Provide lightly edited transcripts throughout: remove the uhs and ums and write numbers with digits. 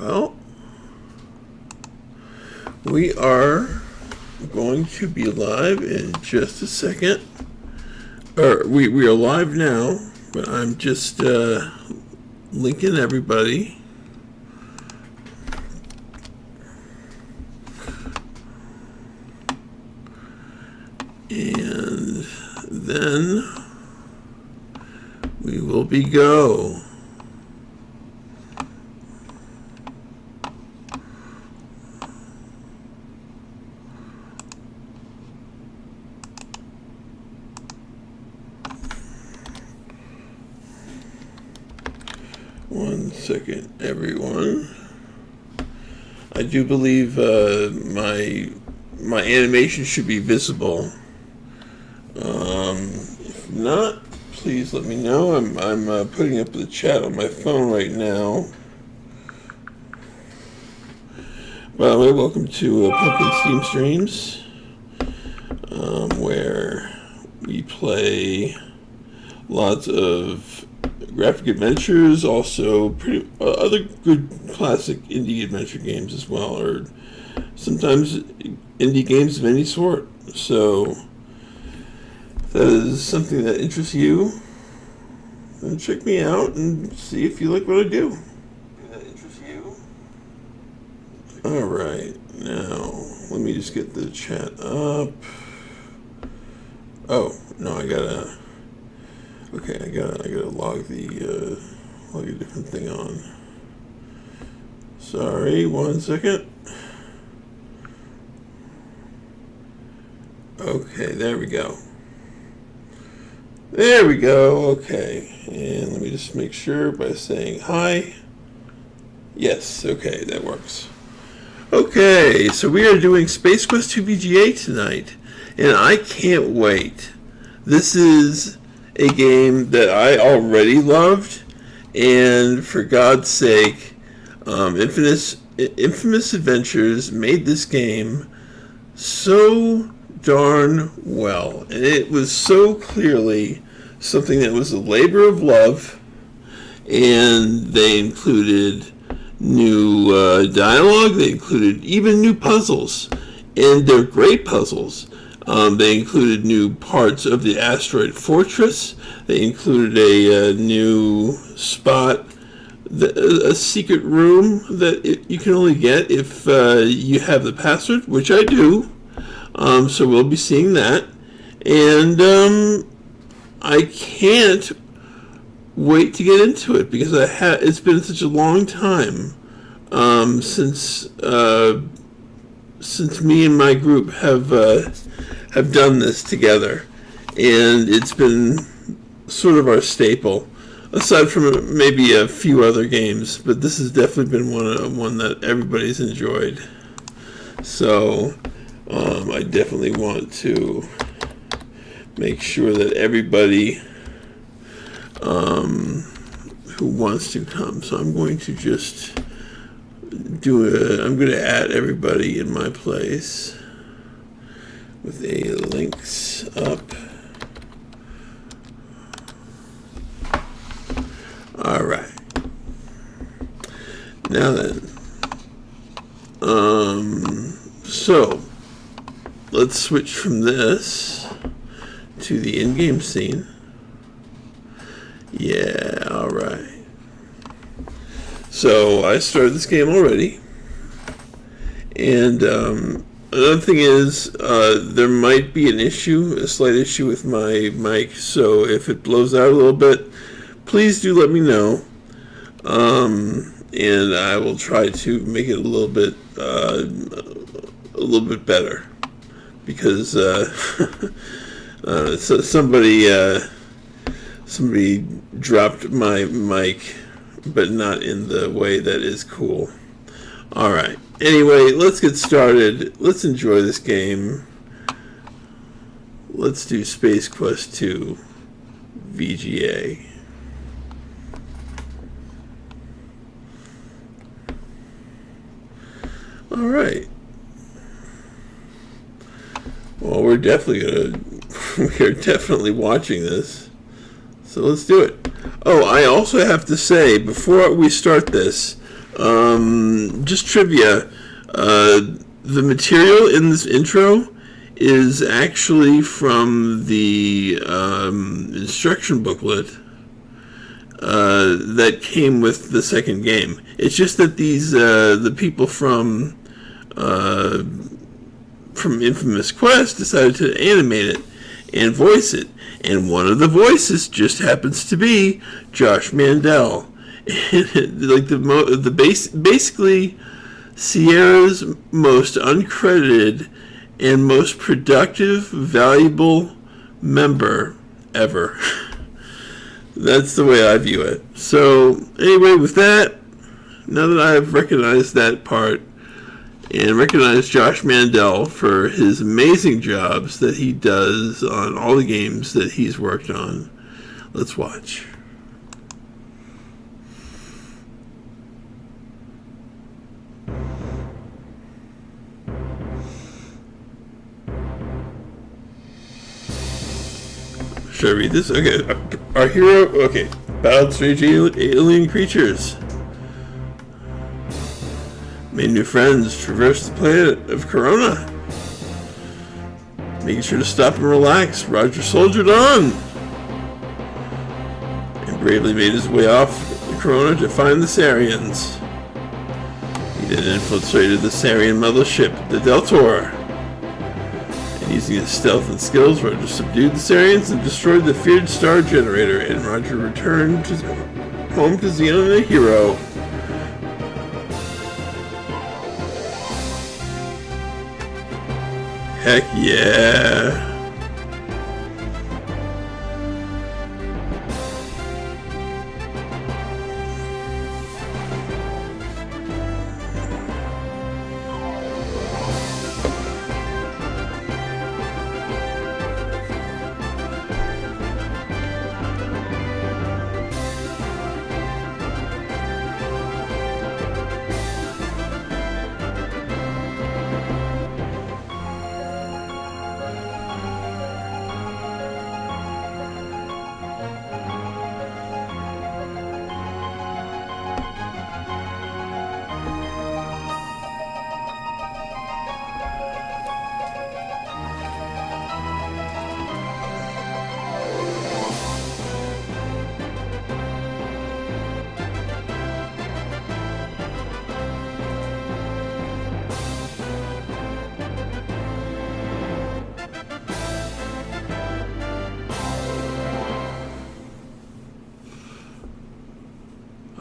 Well, we are going to be live in just a second. Or we are live now, but I'm just linking everybody. And then we will be go. One second, everyone. I do believe my animation should be visible. If not, please let me know. I'm putting up the chat on my phone right now. By the way, welcome to Pumpkin Steam Streams, where we play lots of graphic adventures, also pretty other good classic indie adventure games as well, or sometimes indie games of any sort. So if that is something that interests you, then check me out and see if you like what I do. That interests you. All right, now let me just get the chat up. Oh no, I gotta log a different thing on. Sorry, 1 second. Okay, there we go. There we go, okay. And let me just make sure by saying hi. Yes, okay, that works. Okay, so we are doing Space Quest 2 VGA tonight, and I can't wait. This is a game that I already loved, and for God's sake, Infamous Adventures made this game so darn well, and it was so clearly something that was a labor of love. And they included new dialogue, they included even new puzzles, and they're great puzzles. They included new parts of the asteroid fortress. They included a new spot, a secret room that you can only get if you have the password, which I do. So we'll be seeing that. And I can't wait to get into it because it's been such a long time since me and my group have done this together, and it's been sort of our staple, aside from maybe a few other games, but this has definitely been one that everybody's enjoyed. So I definitely want to make sure that everybody who wants to come, so I'm going to just I'm going to add everybody in my place with the links up. All right. Now then, so let's switch from this to the in-game scene. Yeah, all right. So I started this game already, and another thing is, there might be a slight issue with my mic, so if it blows out a little bit, please do let me know, and I will try to make it a little bit better, because so somebody dropped my mic, but not in the way that is cool. All right. Anyway, let's get started. Let's enjoy this game. Let's do Space Quest 2 VGA. All right. Well, we're definitely watching this. So let's do it. Oh, I also have to say, before we start this, Just trivia. The material in this intro is actually from the instruction booklet that came with the second game. It's just that these the people from Infamous Quest decided to animate it and voice it, and one of the voices just happens to be Josh Mandel. Like basically Sierra's most uncredited and most productive, valuable member ever. That's the way I view it. So anyway, with that, now that I've recognized that part and recognized Josh Mandel for his amazing jobs that he does on all the games that he's worked on, let's watch. Should I read this? Okay. Our hero, okay. Battled strange alien creatures. Made new friends. Traversed the planet of Corona. Making sure to stop and relax. Roger soldiered on. And bravely made his way off the Corona to find the Sarians. He then infiltrated the Sarian mothership, the Deltor. Using his stealth and skills, Roger subdued the Sarians and destroyed the feared star generator, and Roger returned home to Xenon a hero. Heck yeah.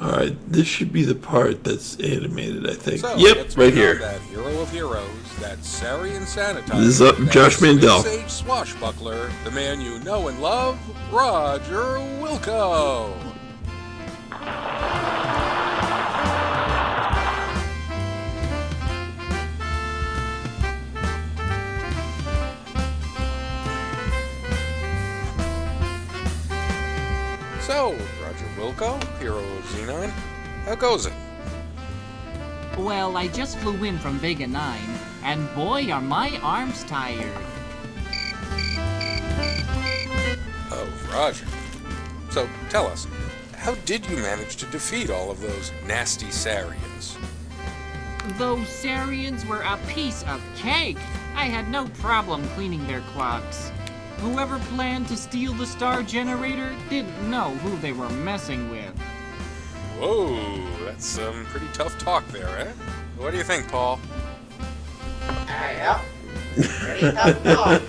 Alright, this should be the part that's animated, I think. So, yep, right here. That hero of heroes, that Sarian sanitizer, This is Josh Mandel. Sage swashbuckler, the man you know and love, Roger Wilco. So, Roger Wilco, hero of Xenon, how goes it? Well, I just flew in from Vega 9, and boy are my arms tired. Oh, Roger. So, tell us, how did you manage to defeat all of those nasty Sarians? Those Sarians were a piece of cake. I had no problem cleaning their clocks. Whoever planned to steal the star generator didn't know who they were messing with. Whoa, that's some pretty tough talk there, eh? What do you think, Paul? Yep. Pretty tough talk.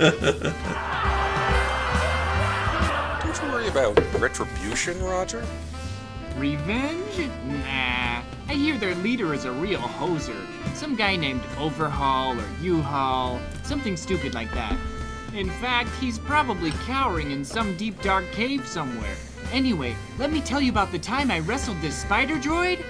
Don't you worry about retribution, Roger? Revenge? Nah. I hear their leader is a real hoser. Some guy named Overhaul or U-Haul. Something stupid like that. In fact, he's probably cowering in some deep dark cave somewhere. Anyway, let me tell you about the time I wrestled this spider droid.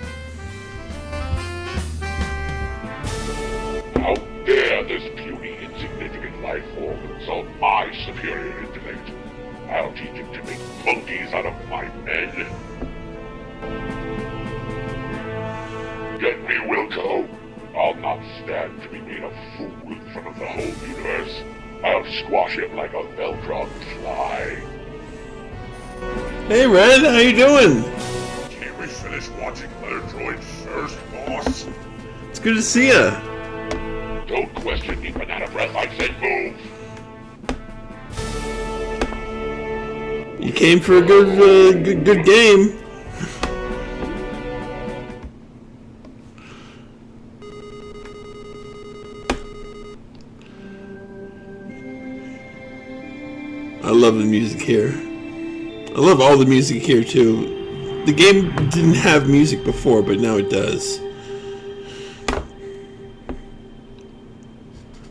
How dare this puny, insignificant life form insult my superior intellect? I'll teach him to make monkeys out of my men. Get me, Wilco. I'll not stand to be made a fool in front of the whole universe. I'll squash him like a Velcron fly. Hey, Red, how you doing? He we finish watching Letter Droid first, boss? It's good to see ya. Don't question me, banana breath. I said move. You came for a good game. I love the music here. I love all the music here too. The game didn't have music before, but now it does.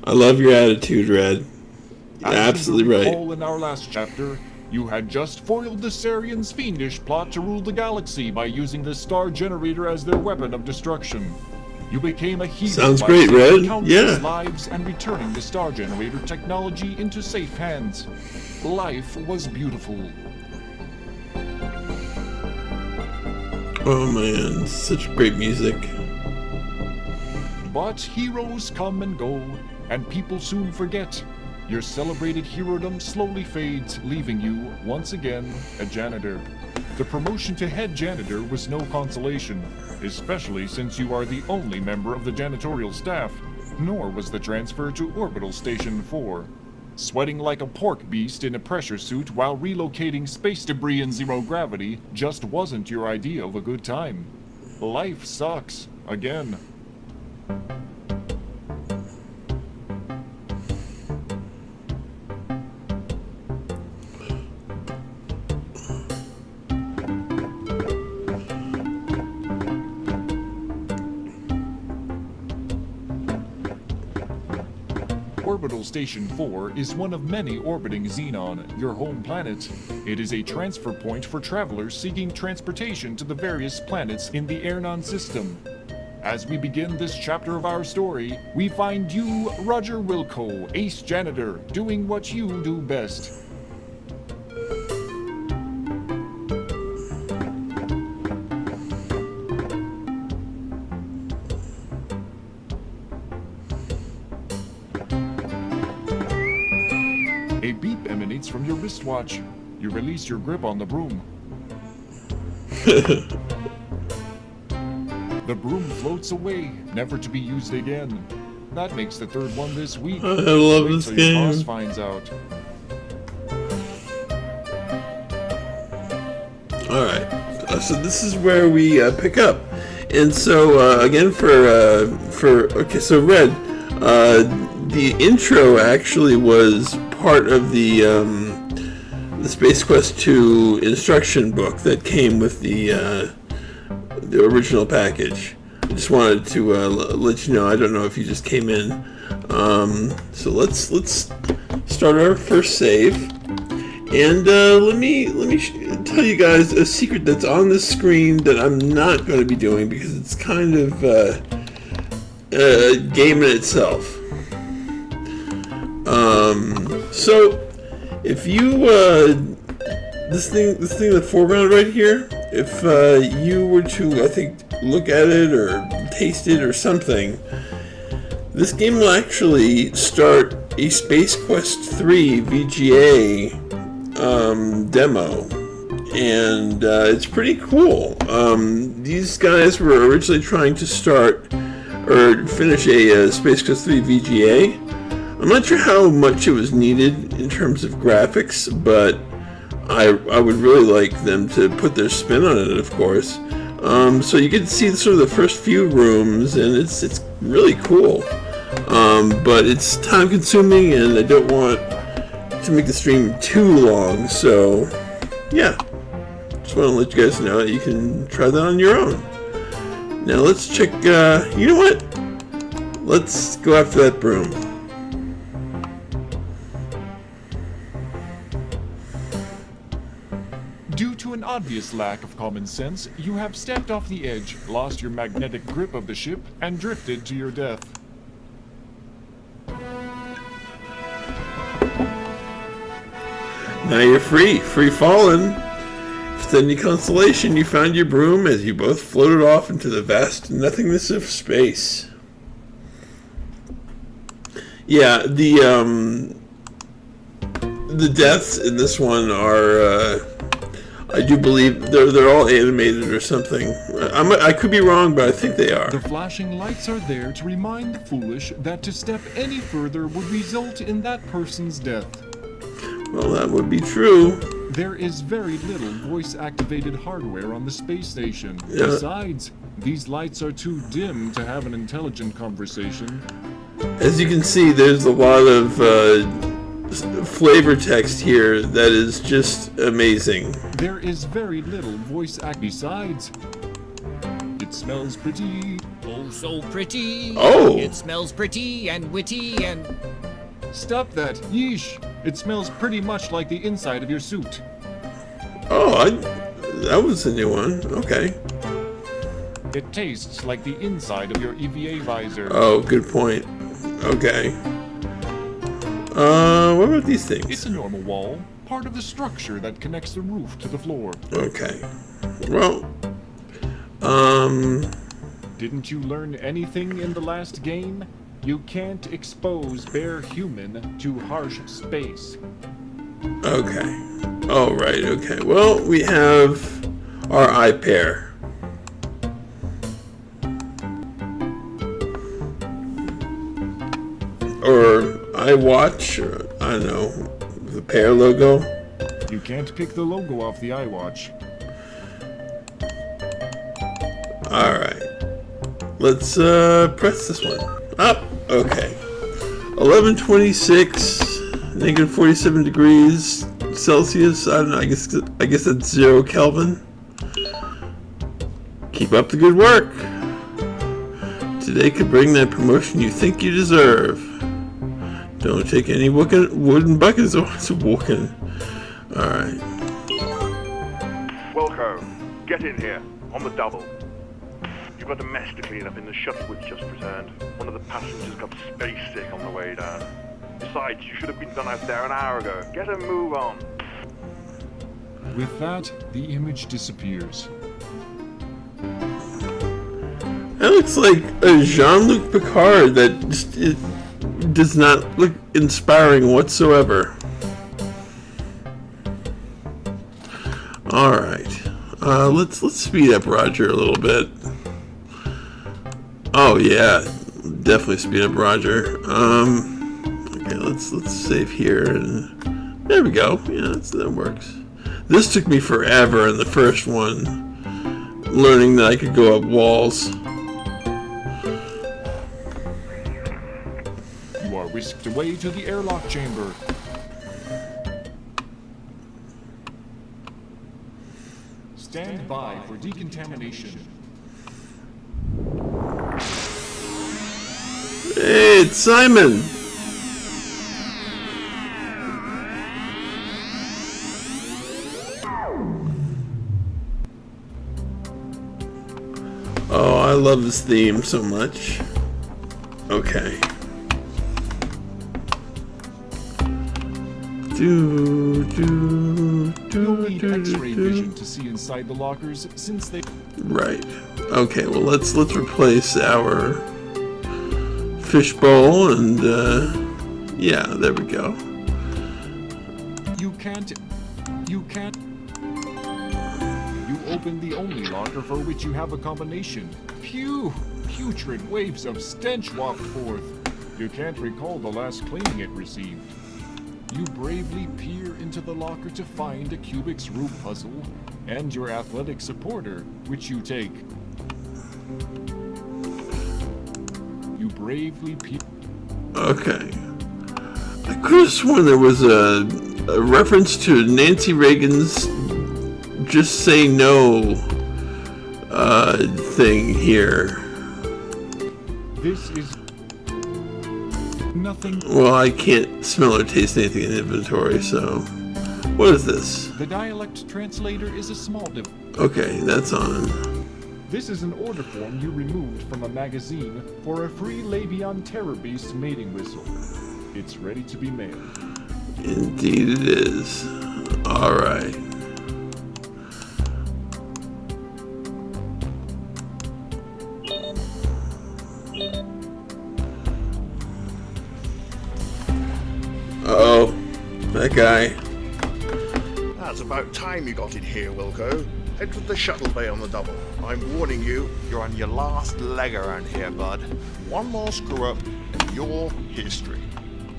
I love your attitude, Red. You're absolutely right. In our last chapter, you had just foiled the Sarians' fiendish plot to rule the galaxy by using the star generator as their weapon of destruction. You became a hero. Sounds by great, saving Red. countless Yeah. lives and returning the star generator technology into safe hands. Life was beautiful. Oh man, such great music. But heroes come and go, and people soon forget. Your celebrated herodom slowly fades, leaving you, once again, a janitor. The promotion to head janitor was no consolation, especially since you are the only member of the janitorial staff, nor was the transfer to Orbital Station 4. Sweating like a pork beast in a pressure suit while relocating space debris in zero gravity just wasn't your idea of a good time. Life sucks, again. Orbital Station 4 is one of many orbiting Xenon, your home planet. It is a transfer point for travelers seeking transportation to the various planets in the Airnon system. As we begin this chapter of our story, we find you, Roger Wilco, Ace Janitor, doing what you do best. A beep emanates from your wristwatch. You release your grip on the broom. The broom floats away, never to be used again. That makes the third one this week. I love Wait this till your boss game. finds out. Alright, so this is where we pick up. And so, again, okay, so Red, the intro actually was part of the Space Quest 2 instruction book that came with the original package. I just wanted to let you know. I don't know if you just came in. So let's start our first save, and let me tell you guys a secret that's on the screen that I'm not going to be doing because it's kind of a game in itself. So if you this thing in the foreground right here, if you were to, I think, look at it or taste it or something, this game will actually start a Space Quest 3 VGA demo, and it's pretty cool. These guys were originally trying to start or finish a Space Quest 3 VGA. I'm not sure how much it was needed in terms of graphics, but I would really like them to put their spin on it, of course. So you get to see sort of the first few rooms, and it's really cool. But it's time consuming, and I don't want to make the stream too long, so yeah. Just want to let you guys know that you can try that on your own. Now let's check, you know what? Let's go after that broom. Due to an obvious lack of common sense, you have stepped off the edge, lost your magnetic grip of the ship, and drifted to your death. Now you're free falling. If it's any consolation, you found your broom as you both floated off into the vast nothingness of space. Yeah, the deaths in this one are I do believe they're all animated or something. I could be wrong, but I think they are. The flashing lights are there to remind the foolish that to step any further would result in that person's death. Well, that would be true. There is very little voice-activated hardware on the space station. Yeah. Besides, these lights are too dim to have an intelligent conversation. As you can see, there's a lot of flavor text here that is just amazing. There is very little voice act. Besides, it smells pretty. Oh, so pretty. Oh. It smells pretty and witty and... Stop that. Yeesh. It smells pretty much like the inside of your suit. Oh, that was a new one. Okay. It tastes like the inside of your EVA visor. Oh, good point. Okay. What about these things? It's a normal wall, part of the structure that connects the roof to the floor. Okay. Well, Didn't you learn anything in the last game? You can't expose bare human to harsh space. okay. Oh, right, okay. Well, we have our eye pair. Or iWatch, or I don't know, the pair logo. You can't pick the logo off the iWatch. Alright. Let's press this one. Up. Okay. 1126, negative 47 degrees Celsius. I don't know, I guess that's 0 Kelvin. Keep up the good work. Today could bring that promotion you think you deserve. Don't take any wooden buckets or walking. Alright. Wilco, get in here, on the double. You've got a mess to clean up in the shuttle which just returned. One of the passengers got space sick on the way down. Besides, you should have been done out there an hour ago. Get a move on. With that, the image disappears. That looks like a Jean-Luc Picard that just it does not look inspiring whatsoever. Alright. Let's speed up Roger a little bit. Oh yeah, definitely speed up Roger. Okay, let's save here and there we go. Yeah, that works. This took me forever in the first one, learning that I could go up walls. You are whisked away to the airlock chamber. Stand by for decontamination. Hey, it's Simon! Oh, I love this theme so much. Okay. You'll need X-ray vision to see inside the lockers since they... Right. Okay, well let's replace our fishbowl and yeah, there we go. You can't... You opened the only locker for which you have a combination. Phew! Putrid waves of stench waft forth. You can't recall the last cleaning it received. You bravely peer into the locker to find a Kubik's Rube puzzle and your athletic supporter, which you take. You bravely peer... Okay. I could have sworn there was a reference to Nancy Reagan's "Just Say No" thing here. This is... nothing... Well, I can't smell or taste anything in inventory, so... What is this? The dialect translator is a small Okay, that's on. This is an order form you removed from a magazine for a free Labion Terror Beast mating whistle. It's ready to be mailed. Indeed it is. Alright. Uh-oh. That guy. It's about time you got in here, Wilco. Head to the shuttle bay on the double. I'm warning you, you're on your last leg around here, bud. One more screw up, and you're history.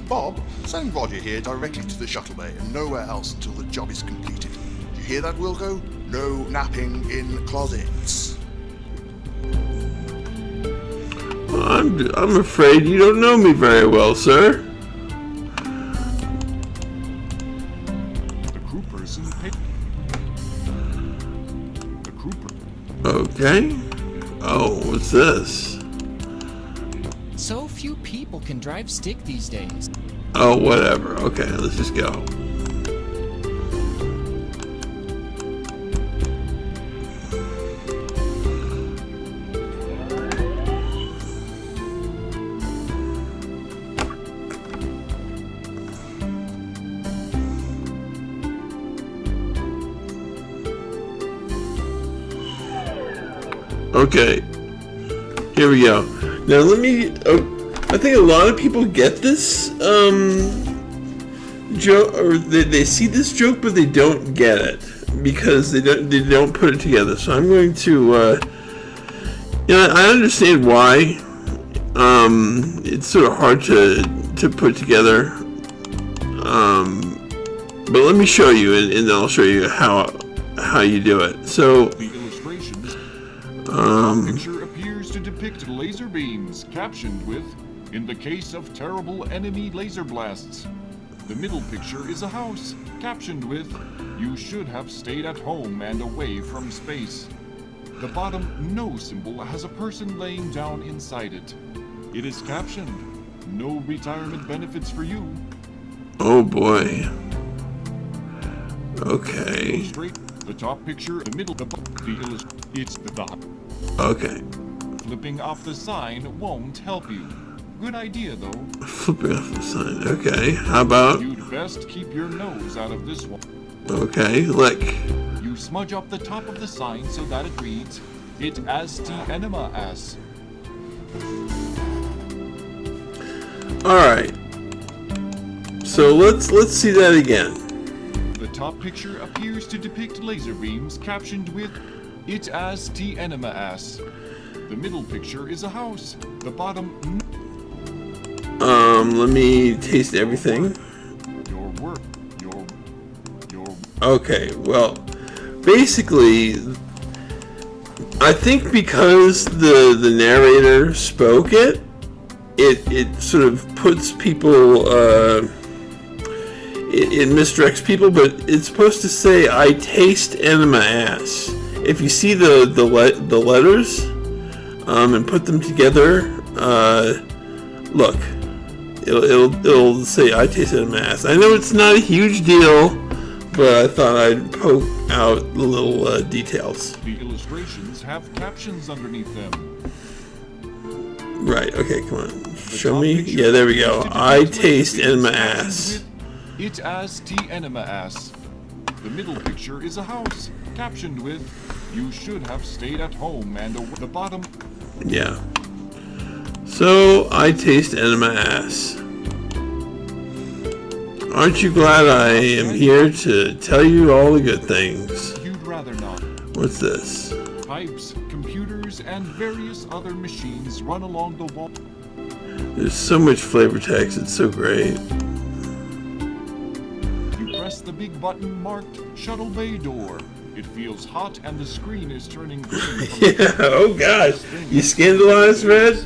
Bob, send Roger here directly to the shuttle bay and nowhere else until the job is completed. Do you hear that, Wilco? No napping in closets. I'm afraid you don't know me very well, sir. The crew person picked. The crew Okay. Oh, what's this? So few people can drive stick these days. Oh, whatever. Okay, let's just go. Okay, here we go. Now let me. I think a lot of people get this joke, or they see this joke, but they don't get it because they don't put it together. So I'm going to. I understand why. It's sort of hard to put together. But let me show you, and then I'll show you how you do it. So. The picture appears to depict laser beams, captioned with, "In the case of terrible enemy laser blasts." The middle picture is a house, captioned with, "You should have stayed at home and away from space." The bottom no symbol has a person laying down inside it. It is captioned, "No retirement benefits for you." Oh boy. Okay. Illustrate the top picture, the middle, it's the top. Okay. Flipping off the sign won't help you. Good idea, though. Flipping off the sign. Okay. How about? You'd best keep your nose out of this one. Okay. Lick. You smudge up the top of the sign so that it reads, "It as the enema as." All right. So let's see that again. The top picture appears to depict laser beams captioned with, "It as the enema as." The middle picture is a house. The bottom. Let me taste everything. Your work. Okay. Well, basically, I think because the narrator spoke it sort of puts people. It misdirects people, but it's supposed to say, "I taste enema ass." If you see the letters and put them together, look, it'll say, "I taste enema ass." I know it's not a huge deal, but I thought I'd poke out the little details. The illustrations have captions underneath them. Right. Okay. Come on. Show me. Yeah. There we go. I taste enema ass. "It as the enema ass." The middle picture is a house, captioned with, "You should have stayed at home and away." The bottom. Yeah. So, I taste enema ass. Aren't you glad I am here to tell you all the good things? You'd rather not. What's this? Pipes, computers, and various other machines run along the wall. There's so much flavor text, it's so great. Press the big button marked Shuttle Bay Door. It feels hot and the screen is turning green. Yeah, oh gosh. You scandalized, Red?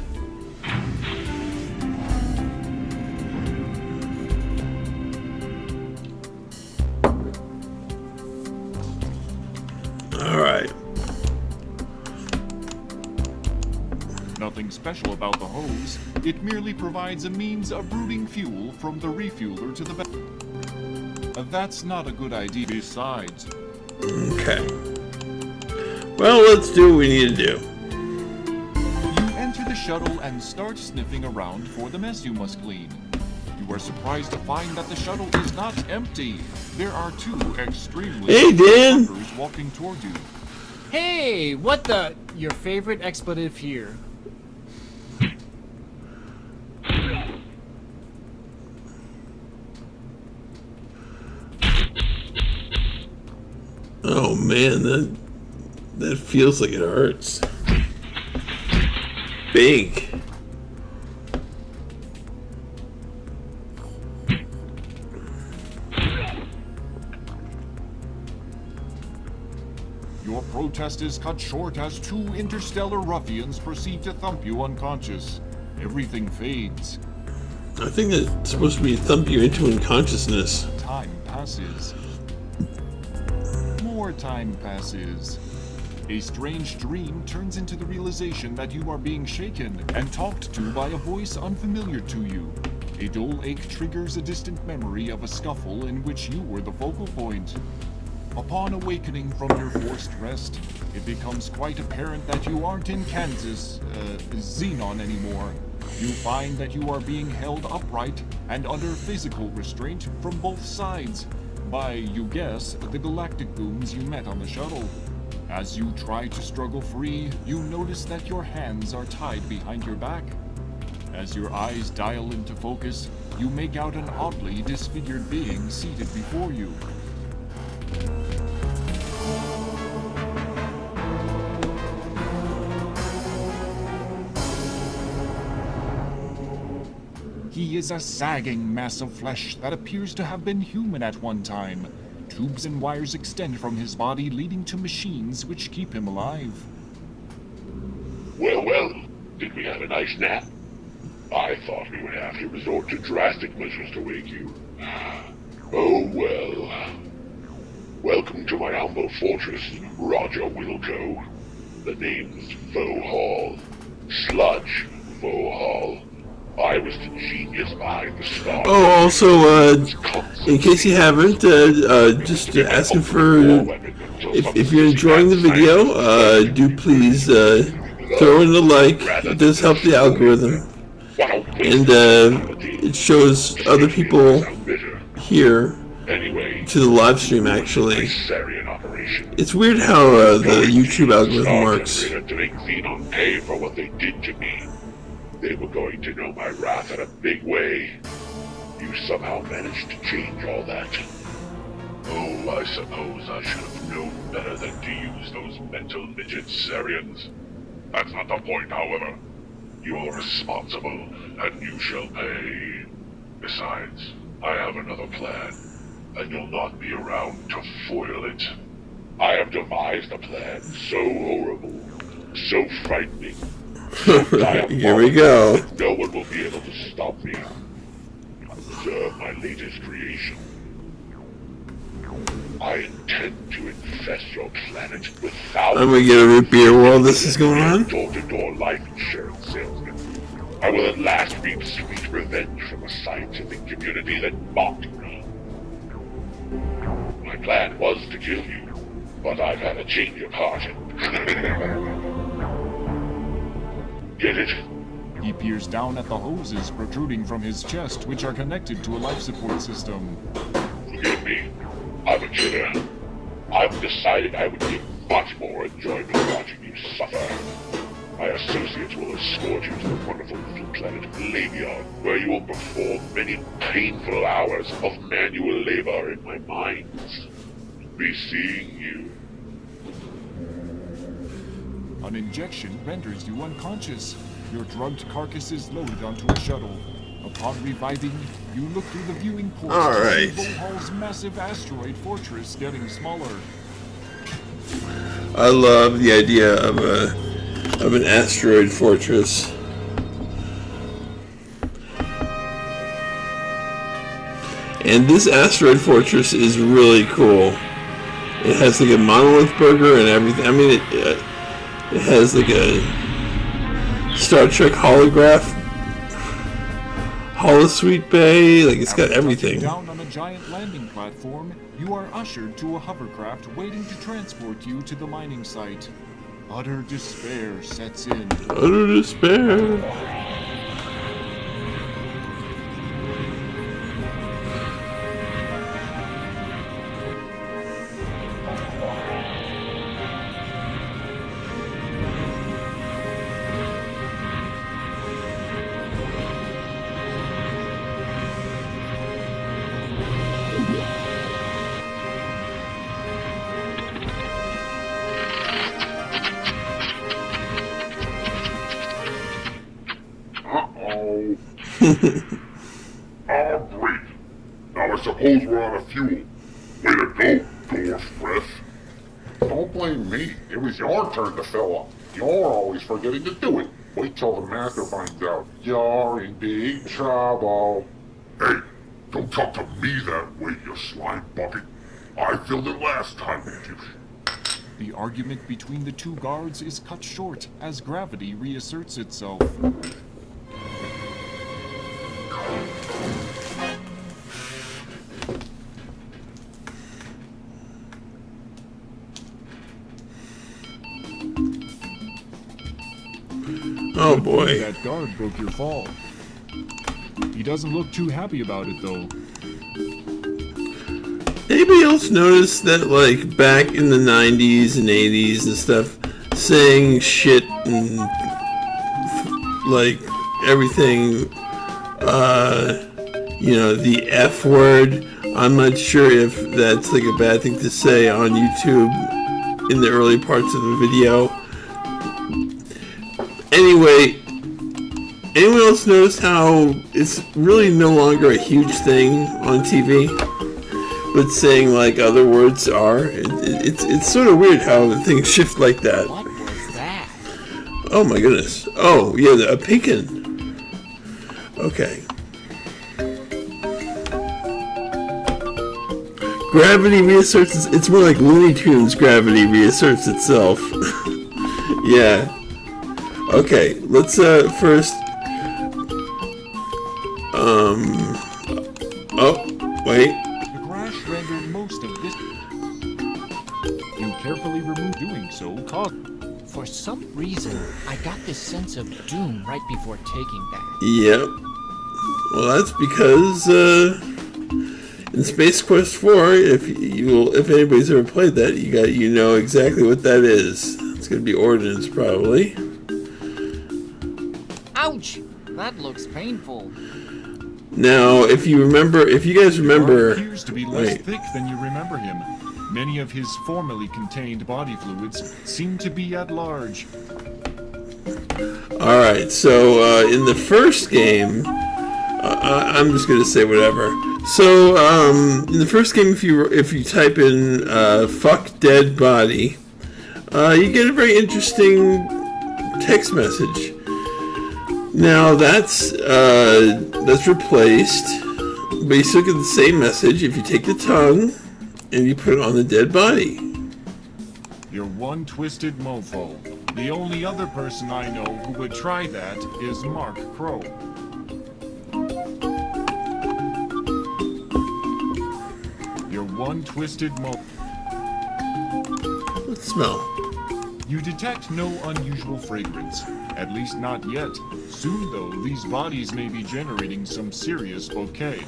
Alright. Nothing special about the hose. It merely provides a means of routing fuel from the refueler to the back. That's not a good idea. Besides. Okay. Well, let's do what we need to do. You enter the shuttle and start sniffing around for the mess you must clean. You are surprised to find that the shuttle is not empty. There are two extremely truckers walking toward you. Hey, what the? Your favorite expletive here. Oh man, that feels like it hurts. Big. Your protest is cut short as two interstellar ruffians proceed to thump you unconscious. Everything fades. I think that's supposed to be thump you into unconsciousness. Time passes. More time passes. A strange dream turns into the realization that you are being shaken and talked to by a voice unfamiliar to you. A dull ache triggers a distant memory of a scuffle in which you were the focal point. Upon awakening from your forced rest, it becomes quite apparent that you aren't in Kansas, Xenon anymore. You find that you are being held upright and under physical restraint from both sides by, you guess, the galactic goons you met on the shuttle. As you try to struggle free, you notice that your hands are tied behind your back. As your eyes dial into focus, you make out an oddly disfigured being seated before you. He is a sagging mass of flesh that appears to have been human at one time. Tubes and wires extend from his body, leading to machines which keep him alive. Well, did we have a nice nap? I thought we would have to resort to drastic measures to wake you. Oh well. Welcome to my humble fortress, Roger Wilco. The name's Hall. Sludge Hall. I was the genius behind the star. Oh, also, in case you haven't, just asking for, if you're enjoying the video, do please throw in a like. It does help the algorithm. And it shows other people here to the live stream, actually. It's weird how the YouTube algorithm works. Pay for what they did to me. They were going to know my wrath in a big way. You somehow managed to change all that. Oh, I suppose I should have known better than to use those mental midget Sarians. That's not the point, however. You're responsible, and you shall pay. Besides, I have another plan, and you'll not be around to foil it. I have devised a plan so horrible, so frightening, Here we go. no one will be able to stop me. Observe my latest creation. I intend to infest your planet with thousands. I'm gonna get a root beer while this is going on. Door-to-door life insurance salesman. I will at last reap sweet revenge from a scientific community that mocked me. My plan was to kill you, but I've had a change of heart. Get it? He peers down at the hoses protruding from his chest, which are connected to a life support system. Forgive me. I'm a killer. I've decided I would get much more enjoyment watching you suffer. My associates will escort you to the wonderful little planet of Labion, where you will perform many painful hours of manual labor in my mines. Be seeing you. An injection renders you unconscious. Your drugged carcass is loaded onto a shuttle. Upon reviving, you look through the viewing ports Alright. to see Vohal's massive asteroid fortress getting smaller. I love the idea of an asteroid fortress. And this asteroid fortress is really cool. It has like a monolith burger and everything. I mean, it has like a Star Trek holograph, holosuite bay. Like it's got everything. Down on a giant landing platform, you are ushered to a hovercraft waiting to transport you to the mining site. Utter despair sets in. Utter despair. suppose we're out of fuel. Way to go, dwarf breath. Don't blame me. It was your turn to fill up. You're always forgetting to do it. Wait till the master finds out. You're in big trouble. Hey, don't talk to me that way, you slime bucket. I filled it last time, dipshit. The argument between the two guards is cut short as gravity reasserts itself. Oh boy. That guard broke your fall. He doesn't look too happy about it though. Anybody else notice that, like, back in the 90s and 80s and stuff, saying shit and, like, everything, you know, the F word? I'm not sure if that's, like, a bad thing to say on YouTube in the early parts of the video. Anyway, anyone else notice how it's really no longer a huge thing on TV? But saying like other words are, it's sort of weird how things shift like that. What was that? Oh my goodness. Oh yeah, a pecan. Okay. Gravity reasserts. It's more like Looney Tunes. Gravity reasserts itself. Yeah. Okay. Let's first. Oh wait. Rendered most of this. You carefully remove doing so, cause. For some reason, I got this sense of doom right before taking that. Yep. Well, that's because in Space Quest 4, if anybody's ever played that, you know exactly what that is. It's gonna be ordnance, probably. Ouch! That looks painful. Now, if you guys remember, He appears to be less thick than you remember him. Many of his formerly contained body fluids seem to be at large. all right. So in the first game, I'm just gonna say whatever. So in the first game, if you type in "fuck dead body," you get a very interesting text message. Now that's replaced, but you still get the same message if you take the tongue and you put it on the dead body. You're one twisted mofo. The only other person I know who would try that is Mark Crow. You're one twisted mofo. Let's smell. You detect no unusual fragrance, at least not yet. Soon, though, these bodies may be generating some serious bouquet.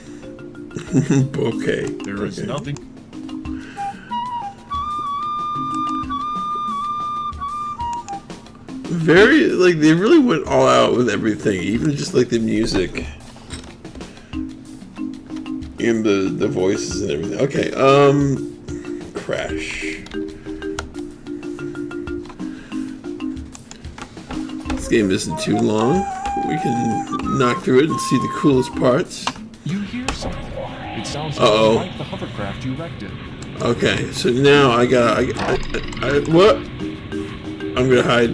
Bouquet. There is nothing. Very, like, they really went all out with everything, even just like the music and the voices and everything. Okay, crash. This game isn't too long. We can knock through it and see the coolest parts. You hear something. It sounds like the hovercraft you wrecked it. Okay, so now I what? I'm gonna hide.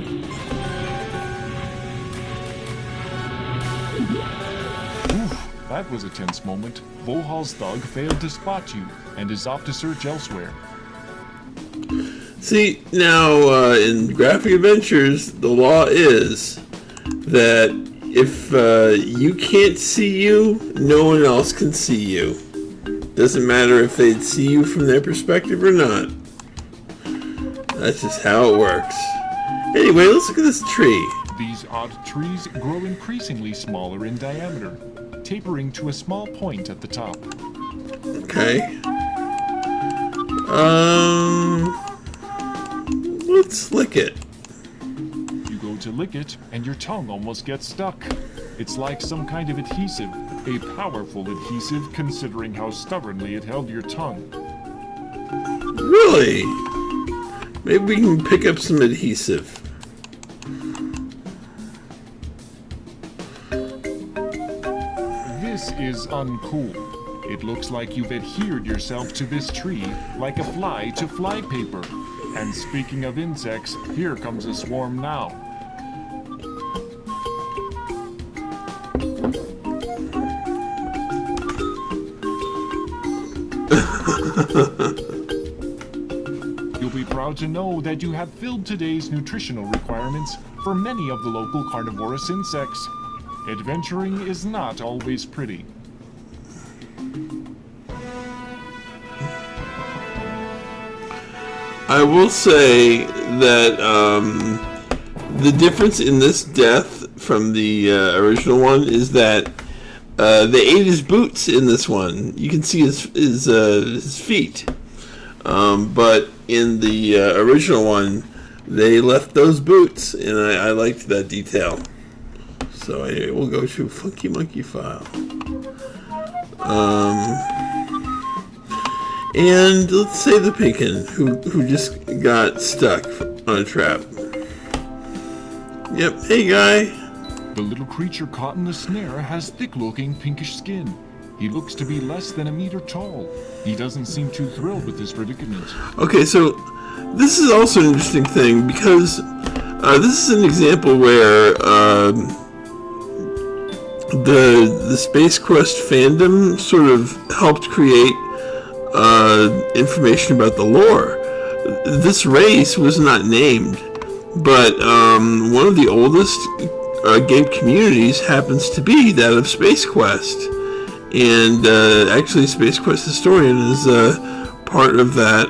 Oof, that was a tense moment. Vohal's thug failed to spot you and is off to search elsewhere. See, now in graphic adventures, the law is that if you can't see you, no one else can see you. Doesn't matter if they'd see you from their perspective or not. That's just how it works. Anyway, let's look at this tree. These odd trees grow increasingly smaller in diameter, tapering to a small point at the top. Okay. Let's lick it. You go to lick it, and your tongue almost gets stuck. It's like some kind of adhesive, a powerful adhesive considering how stubbornly it held your tongue. Really? Maybe we can pick up some adhesive. This is uncool. It looks like you've adhered yourself to this tree like a fly to fly paper. And speaking of insects, here comes a swarm now. You'll be proud to know that you have filled today's nutritional requirements for many of the local carnivorous insects. Adventuring is not always pretty. I will say that the difference in this death from the original one is that they ate his boots in this one. You can see his feet. But in the original one, they left those boots, and I liked that detail. So anyway, we'll go to Funky Monkey File. And let's say the Pinkin, who just got stuck on a trap. Yep, hey guy. The little creature caught in the snare has thick-looking pinkish skin. He looks to be less than a meter tall. He doesn't seem too thrilled with this predicament. Okay, so this is also an interesting thing because this is an example where the Space Quest fandom sort of helped create information about the lore. This race was not named, but one of the oldest game communities happens to be that of Space Quest. And actually, Space Quest Historian is part of that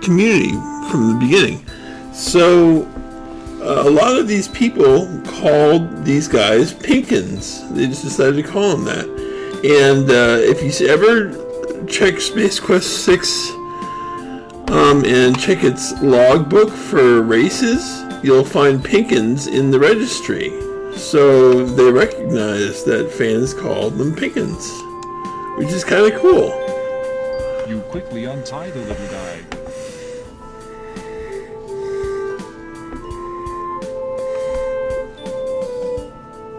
community from the beginning. So a lot of these people called these guys Pinkins. They just decided to call them that. And if you ever check Space Quest 6 and check its logbook for races, you'll find Pinkins in the registry. So they recognize that fans called them Pinkins, which is kind of cool. You quickly untie the little guy.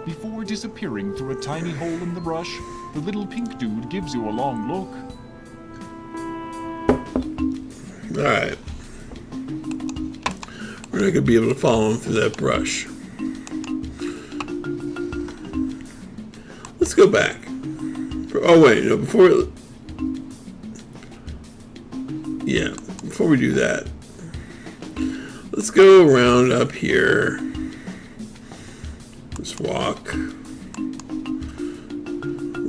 Before disappearing through a tiny hole in the brush, the little pink dude gives you a long look. Alright. We're not going to be able to follow him through that brush. Let's go back. Oh wait, no, before we do that, let's go around up here. Let's walk.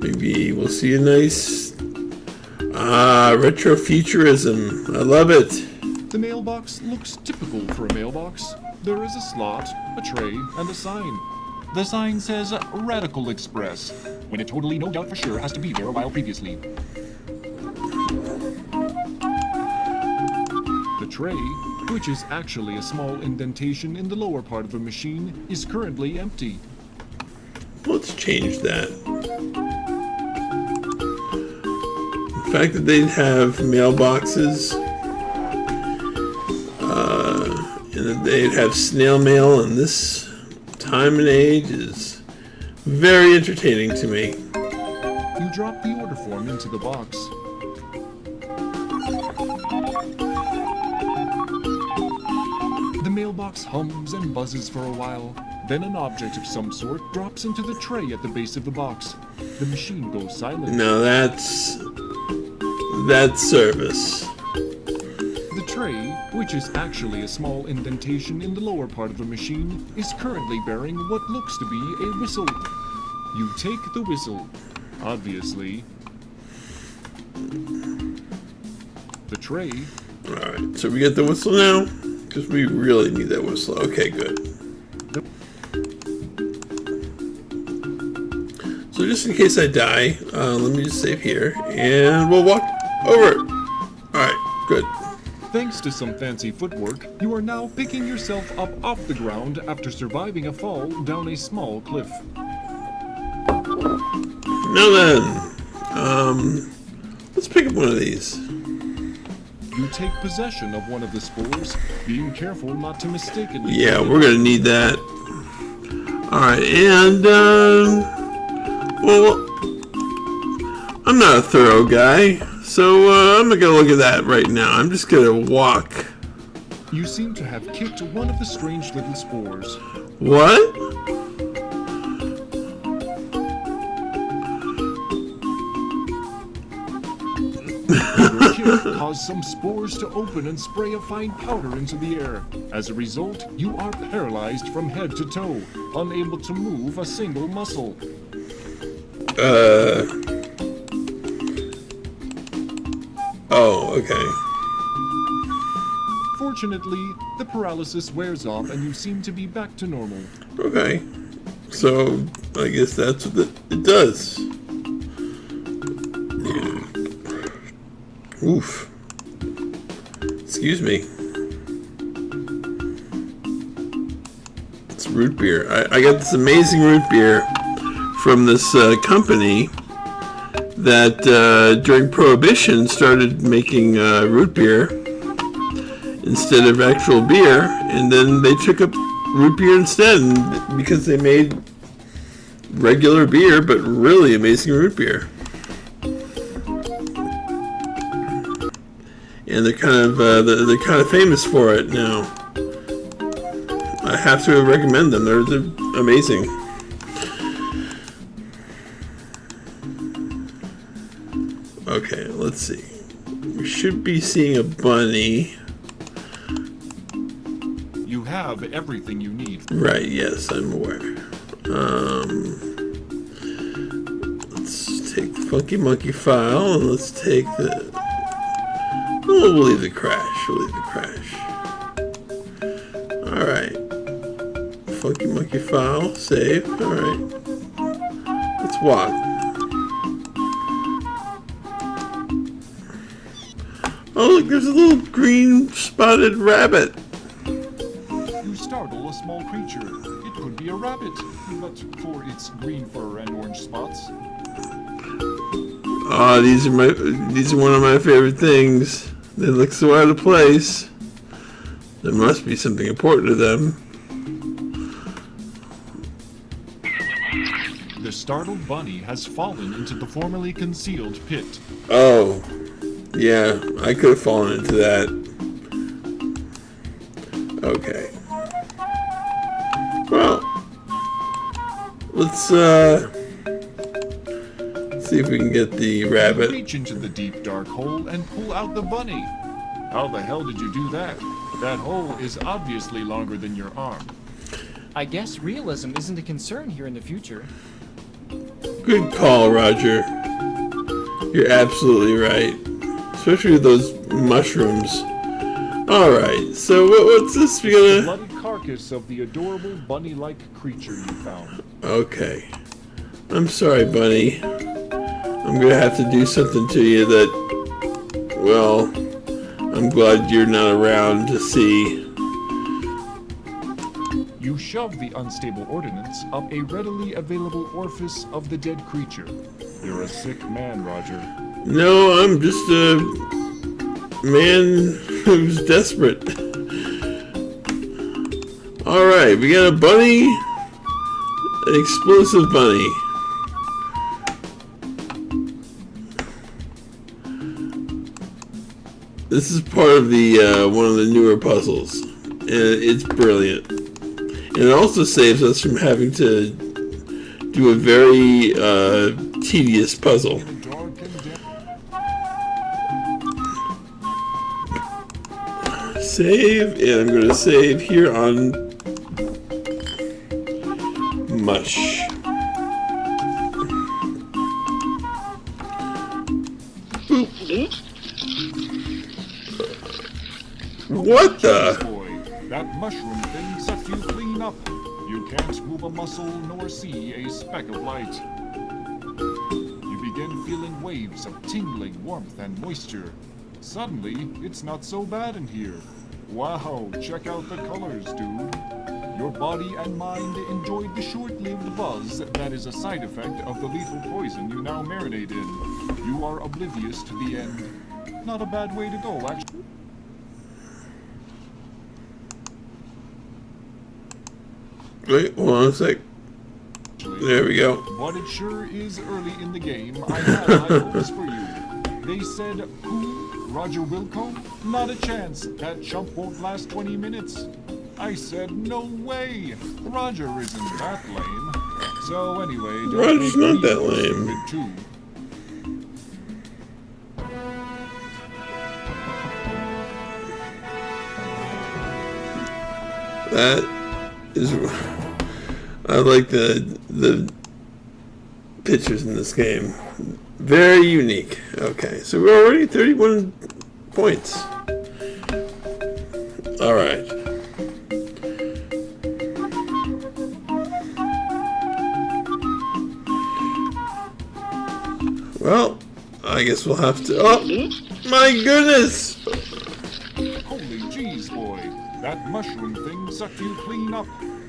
Maybe we'll see a nice retrofuturism. I love it. The mailbox looks typical for a mailbox. There is a slot, a tray, and a sign. The sign says Radical Express, when it totally no doubt for sure has to be there a while previously. The tray, which is actually a small indentation in the lower part of a machine, is currently empty. Let's change that. The fact that they'd have mailboxes, and that they'd have snail mail in this time and age is very entertaining to me. You drop the order form into the box. The mailbox hums and buzzes for a while. Then an object of some sort drops into the tray at the base of the box. The machine goes silent. Now that's service. The tray, which is actually a small indentation in the lower part of the machine, is currently bearing what looks to be a whistle. You take the whistle. Obviously. The tray. Alright, so we get the whistle now? Because we really need that whistle. Okay, good. So just in case I die, let me just save here, and we'll walk over it. Alright, good. Thanks to some fancy footwork, you are now picking yourself up off the ground after surviving a fall down a small cliff. Now then, let's pick up one of these. You take possession of one of the spores, being careful not to mistakenly... Yeah, we're gonna need that. Alright, and Well, I'm not a thorough guy, so I'm not gonna look at that right now. I'm just gonna walk. You seem to have kicked one of the strange little spores. What? Your kick caused some spores to open and spray a fine powder into the air. As a result, you are paralyzed from head to toe, unable to move a single muscle. Oh, okay. Fortunately, the paralysis wears off and you seem to be back to normal. Okay. So, I guess that's what it does. Yeah. Oof. Excuse me. It's root beer. I got this amazing root beer from this company that during Prohibition started making root beer instead of actual beer, and then they took up root beer instead because they made regular beer but really amazing root beer. And they're kind of famous for it now. I have to recommend them. They're amazing. Okay, let's see. We should be seeing a bunny. You have everything you need. Right, yes, I'm aware. Let's take the Funky Monkey file and let's take the... We'll leave the crash. We'll leave the crash. Alright. Funky Monkey file, save. Alright. Let's walk. Oh, look, there's a little green spotted rabbit. You startle a small creature. It could be a rabbit, but for its green fur and orange spots. Oh, these are one of my favorite things. They look so out of place. There must be something important to them. The startled bunny has fallen into the formerly concealed pit. Oh, yeah, I could have fallen into that. Okay. Well, let's see if we can get the rabbit. Reach into the deep dark hole and pull out the bunny. How the hell did you do that? That hole is obviously longer than your arm. I guess realism isn't a concern here in the future. Good call, Roger. You're absolutely right. Especially with those mushrooms. Alright, so what's this? We The gonna... bloody carcass of the adorable bunny-like creature you found. Okay. I'm sorry, Bunny. I'm gonna have to do something to you that... Well, I'm glad you're not around to see. You shove the unstable ordnance up a readily available orifice of the dead creature. You're a sick man, Roger. No, I'm just a man who's desperate. Alright, we got a bunny. An explosive bunny. This is part of the one of the newer puzzles. And it's brilliant. And it also saves us from having to do a very tedious puzzle. Save, and I'm going to save here on mush. What the? Boy, that mushroom thing sets you clean up. You can't move a muscle nor see a speck of light. You begin feeling waves of tingling warmth and moisture. Suddenly, it's not so bad in here. Wow, check out the colors, dude. Your body and mind enjoyed the short-lived buzz that is a side effect of the lethal poison you now marinate in. You are oblivious to the end. Not a bad way to go, actually. Wait, hold on a sec. There we go. But it sure is early in the game. I have high hopes for you. They said, who? Roger Wilco? Not a chance. That chump won't last 20 minutes. I said, no way. Roger isn't that lame. So anyway, don't Roger's make not me that look lame. stupid, too. That is, I like the pictures in this game. Very unique. Okay, so we're already 31 points. All right. Well, I guess we'll have to. Oh, my goodness! Holy jeez, boy. That mushroom thing sucked you clean up.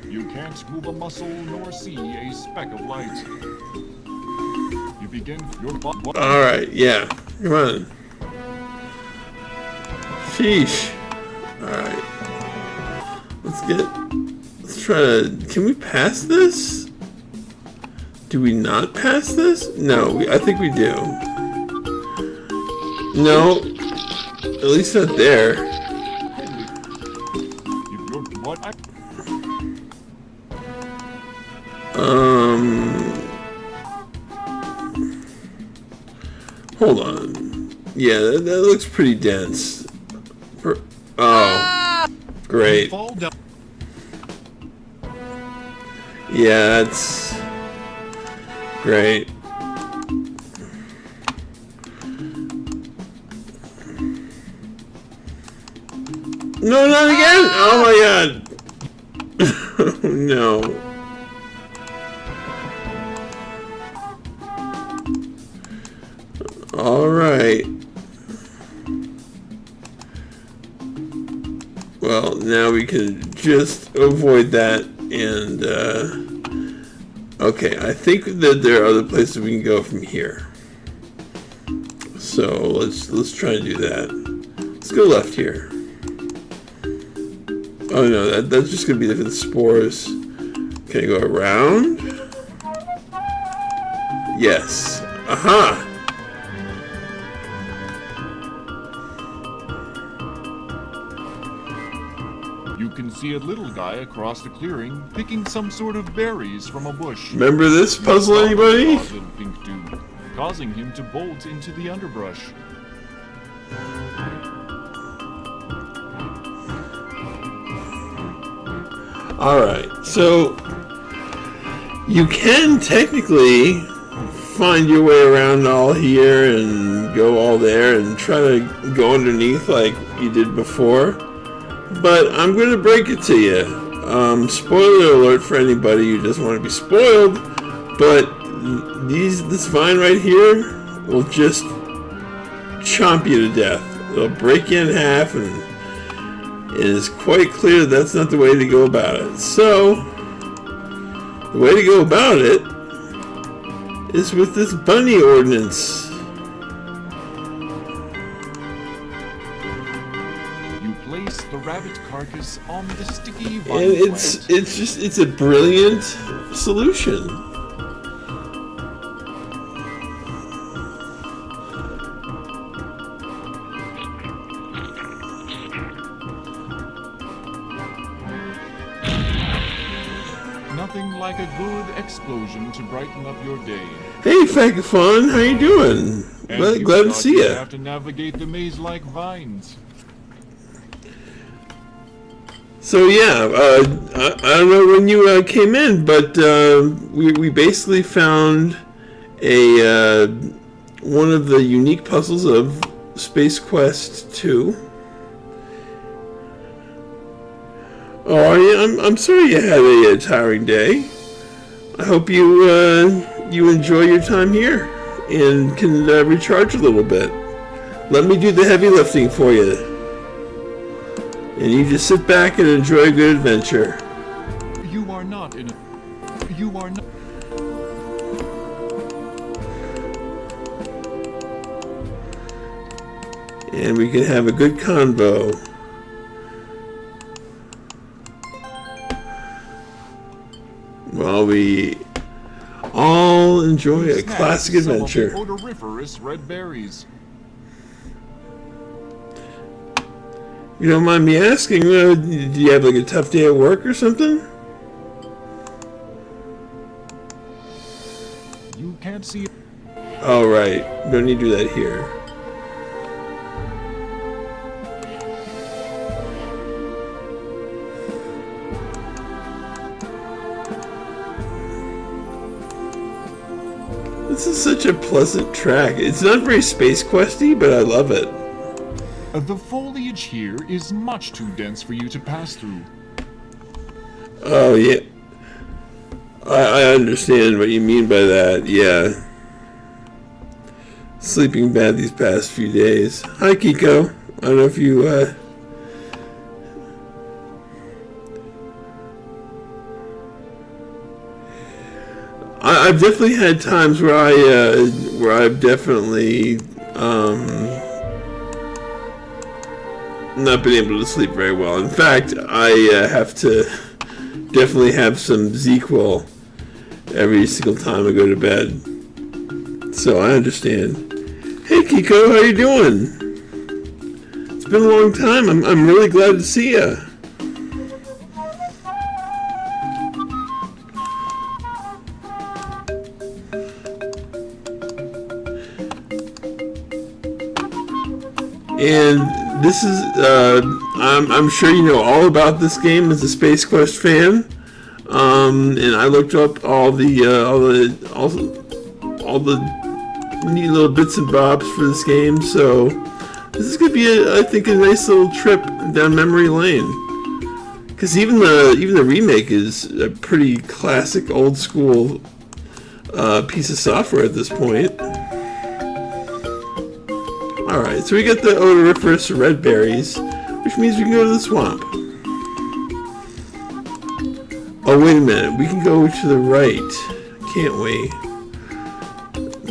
You can't move a muscle nor see a speck of light. You begin your All right, yeah. Come on. Sheesh. All right. Let's try to. Can we pass this? Do we not pass this? No, I think we do. No, at least not there. Hold on. Yeah, that looks pretty dense. Oh, great. Yeah, that's great. No, not again! Oh my god! No. Alright. Well, now we can just avoid that and, okay, I think that there are other places we can go from here. So, let's try and do that. Let's go left here. Oh no, that's just gonna be the spores. Can I go around? Yes. Aha! You can see a little guy across the clearing picking some sort of berries from a bush. Remember this puzzle, anybody? Little pink dude, causing him to bolt into the underbrush. Alright, so you can technically find your way around all here and go all there and try to go underneath like you did before. But I'm going to break it to you. Spoiler alert for anybody who doesn't want to be spoiled, but this vine right here will just chomp you to death. It'll break you in half, and it is quite clear that's not the way to go about it. So, the way to go about it is with this bunny ordinance. You place the rabbit carcass on the sticky vine And it's a brilliant solution. Nothing like a good explosion to brighten up your day. Hey, Fagafon, how you doing? And Glad to see you you. have to navigate the maze-like vines. So yeah, I don't know when you came in, but we basically found a one of the unique puzzles of Space Quest 2. Oh, are you? I'm sorry you had a tiring day. I hope you you enjoy your time here and can recharge a little bit. Let me do the heavy lifting for you, and you just sit back and enjoy a good adventure. You are not in a... You are not... And we can have a good convo. While we all enjoy a Snacks classic some of the adventure. odoriferous red berries. You don't mind me asking, do you have like a tough day at work or something? You can't see it. Oh, right. Don't need to do that here. This is such a pleasant track. It's not very Space Questy, but I love it. The foliage here is much too dense for you to pass through. Oh, yeah. I understand what you mean by that, yeah. Sleeping bad these past few days. Hi, Kiko. I don't know if you, I've definitely had times where I've definitely, not been able to sleep very well. In fact, I have to definitely have some ZQL every single time I go to bed. So I understand. Hey Kiko, how you doing? It's been a long time. I'm really glad to see you. And this is, I'm sure you know all about this game as a Space Quest fan. And I looked up all the neat little bits and bobs for this game. So this is gonna be, I think, a nice little trip down memory lane. Because even the remake is a pretty classic, old school piece of software at this point. Alright, so we got the odoriferous red berries, which means we can go to the swamp. Oh, wait a minute, we can go to the right, can't we?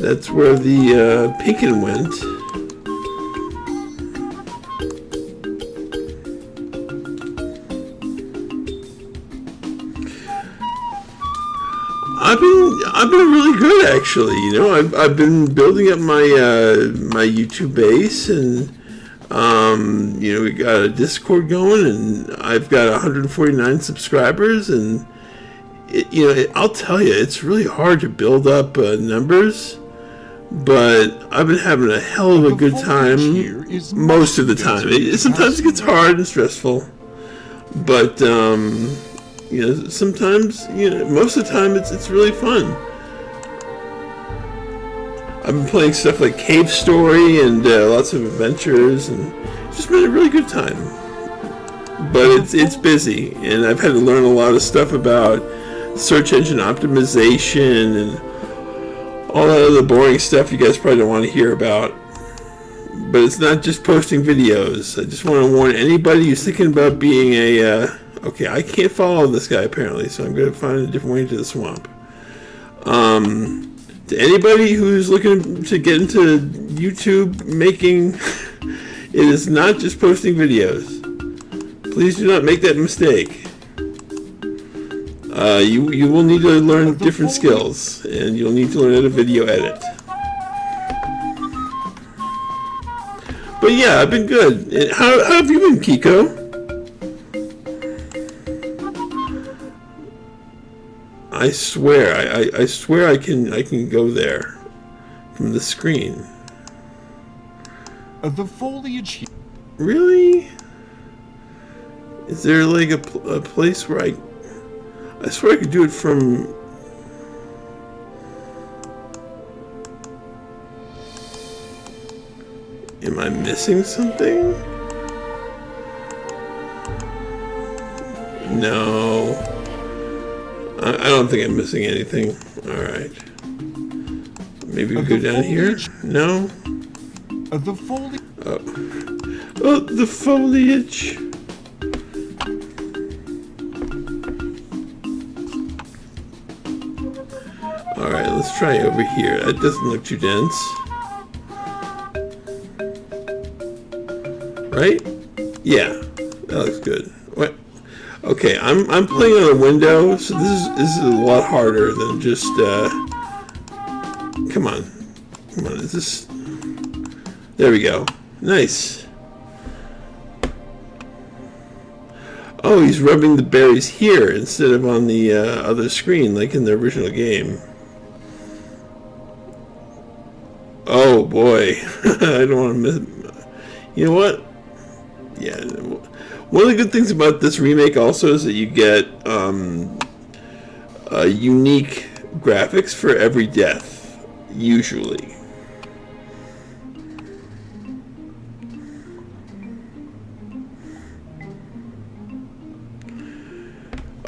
That's where the Pinkin went. I've been really good, actually. You know, I've been building up my my YouTube base, and you know, we got a Discord going, and I've got 149 subscribers, and I'll tell you, it's really hard to build up numbers, but I've been having a hell of a good time most of the time. Sometimes it gets hard and stressful, but sometimes, most of the time it's really fun. I've been playing stuff like Cave Story and lots of adventures, and it's just been a really good time. But it's busy, and I've had to learn a lot of stuff about search engine optimization and all that other boring stuff you guys probably don't want to hear about. But it's not just posting videos. I just want to warn anybody who's thinking about being a okay, I can't follow this guy apparently, so I'm going to find a different way into the swamp. To anybody who's looking to get into YouTube making, it is not just posting videos. Please do not make that mistake. You will need to learn different skills, and you'll need to learn how to video edit. But yeah, I've been good. How have you been, Kiko? I swear I can go there from the screen. The foliage. Really? Is there like a place where I swear I could do it from? Am I missing something? No. I don't think I'm missing anything. Alright. Maybe we go down here? No? The foliage. Oh, the foliage. Alright, let's try over here. That doesn't look too dense. Right? Yeah, that looks good. What? Okay, I'm playing on a window, so this is a lot harder than just Come on. Come on, is this... There we go. Nice. Oh, he's rubbing the berries here instead of on the other screen, like in the original game. Oh, boy. I don't want to miss... You know what? Yeah. One of the good things about this remake also is that you get unique graphics for every death, usually.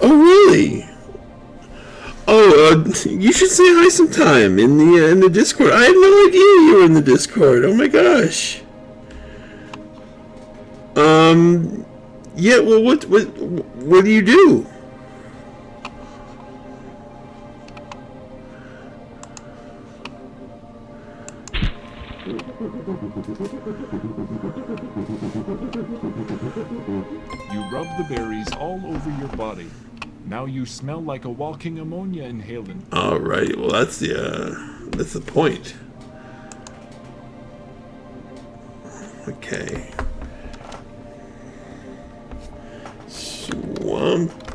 Oh, really? Oh, you should say hi sometime in the Discord. I had no idea you were in the Discord. Oh my gosh. Yeah. Well, what do you do? You rub the berries all over your body. Now you smell like a walking ammonia inhalant. All right. Well, that's the point. Okay. Swampy.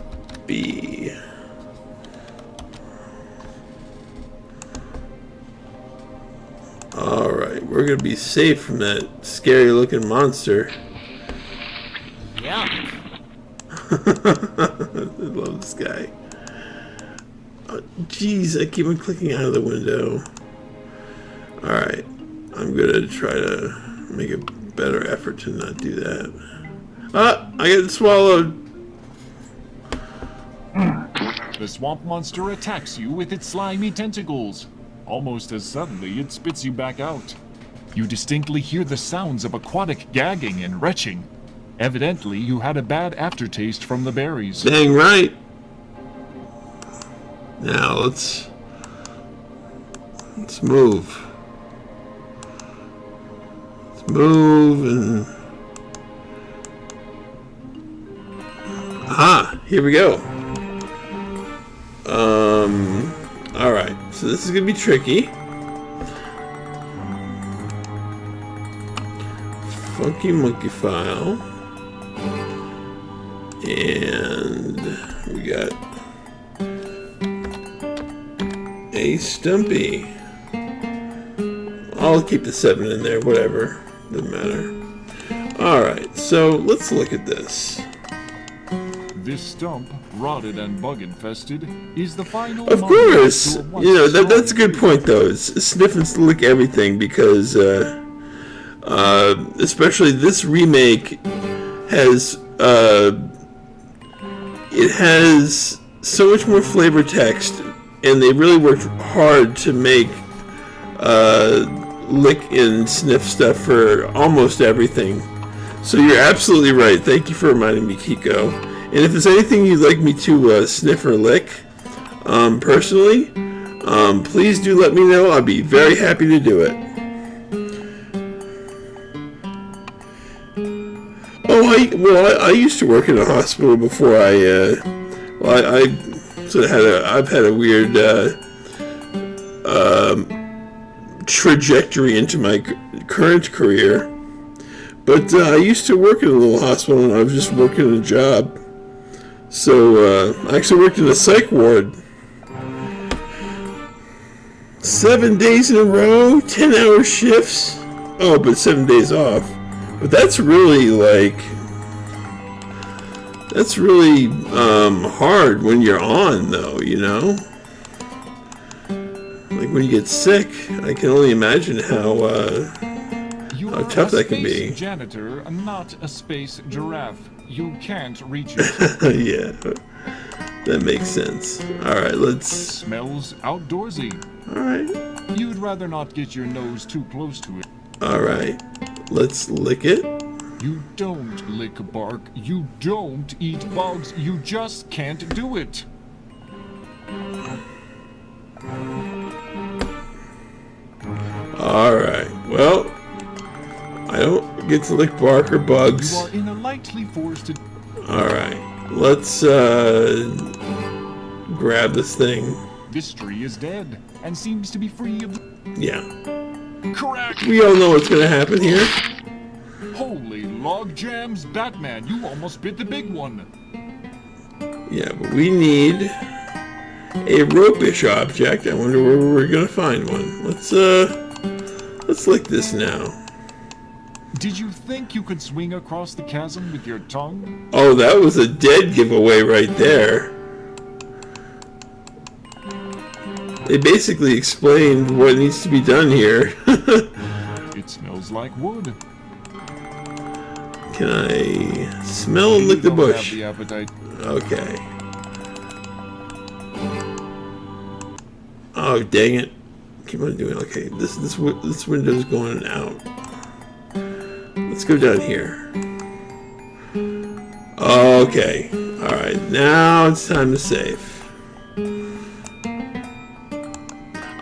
All right. We're gonna be safe from that scary-looking monster. Yuck. I love this guy. Oh, jeez, I keep on clicking out of the window. Alright, I'm gonna try to make a better effort to not do that. Ah, I got swallowed. The swamp monster attacks you with its slimy tentacles. Almost as suddenly, it spits you back out. You distinctly hear the sounds of aquatic gagging and retching. Evidently, you had a bad aftertaste from the berries. Dang right. Now let's move. Let's move and here we go. All right. So this is gonna be tricky. Funky monkey file. And we got a Stumpy. I'll keep the 7 in there, whatever. Doesn't matter. Alright, so let's look at this. This stump, rotted and bug-infested, is the final... Of course! You know, that's a good point, though. It's sniff and lick everything, because, especially this remake has, it has so much more flavor text, and they really worked hard to make lick and sniff stuff for almost everything. So you're absolutely right. Thank you for reminding me, Kiko. And if there's anything you'd like me to sniff or lick, personally, please do let me know. I'll be very happy to do it. Oh, I used to work in a hospital before I sort of I've had a weird trajectory into my current career. But I used to work in a little hospital, and I was just working a job. So I actually worked in a psych ward. 7 days in a row, 10-hour shifts. Oh, but 7 days off. But that's really hard when you're on, though, you know? Like when you get sick, I can only imagine how tough that can be. Janitor, not a space giraffe. You can't reach it. Yeah, that makes sense. Alright, let's... Smells outdoorsy. Alright. You'd rather not get your nose too close to it. Alright, let's lick it. You don't lick bark. You don't eat bugs. You just can't do it. Alright, well, I don't get to lick bark or bugs. You are in a lightly forested... Alright, let's grab this thing. This tree is dead and seems to be free of... Yeah. Correct! We all know what's gonna happen here. Holy log jams, Batman, you almost bit the big one. Yeah, but we need a rope-ish object. I wonder where we're gonna find one. Let's lick this now. Did you think you could swing across the chasm with your tongue? Oh, that was a dead giveaway right there. They basically explained what needs to be done here. It smells like wood. Can I smell and lick the You don't bush? have the appetite. Okay. Oh, dang it. Keep on doing it. Okay, this window's going out. Let's go down here. Okay. Alright, now it's time to save.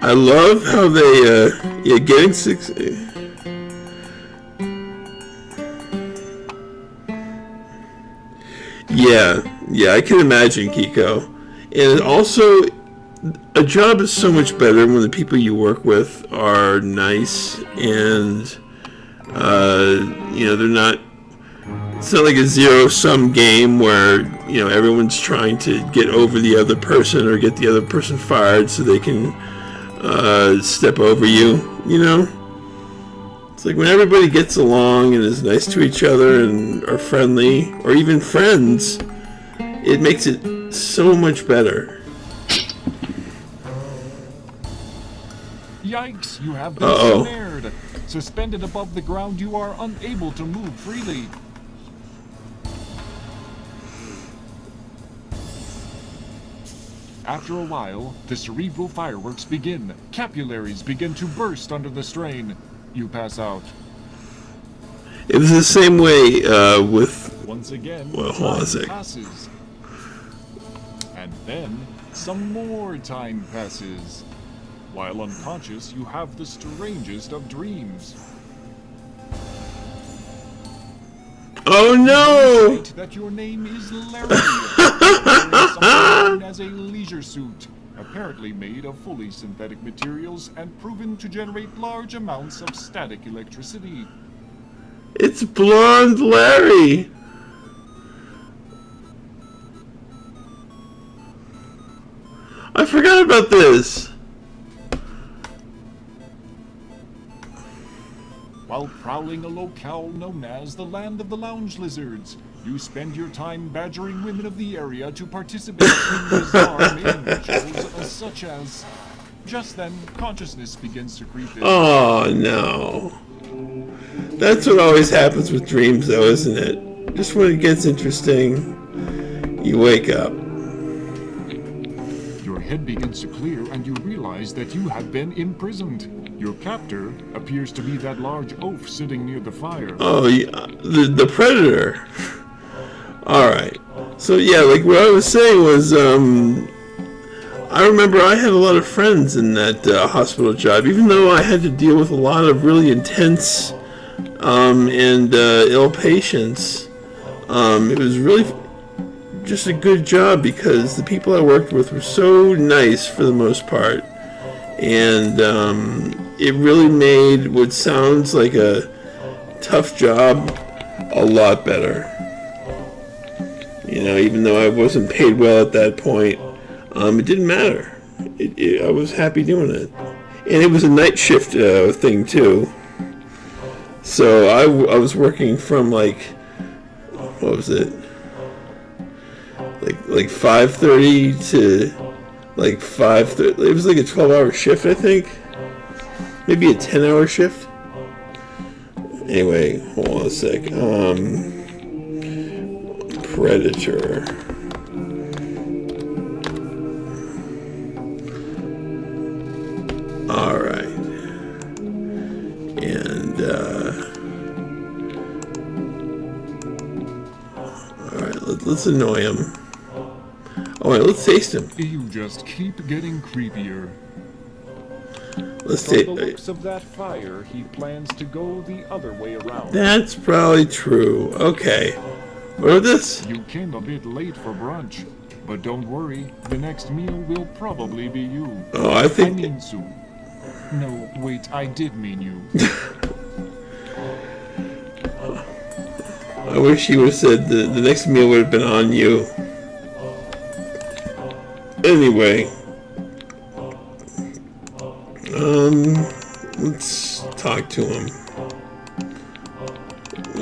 I love how they, yeah, getting 6... Yeah, I can imagine, Kiko. And also, a job is so much better when the people you work with are nice and, you know, they're not... It's not like a zero-sum game where, you know, everyone's trying to get over the other person or get the other person fired so they can step over you, you know? It's like when everybody gets along and is nice to each other and are friendly, or even friends, it makes it so much better. Yikes, you have been snared. Suspended above the ground, you are unable to move freely. After a while, the cerebral fireworks begin. Capillaries begin to burst under the strain. You pass out. It was the same way with... Once again, well, hold on a sec. passes. And then, some more time passes. While unconscious, you have the strangest of dreams. Oh no! That your name is Larry. Wearing something known as a leisure suit, apparently made of fully synthetic materials and proven to generate large amounts of static electricity. It's Blonde Larry! I forgot about this! While prowling a locale known as the Land of the Lounge Lizards, you spend your time badgering women of the area to participate in bizarre mating rituals such as... Just then, consciousness begins to creep in. Oh no. That's what always happens with dreams though, isn't it? Just when it gets interesting, you wake up. Your head begins to clear and you realize that you have been imprisoned. Your captor appears to be that large oaf sitting near the fire. Oh, yeah, the predator. Alright. So yeah, like what I was saying was, I remember I had a lot of friends in that hospital job, even though I had to deal with a lot of really intense and ill patients. It was really just a good job because the people I worked with were so nice for the most part. And it really made what sounds like a tough job a lot better. You know, even though I wasn't paid well at that point, it didn't matter. I was happy doing it. And it was a night shift thing too. So I was working from like, what was it? Like 5:30 to like 5:30. It was like a 12-hour shift, I think. Maybe a 10-hour shift. Anyway, hold on a sec. Predator. All right. And all right, let's annoy him. All right, let's taste him. You just keep getting creepier. Let's From take. the looks of that fire, he plans to go the other way around. That's probably true. Okay. What about this? You came a bit late for brunch. But don't worry, the next meal will probably be you. Oh, I think. I mean soup. No, wait, I did mean you. I wish he would have said the next meal would have been on you. Anyway. Let's talk to him.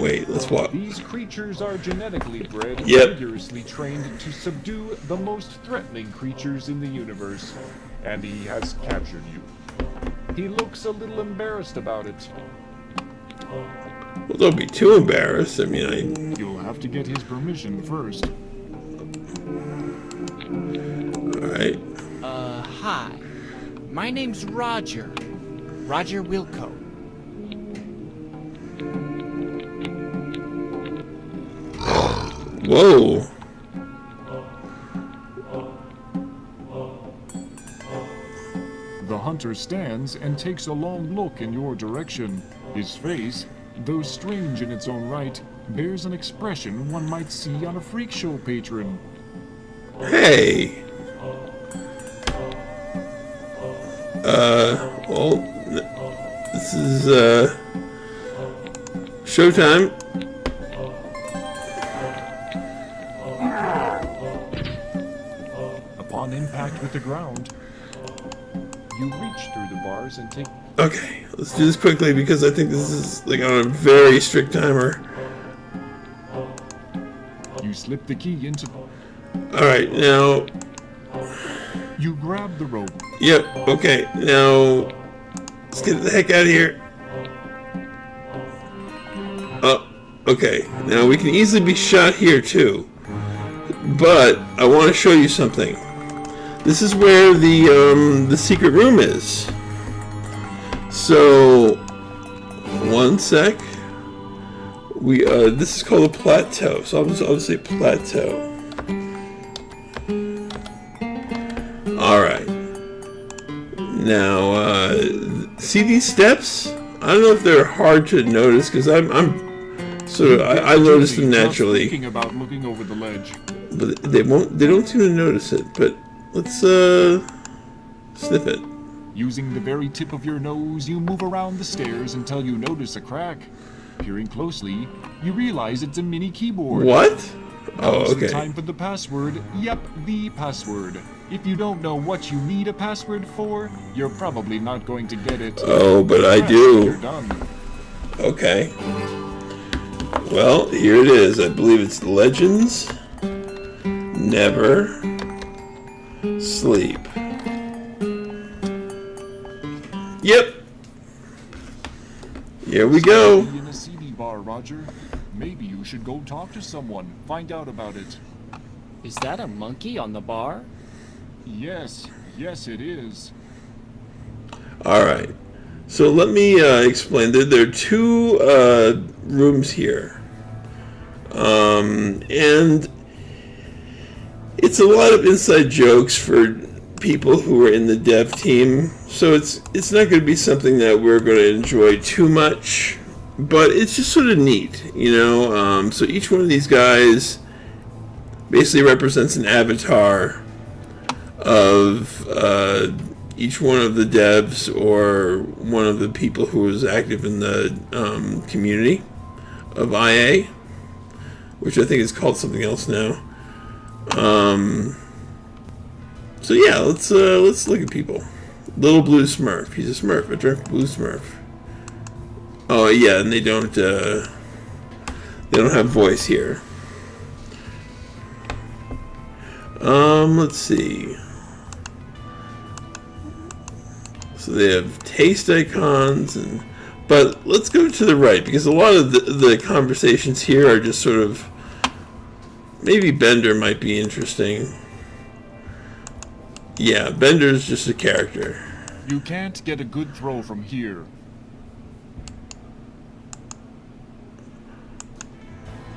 Wait, let's walk. These creatures are genetically bred and Yep. rigorously trained to subdue the most threatening creatures in the universe. And he has captured you. He looks a little embarrassed about it. Well, don't be too embarrassed. I mean, You'll have to get his permission first. alright. Hi. My name's Roger. Roger Wilco. Whoa. The hunter stands and takes a long look in your direction. His face, though strange in its own right, bears an expression one might see on a freak show patron. Hey. Well, this is, showtime. Upon impact with the ground, you reach through the bars and take... Okay, let's do this quickly because I think this is like on a very strict timer. You slip the key into... Alright, now... You grab the rope. Yep, okay, now... Let's get the heck out of here. Oh, okay. Now we can easily be shot here too. But I want to show you something. This is where the secret room is. So, one sec. We this is called a plateau. So I'll say plateau. All right. Now, see these steps? I don't know if they're hard to notice because I'm sort of I noticed them naturally. Thinking about looking over the ledge. But they don't seem to notice it. But let's sniff it. Using the very tip of your nose, you move around the stairs until you notice a crack. Peering closely, you realize it's a mini keyboard. What? Oh, Now's the okay. time for the password. Yep, the password. If you don't know what you need a password for, you're probably not going to get it. Oh, but I Press do. when you're done. Okay. Well, here it is. I believe it's Legends Never Sleep. Yep. Here we go. Be in a CD bar, Roger. Maybe you should go talk to someone. Find out about it. Is that a monkey on the bar? Yes, it is. All right. So let me explain. There are two rooms here, and it's a lot of inside jokes for people who are in the dev team. So it's not going to be something that we're going to enjoy too much, but it's just sort of neat, you know. So each one of these guys basically represents an avatar of each one of the devs or one of the people who was active in the community of IA, which I think is called something else now. So yeah, let's look at people. Little Blue Smurf. He's a Smurf. A drunk Blue Smurf. Oh yeah, and they don't have voice here. Let's see. So they have taste icons, but let's go to the right because a lot of the conversations here are just sort of, maybe Bender might be interesting. Yeah, Bender's just a character. You can't get a good throw from here.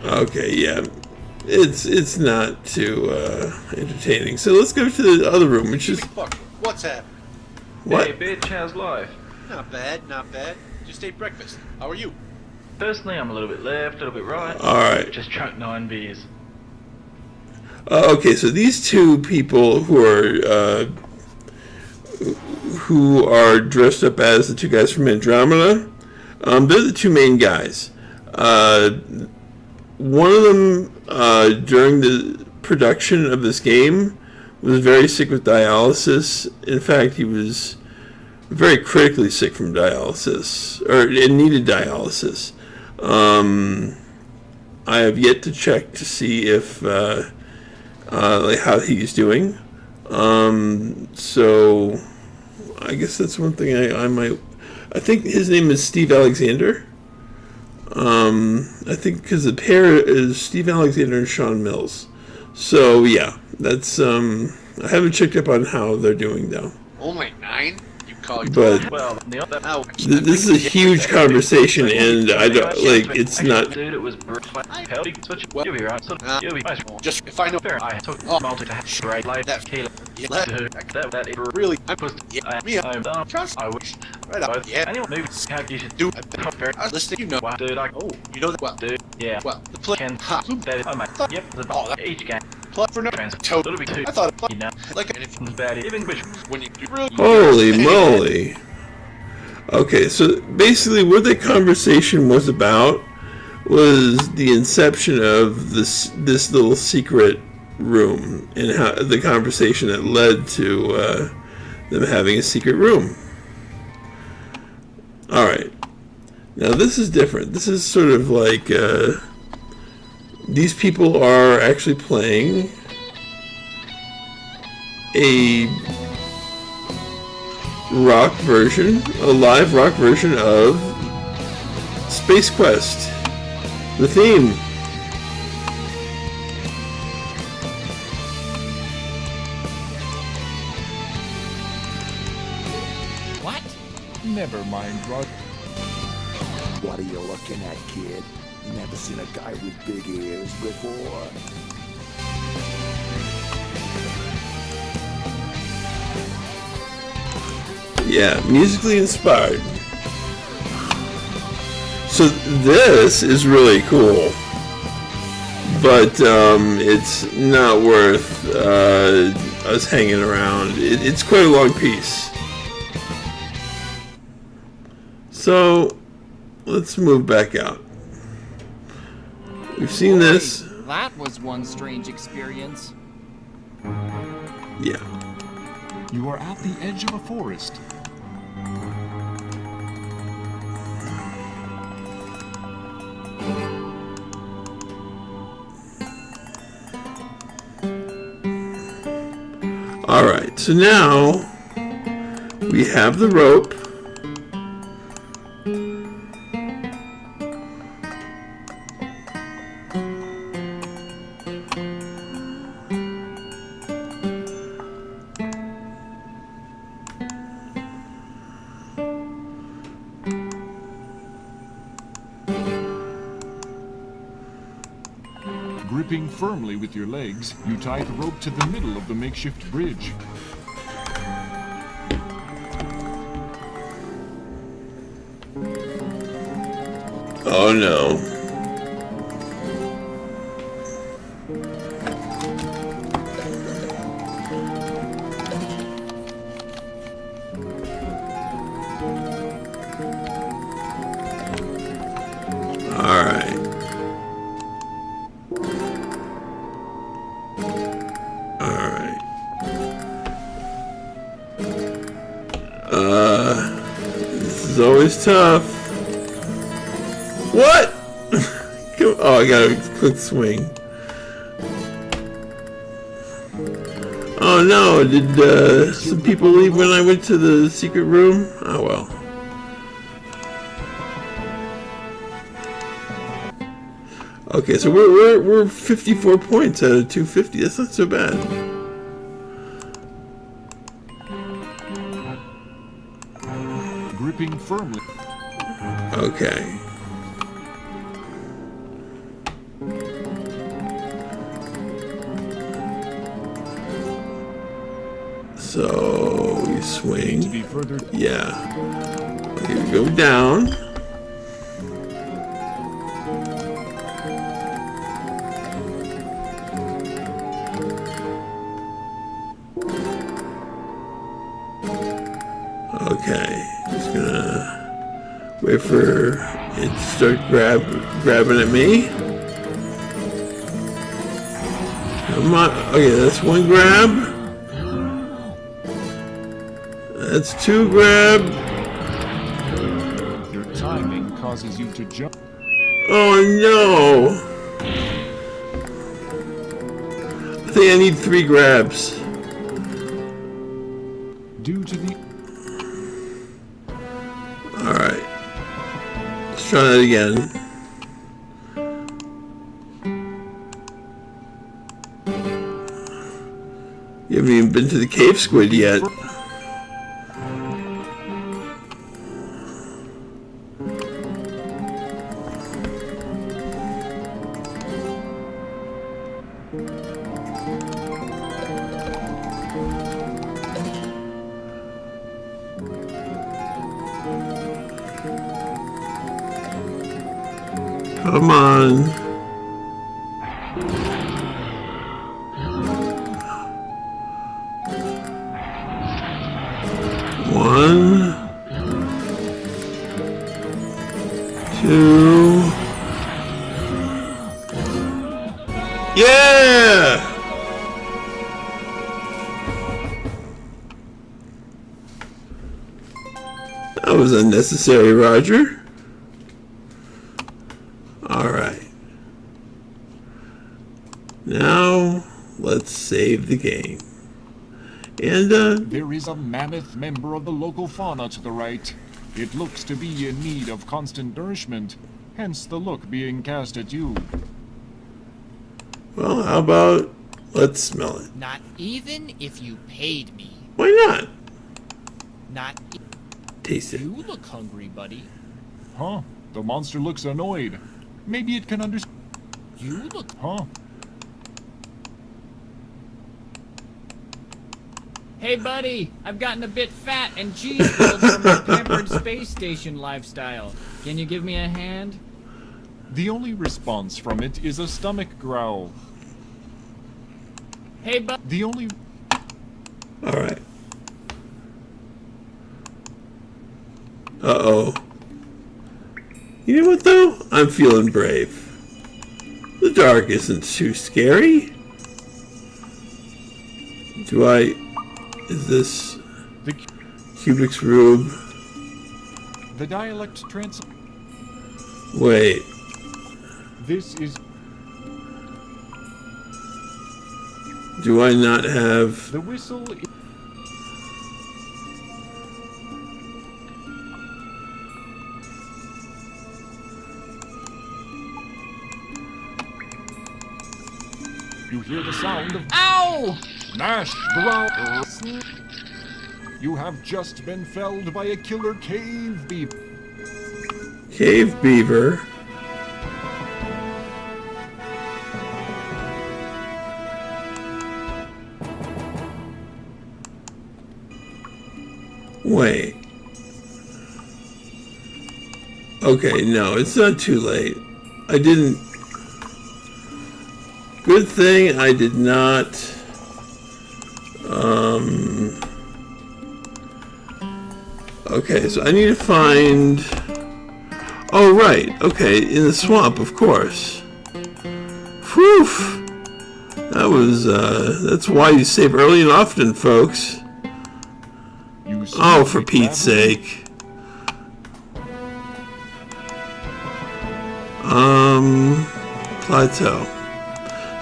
Okay, yeah. It's not too entertaining. So let's go to the other room, which is... Fuck, what's happening? What? Hey, bitch, how's life? Not bad, not bad. Just ate breakfast. How are you? Personally, I'm a little bit left, a little bit right. Alright. Just drunk 9 beers. Okay, so these two people who are dressed up as the two guys from Andromeda, they're the two main guys. One of them, during the production of this game, was very sick with dialysis. In fact, he was very critically sick from dialysis, and needed dialysis. I have yet to check to see if like how he's doing. So I guess that's one thing I might. I think his name is Steve Alexander. I think because the pair is Steve Alexander and Sean Mills. So yeah, that's I haven't checked up on how they're doing though. Only 9? You call it? But Well, this is a huge conversation, and I don't like. It's not. Dude, it was healthy. Switch. You'll be right. So you'll be nice. Just if I know Fair. I took multi to right like that. Caleb. Yeah, That it really, I was. yeah, me I'm done. trust. I wish. Right up. But Yeah. Anyone maybe how you should Do I fair. I was listening. You know. Wow, dude. I Oh, you know that well. dude. Yeah. Well, the play. Can Ha. that is. Oh my. Yep. The Oh, that- each game. Plug for no. Transfer. It'll be two. I thought it You know. like and if It's bad. Even which when you really Holy moly. Okay, so basically what the conversation was about was the inception of this little secret room, and how the conversation that led to them having a secret room. Alright. Now this is different. This is sort of like these people are actually playing a rock version, a live rock version of Space Quest, the theme. What? Never mind, Rod. What are you looking at, kid? You never seen a guy with big ears before? Yeah, musically inspired. So this is really cool, but it's not worth us hanging around. It's quite a long piece. So let's move back out. We've seen this. That was one strange experience. Yeah. You are at the edge of a forest. Alright, so now we have the rope. Gripping firmly with your legs, you tie the rope to the middle of the makeshift bridge. Oh no. Alright. Alright. This is always tough. What? Oh, I got a quick swing. Oh no, did some people leave when I went to the secret room? Oh well. Okay, so we're 54 points out of 250. That's not so bad. Gripping firmly. Okay. So we swing. To be further. Yeah. Here we go down. wait for it to start grabbing at me. Come on. Okay, that's one grab. That's two grab. Your timing causes you to jump. Oh no! I think I need 3 grabs. Due to the... Alright. Let's try that again. You haven't even been to the cave squid yet. Come on. One, 2. Yeah! That was unnecessary, Roger. Alright. Now, let's save the game. And, There is a mammoth member of the local fauna to the right. It looks to be in need of constant nourishment, hence the look being cast at you. well, how about let's smell it? Not even if you paid me. Why not? Not e- Taste it. You look hungry, buddy. Huh? The monster looks annoyed. Maybe it can understand. You look... Huh? Hey, buddy, I've gotten a bit fat and cheese-filled from my pampered space station lifestyle. Can you give me a hand? The only response from it is a stomach growl. Hey, bud. The only... Alright. Uh-oh. You know what, though? I'm feeling brave. The dark isn't too scary. Do I... Is this... The, Cubics Rube? the dialect trans... Wait. This is... Do I not have... The whistle... You hear the sound of... Ow! Nash growl. You have just been felled by a killer cave beaver. Cave beaver? Wait. Okay, no, it's not too late. I didn't... Good thing I did not... Okay, so I need to find... Oh, right. Okay, in the swamp, of course. Whew! That was, that's why you save early and often, folks. Oh, for Pete's sake. Plateau.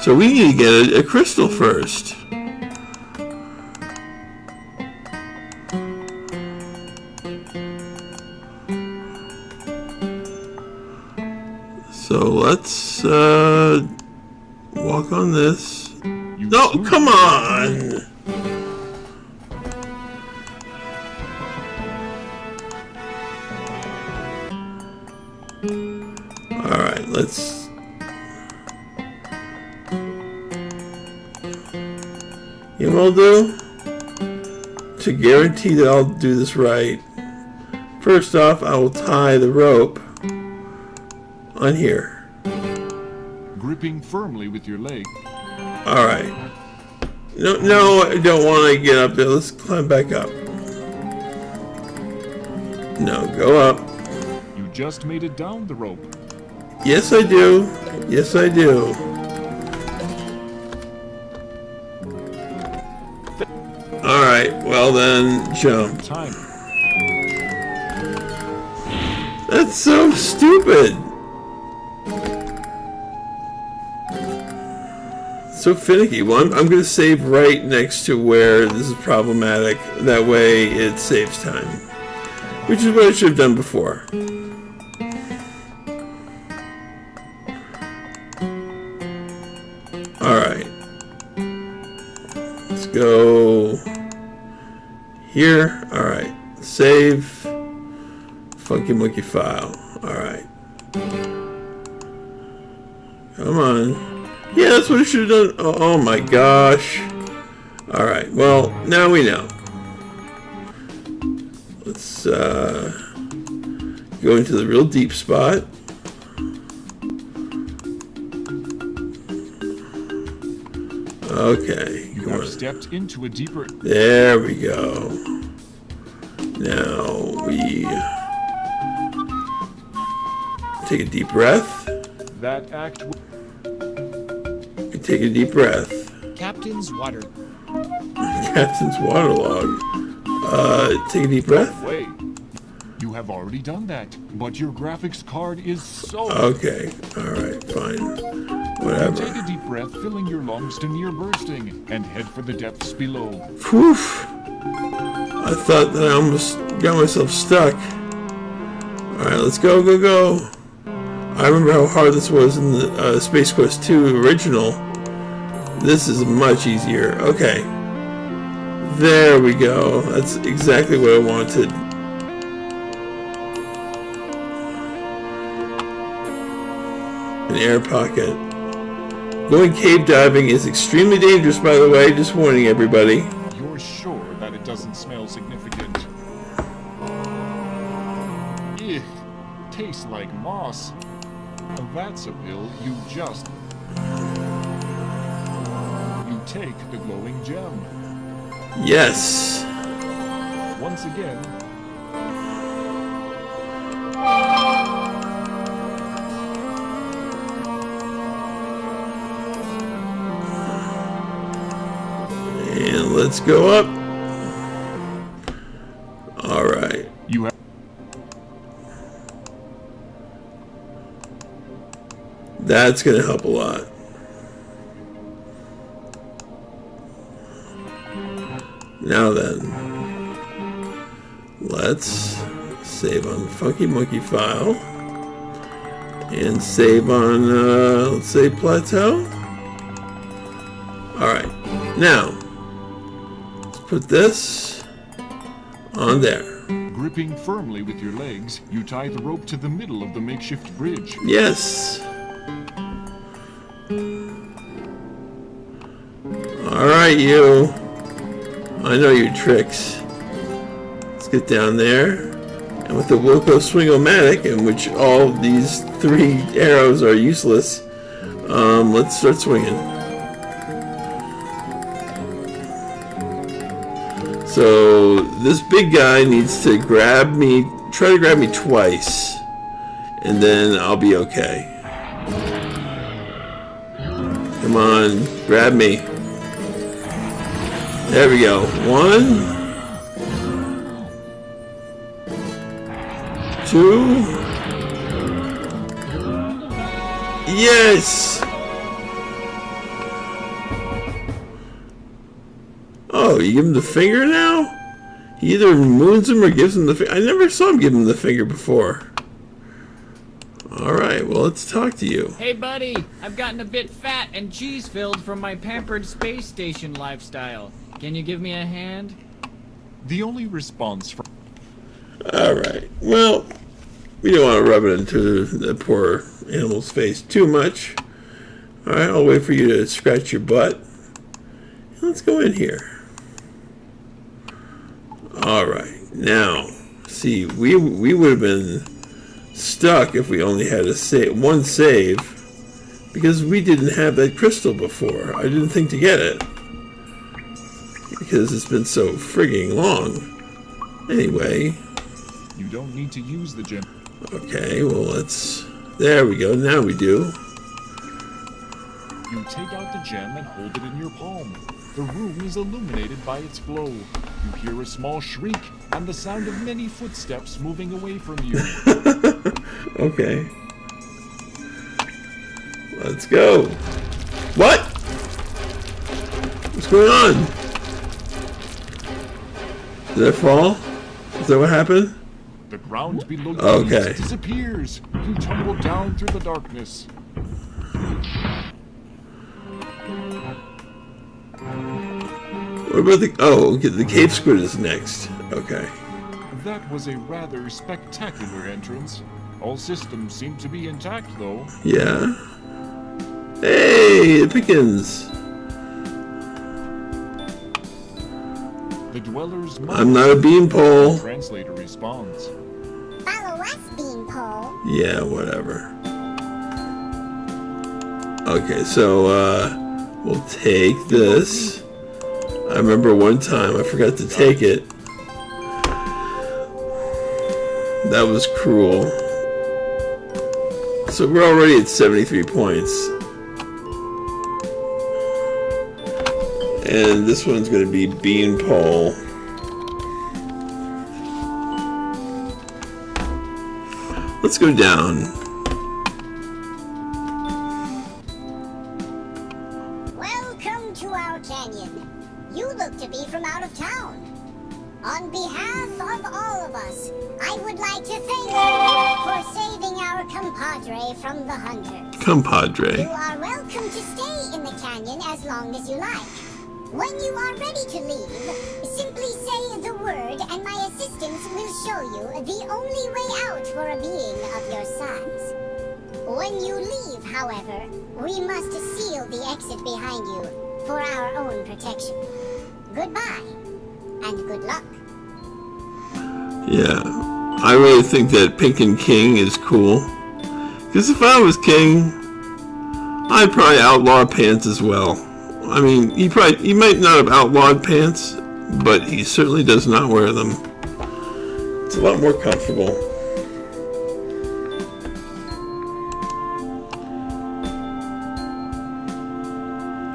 So we need to get a crystal first. So let's walk on this. No, come on! Alright, let's... You know what I'll do? To guarantee that I'll do this right, first off, I will tie the rope on here. Gripping firmly with your leg. Alright. No, I don't want to get up there. Let's climb back up. No, go up. You just made it down the rope. Yes, I do. Yes, I do. Alright, well then, jump. Time. That's so stupid. So finicky. Well, I'm going to save right next to where this is problematic. That way it saves time. Which is what I should have done before. Alright. Let's go here. Alright. Save. Funky monkey file. Alright. Come on. Yeah, that's what I should have done. Oh my gosh. Alright, well, now we know. Let's go into the real deep spot. Okay. You have stepped into a deeper... There we go. Now we take a deep breath. That act... Take a deep breath. Captain's water. Captain's waterlog. Take a deep breath. Wait. You have already done that, but your graphics card is so... Okay. Alright, fine. Whatever. Take a deep breath, filling your lungs to near bursting, and head for the depths below. Whew. I thought that I almost got myself stuck. Alright, let's go, go, go. I remember how hard this was in the Space Quest 2 original. This is much easier. Okay. There we go. That's exactly what I wanted. An air pocket. Going cave diving is extremely dangerous, by the way. Just warning everybody. You're sure that it doesn't smell significant? Ugh. Tastes like moss. That's a pill you just... You take the glowing gem. Yes. Once again... And let's go up. Alright. You have... That's going to help a lot. Now then, let's save on Funky Monkey file and save on, let's say, Plateau. Alright, now, let's put this on there. Gripping firmly with your legs, you tie the rope to the middle of the makeshift bridge. Yes. Alright, you. I know your tricks. Let's get down there. And with the Wilco Swing-O-Matic, in which all these 3 arrows are useless, let's start swinging. So, this big guy needs to grab me, try to grab me twice, and then I'll be okay. Come on, grab me. There we go. 1, 2. Yes! Oh, you give him the finger now? He either moons him or gives him the finger. I never saw him give him the finger before. Alright, well, let's talk to you. Hey, buddy. I've gotten a bit fat and cheese-filled from my pampered space station lifestyle. Can you give me a hand? The only response from... Alright, well, we don't want to rub it into the poor animal's face too much. Alright, I'll wait for you to scratch your butt. Let's go in here. Alright, now, see, we would have been stuck if we only had one save, because we didn't have that crystal before. I didn't think to get it, because it's been so frigging long. Anyway. You don't need to use the gem. Okay, well, let's... There we go. Now we do. You take out the gem and hold it in your palm. The room is illuminated by its glow. You hear a small shriek and the sound of many footsteps moving away from you. Okay. Let's go. What? What's going on? Did I fall? Is that what happened? The ground below your Okay. feet disappears. You tumble down through the darkness. What about the... Oh, okay, the cave squid is next. Okay. That was a rather spectacular entrance. All systems seem to be intact, though. Yeah. Hey, the pickens. The dwellers... I'm not a beanpole. The translator responds. Follow us, beanpole. Yeah, whatever. Okay, so, we'll take this. I remember one time I forgot to take it. That was cruel. So we're already at 73 points. And this one's going to be beanpole. Let's go down. Welcome to our canyon. You look to be from out of town. On behalf of all of us, I would like to thank you for saving our compadre from the hunters. Compadre. You are welcome to stay in the canyon as long as you like. When you are ready to leave, simply say the word and my assistants will show you the only way out for a being of your size. When you leave, however, we must seal the exit behind you for our own protection. Goodbye, and good luck. Yeah, I really think that Pink and King is cool. Because if I was king, I'd probably outlaw pants as well. I mean, he might not have outlawed pants, but he certainly does not wear them. It's a lot more comfortable.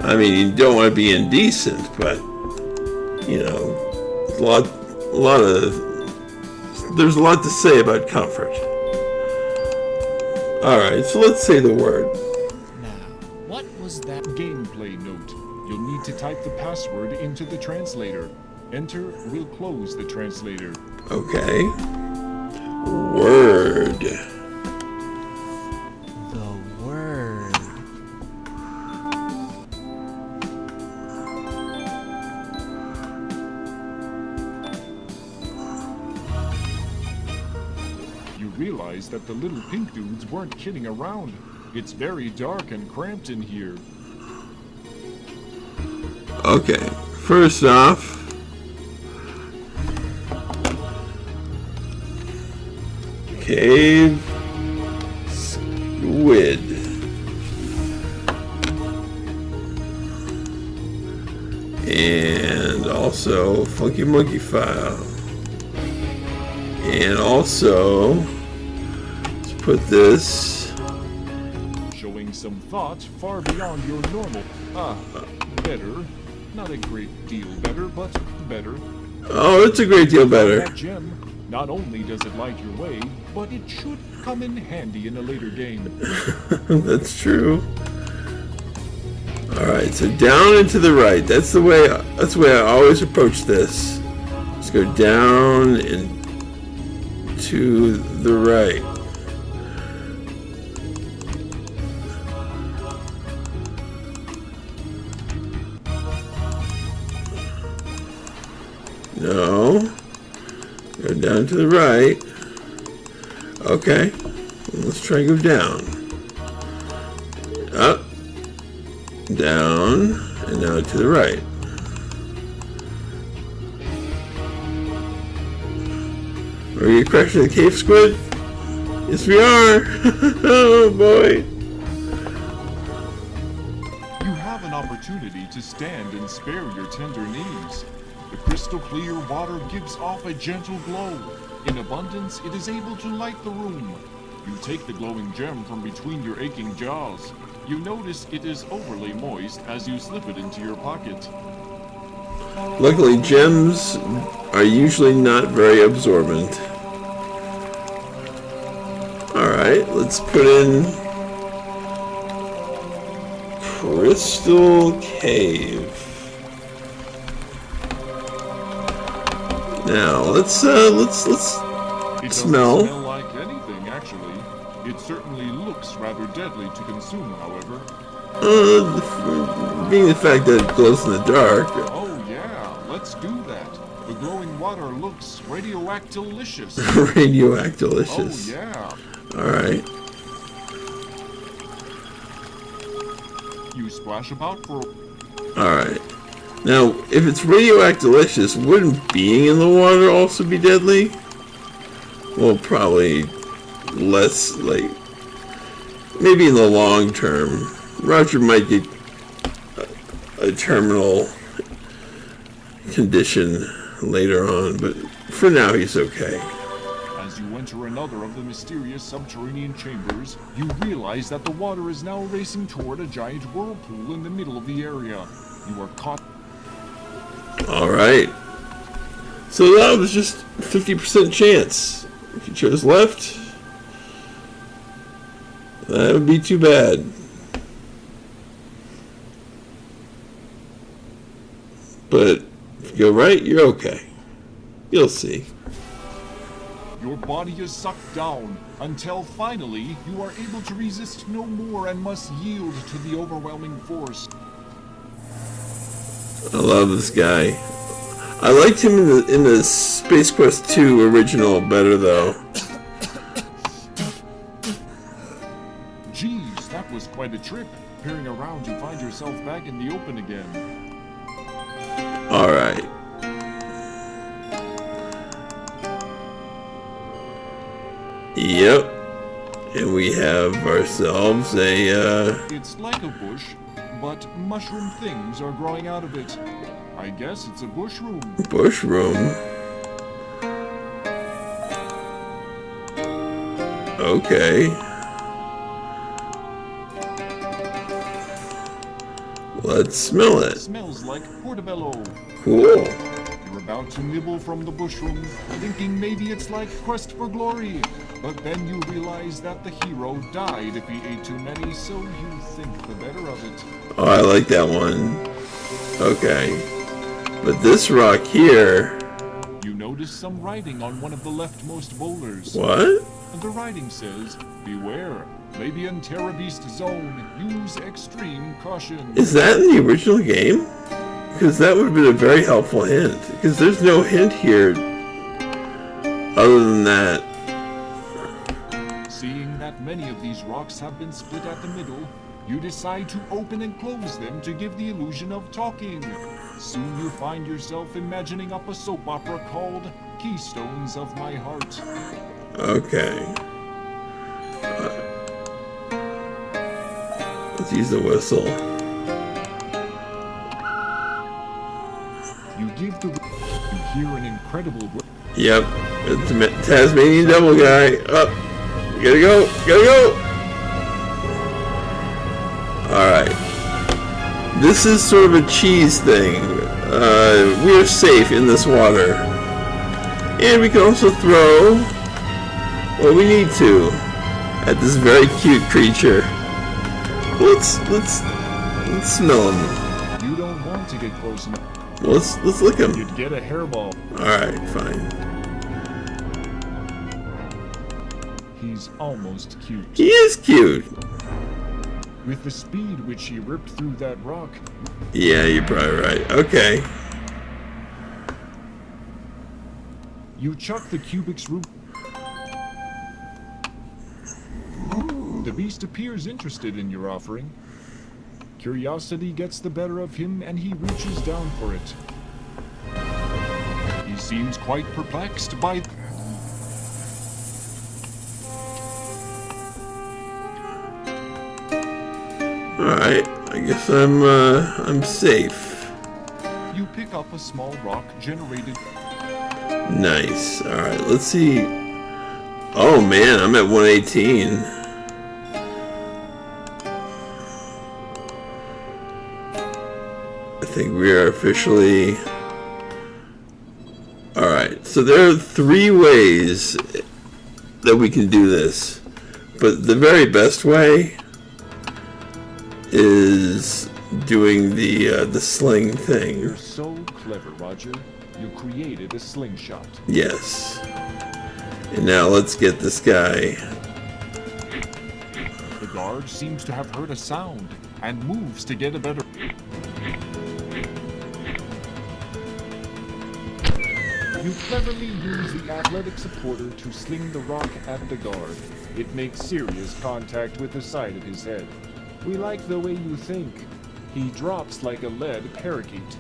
I mean, you don't want to be indecent, but you know, there's a lot to say about comfort. Alright, so let's say the word. Now, what was that? Gameplay note. You'll need to type the password into the translator. Enter will close the translator. Okay. Word. The word. You realize that the little pink dudes weren't kidding around. It's very dark and cramped in here. Okay, first off, cave squid. And also funky monkey file. And also, let's put this. Showing some thought far beyond your normal. Better. Not a great deal better, but better. Oh, it's a great deal better. That gem, not only does it light your way, but it should come in handy in a later game. That's true. Alright, so down and to the right. That's the way I always approach this. Let's go down and to the right. No. Go down to the right. Okay. Let's try and go down. Up. Down. And now to the right. Are we crashing the cave squid? Yes, we are. Oh boy. You have an opportunity to stand and spare your tender knees. The crystal clear water gives off a gentle glow. In abundance, it is able to light the room. You take the glowing gem from between your aching jaws. You notice it is overly moist as you slip it into your pocket. Luckily, gems are usually not very absorbent. Alright, let's put in Crystal Cave. Now let's It doesn't smell. smell like anything, actually. It certainly looks rather deadly to consume, however. Being the fact that it glows in the dark. Oh yeah, let's do that. The glowing water looks radioactive-licious. Radioactive-licious. Oh yeah. Alright. You splash about for... Alright. Now, if it's radioactive-licious, wouldn't being in the water also be deadly? Well, probably less, like... Maybe in the long term. Roger might get a terminal condition later on, but for now he's okay. As you enter another of the mysterious subterranean chambers, you realize that the water is now racing toward a giant whirlpool in the middle of the area. You are caught. Alright. So that was just 50% chance. If you chose left, that would be too bad. But if you go right, you're okay. You'll see. Your body is sucked down until finally you are able to resist no more and must yield to the overwhelming force. I love this guy. I liked him in the Space Quest 2 original better though. Geez, that was quite a trip. Peering around, you find yourself back in the open again. Alright. Yep. And we have ourselves a, It's like a bush, but mushroom things are growing out of it. I guess it's a bush room. bush room. Okay. Let's smell it. Smells like portobello. Cool. You're about to nibble from the bushroom, thinking maybe it's like Quest for Glory. But then you realize that the hero died if he ate too many, so you think the better of it. Oh, I like that one. Okay. But this rock here... You notice some writing on one of the leftmost boulders. What? The writing says, "Beware. Maybe in Terra Beast Zone. Use extreme caution." Is that in the original game? Because that would have been a very helpful hint. Because there's no hint here other than that. Seeing that many of these rocks have been split at the middle, you decide to open and close them to give the illusion of talking. Soon you find yourself imagining up a soap opera called Keystones of My Heart. Okay. Let's use the whistle. You give the... You hear an incredible... Yep. It's a Tasmanian Devil guy. Up. Gotta go. Gotta go. Alright. This is sort of a cheese thing. We're safe in this water. And we can also throw what we need to at this very cute creature. Let's smell him. You don't want to get close enough. Well, let's lick him. You'd get a hairball. Alright, fine. He's almost cute. He is cute. With the speed which he ripped through that rock. Yeah, you're probably right. Okay. You chuck the cubic's root. The beast appears interested in your offering. Curiosity gets the better of him and he reaches down for it. He seems quite perplexed by... Alright, I guess I'm safe. You pick up a small rock generated... Nice. Alright, let's see. Oh man, I'm at 118. I think we are officially... Alright, so there are 3 ways that we can do this. But the very best way is doing the sling thing. You're so clever, Roger. You created a slingshot. Yes. And now let's get this guy. The guard seems to have heard a sound and moves to get a better... You cleverly use the athletic supporter to sling the rock at the guard. It makes serious contact with the side of his head. We like the way you think. He drops like a lead parakeet.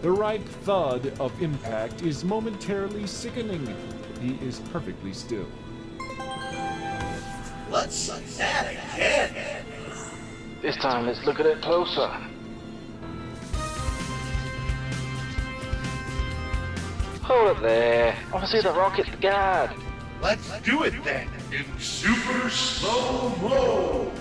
The ripe thud of impact is momentarily sickening. He is perfectly still. Let's see that again. This time, let's look at it closer. Hold it there. I want to see the rocket guard. Let's do it then in super slow-mo.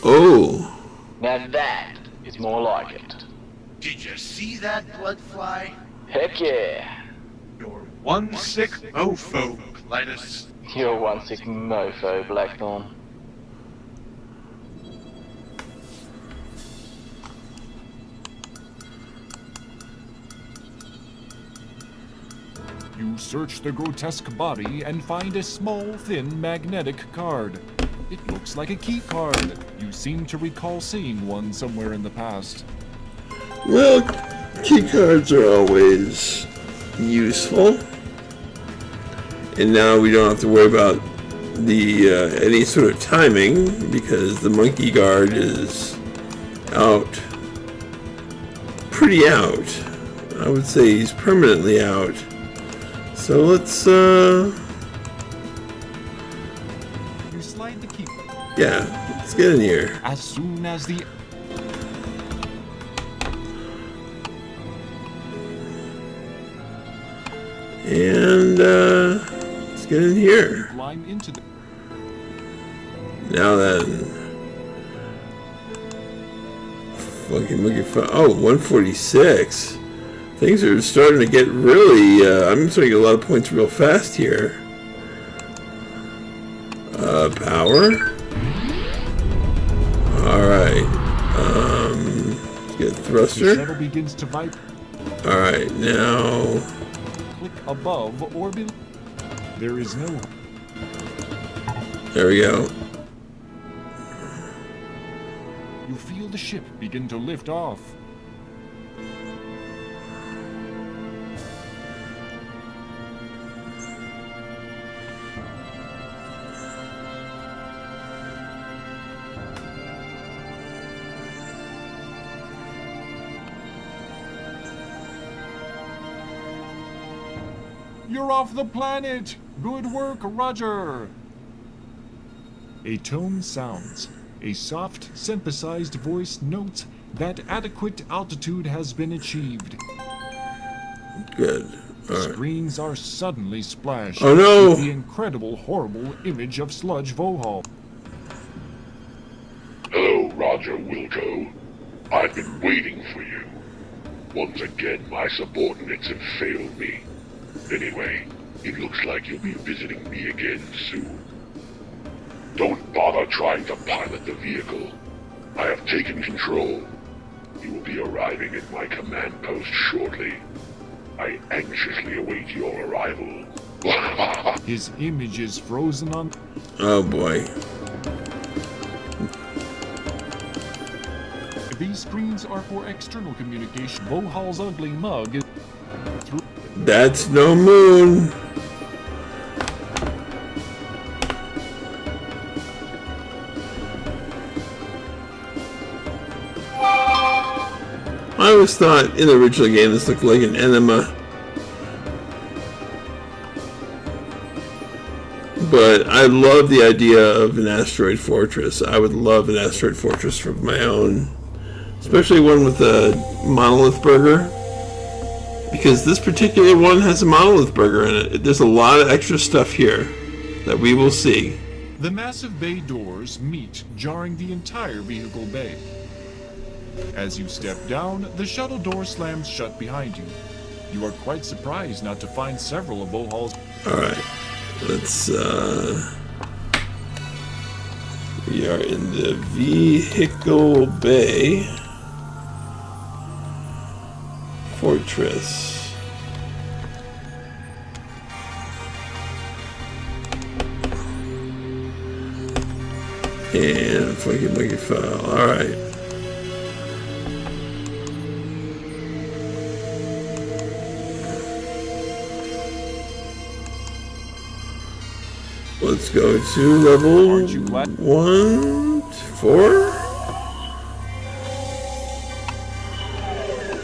Oh. Now that is more like it. Did you see that, Bloodfly? Heck yeah. You're one sick mofo, Cletus. You're one sick mofo, Blackthorn. You search the grotesque body and find a small, thin, magnetic card. It looks like a key card. You seem to recall seeing one somewhere in the past. Well, key cards are always useful. And now we don't have to worry about the any sort of timing because the monkey guard is out. Pretty out. I would say he's permanently out. So let's You slide the key. yeah, let's get in here. As soon as the And let's get in here. line into the Now then. Fucking monkey fun. Oh, 146. Things are starting to get really, I'm starting to get a lot of points real fast here. Power. Alright. Let's get the thruster. shuttle begins to vibrate. Alright, now. Click above or below. There is no... There we go. You feel the ship begin to lift off. You're off the planet! Good work, Roger! A tone sounds. A soft, synthesized voice notes that adequate altitude has been achieved. Good. The Alright. screens are suddenly splashed Oh no! with the incredible, horrible image of Sludge Vohal. Hello, Roger Wilco. I've been waiting for you. Once again, my subordinates have failed me. Anyway, it looks like you'll be visiting me again soon. Don't bother trying to pilot the vehicle. I have taken control. You will be arriving at my command post shortly. I anxiously await your arrival. His image is frozen on... Oh boy. These screens are for external communication. Vohal's ugly mug is... through... That's no moon. I always thought in the original game this looked like an enema. But I love the idea of an asteroid fortress. I would love an asteroid fortress for my own Especially one with a monolith burger. Because this particular one has a monolith burger in it. There's a lot of extra stuff here that we will see. The massive bay doors meet, jarring the entire vehicle bay. As you step down, the shuttle door slams shut behind you. You are quite surprised not to find several of Vohal's. Alright, let's, we are in the vehicle bay fortress. And funky monkey file. Alright. Let's go to level 1, 4.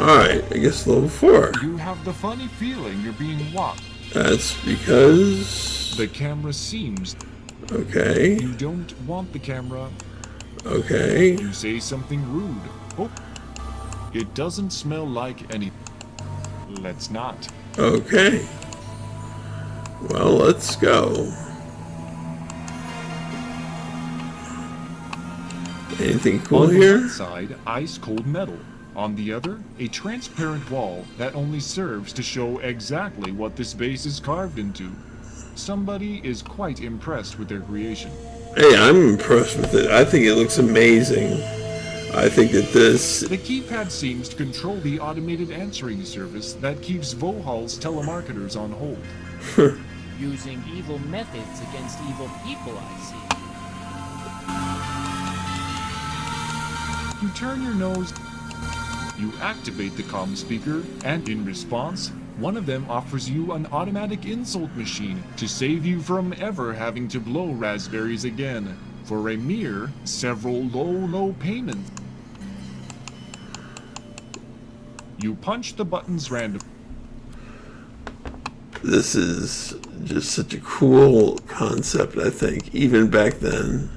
Alright, I guess level 4. You have the funny feeling you're being watched. That's because the camera seems. Okay. You don't want the camera. Okay. You say something rude. Oh. It doesn't smell like anything. Let's not. Okay. Well, let's go. Anything cool here? On one side, ice cold metal. On the other, a transparent wall that only serves to show exactly what this base is carved into. Somebody is quite impressed with their creation. Hey, I'm impressed with it. I think it looks amazing. I think that this... The keypad seems to control the automated answering service that keeps Vohal's telemarketers on hold. Using evil methods against evil people, I see. You turn your nose, you activate the comm speaker, and in response, one of them offers you an automatic insult machine to save you from ever having to blow raspberries again, for a mere several low payments. You punch the buttons randomly. This is just such a cool concept, I think, even back then.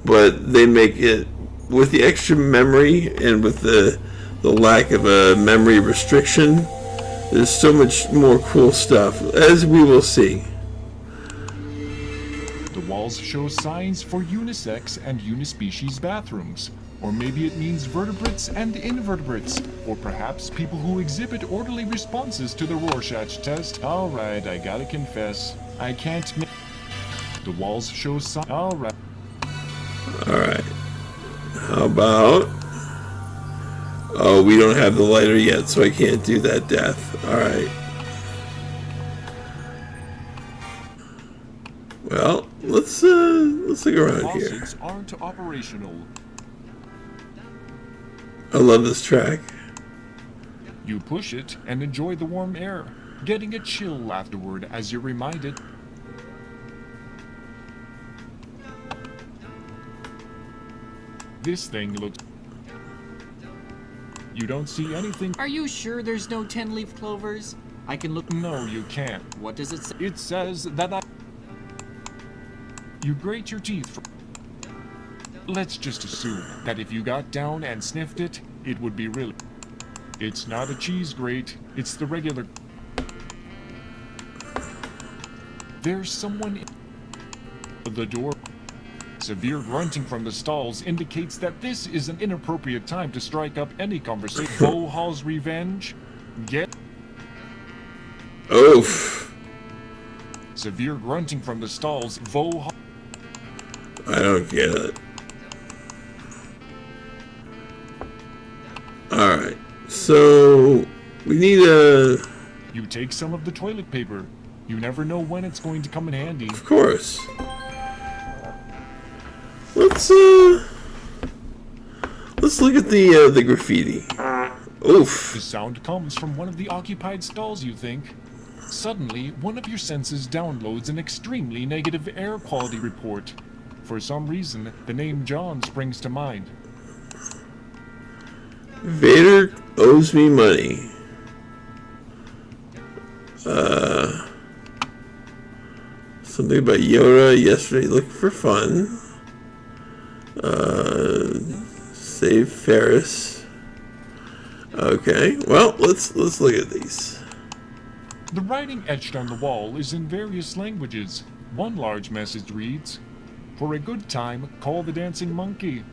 But they make it with the extra memory and with the lack of a memory restriction. There's so much more cool stuff, as we will see. The walls show signs for unisex and unispecies bathrooms. Or maybe it means vertebrates and invertebrates. Or perhaps people who exhibit orderly responses to the Rorschach test. Alright, I gotta confess, I can't make... The walls show signs... Alright. Alright. How about... Oh, we don't have the lighter yet, so I can't do that death. Alright. Well, let's look around here. Faucets aren't operational. I love this track. You push it and enjoy the warm air, getting a chill afterward as you're reminded. This thing looks... You don't see anything. Are you sure there's no 10-leaf clovers? I can look... No, you can't. What does it say? It says that You grate your teeth for... Let's just assume that if you got down and sniffed it, it would be really... It's not a cheese grate, it's the regular... There's someone in the door. Severe grunting from the stalls indicates that this is an inappropriate time to strike up any conversation. Vohal's revenge? Get... Oof. Severe grunting from the stalls. Vohal... I don't get it. Alright, so we need a... You take some of the toilet paper. You never know when it's going to come in handy. Of course. Let's look at the graffiti. Oof. The sound comes from one of the occupied stalls, you think. Suddenly, one of your senses downloads an extremely negative air quality report. For some reason, the name John springs to mind. Vader owes me money. Something about Yoda yesterday looking for fun. Save Ferris. Okay, well, let's look at these. The writing etched on the wall is in various languages. One large message reads, "For a good time, call the dancing monkey."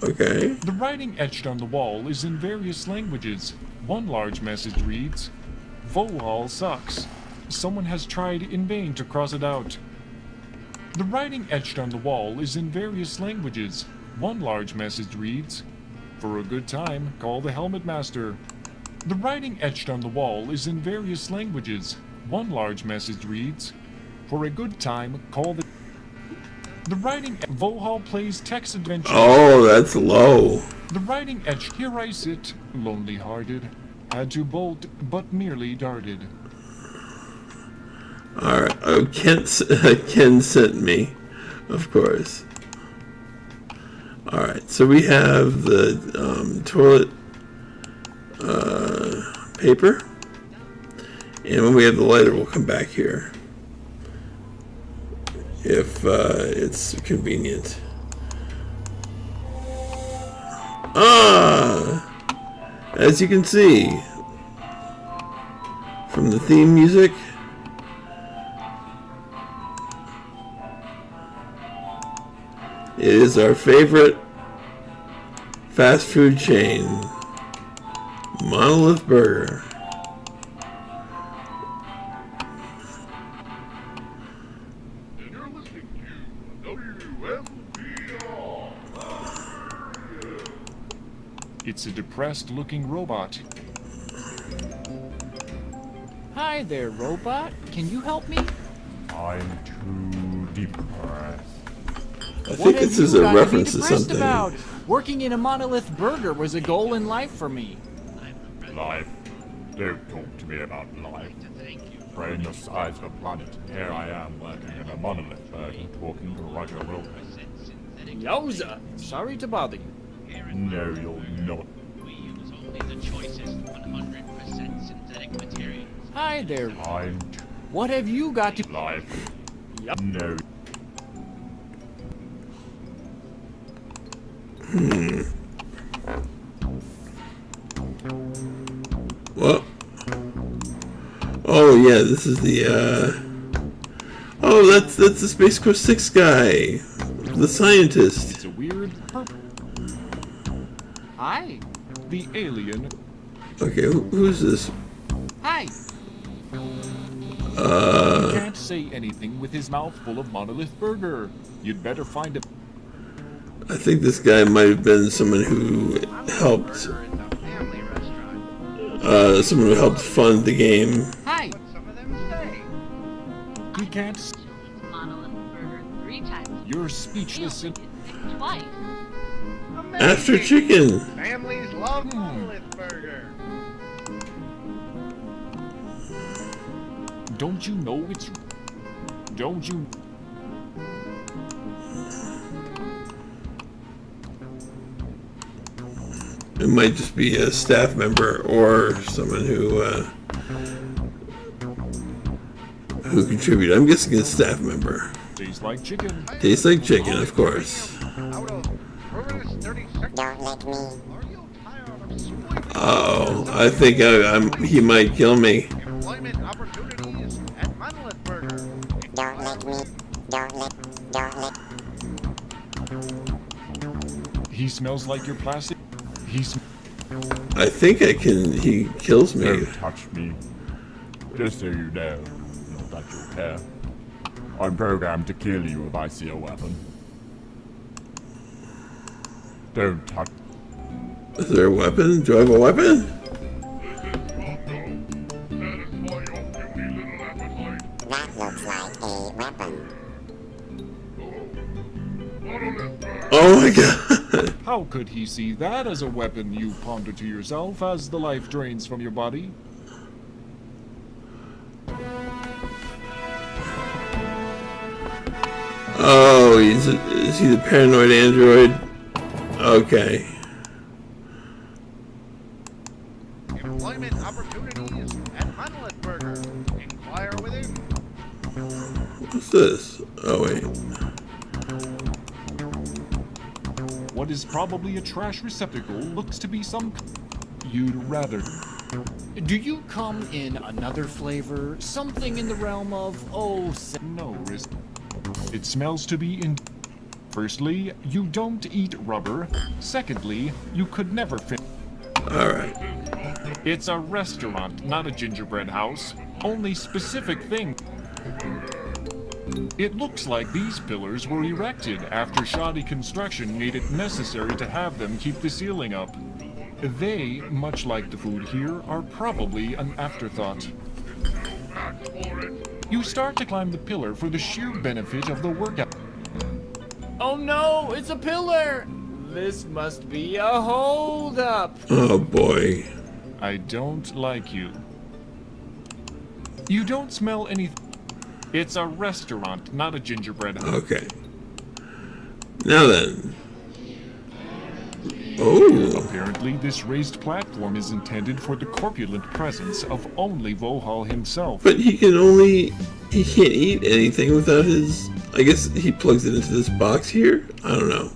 Okay. The writing etched on the wall is in various languages. One large message reads, "Vohal sucks. Someone has tried in vain to cross it out." The writing etched on the wall is in various languages. One large message reads, "For a good time, call the helmet master." The writing etched on the wall is in various languages. One large message reads, "For a good time, call the..." The writing... Vohal plays text adventures. Oh, that's low. The writing etched... Here I sit, lonely-hearted. Had to bolt, but merely darted. Alright, oh, Ken sent me, of course. Alright, so we have the toilet paper. And when we have the lighter, we'll come back here. If it's convenient. As you can see from the theme music, it is our favorite fast food chain, Monolith Burger. And you're listening to WMBR. It's a depressed-looking robot. Hi there, robot. Can you help me? I'm too depressed. I think this is a reference to something. About? Working in a Monolith Burger was a goal in life for me. Life? Don't talk to me about life. Brain the size of a planet. Here I am working in a Monolith Burger talking to Roger Wilkins. Yowza! Sorry to bother you. No, you're not. We use only the choicest 100% synthetic materials. Hi there. I'm What have you got to... life. Yep. No. Well, oh yeah, this is the oh, that's the Space Coast 6 guy, the scientist. It's a weird purple. Hi. The alien. Okay, who's this? Hi. He can't say anything with his mouth full of Monolith Burger. You'd better find a... I think this guy might have been someone who helped. Someone who helped fund the game. Hi. He can't... Monolith Burger 3 times. You're speechless and... Twice. After chicken. Families love Monolith Burger. Don't you know it's... Don't you... It might just be a staff member or someone who contributed. I'm guessing a staff member. Tastes like chicken. Tastes like chicken, of course. Uh-oh, I think he might kill me. Employment opportunities at Monolith Burger. He smells like your plastic. I think he kills me. Don't touch me. Just so you know, not that you'll care. I'm programmed to kill you if I see a weapon. Don't touch. Is there a weapon? Do I have a weapon? That looks like a weapon. Oh my god! How could he see that as a weapon, you ponder to yourself, as the life drains from your body? Oh, is he the paranoid android? Okay. Employment opportunities at Monolith Burger. Inquire within. What's this? Oh wait. What is probably a trash receptacle looks to be some... you'd rather. Do you come in another flavor? Something in the realm of, no risk. It smells to be in. Firstly, you don't eat rubber. Secondly, you could never fit. Alright. It's a restaurant, not a gingerbread house. Only specific thing. It looks like these pillars were erected after shoddy construction made it necessary to have them keep the ceiling up. They, much like the food here, are probably an afterthought. You start to climb the pillar for the sheer benefit of the workout. Oh no, it's a pillar! This must be a holdup! Oh boy. I don't like you. You don't smell anything. It's a restaurant, not a gingerbread house. Okay. Now then. Oh. Apparently, this raised platform is intended for the corpulent presence of only Vohal himself. But he can't eat anything without his, I guess he plugs it into this box here? I don't know.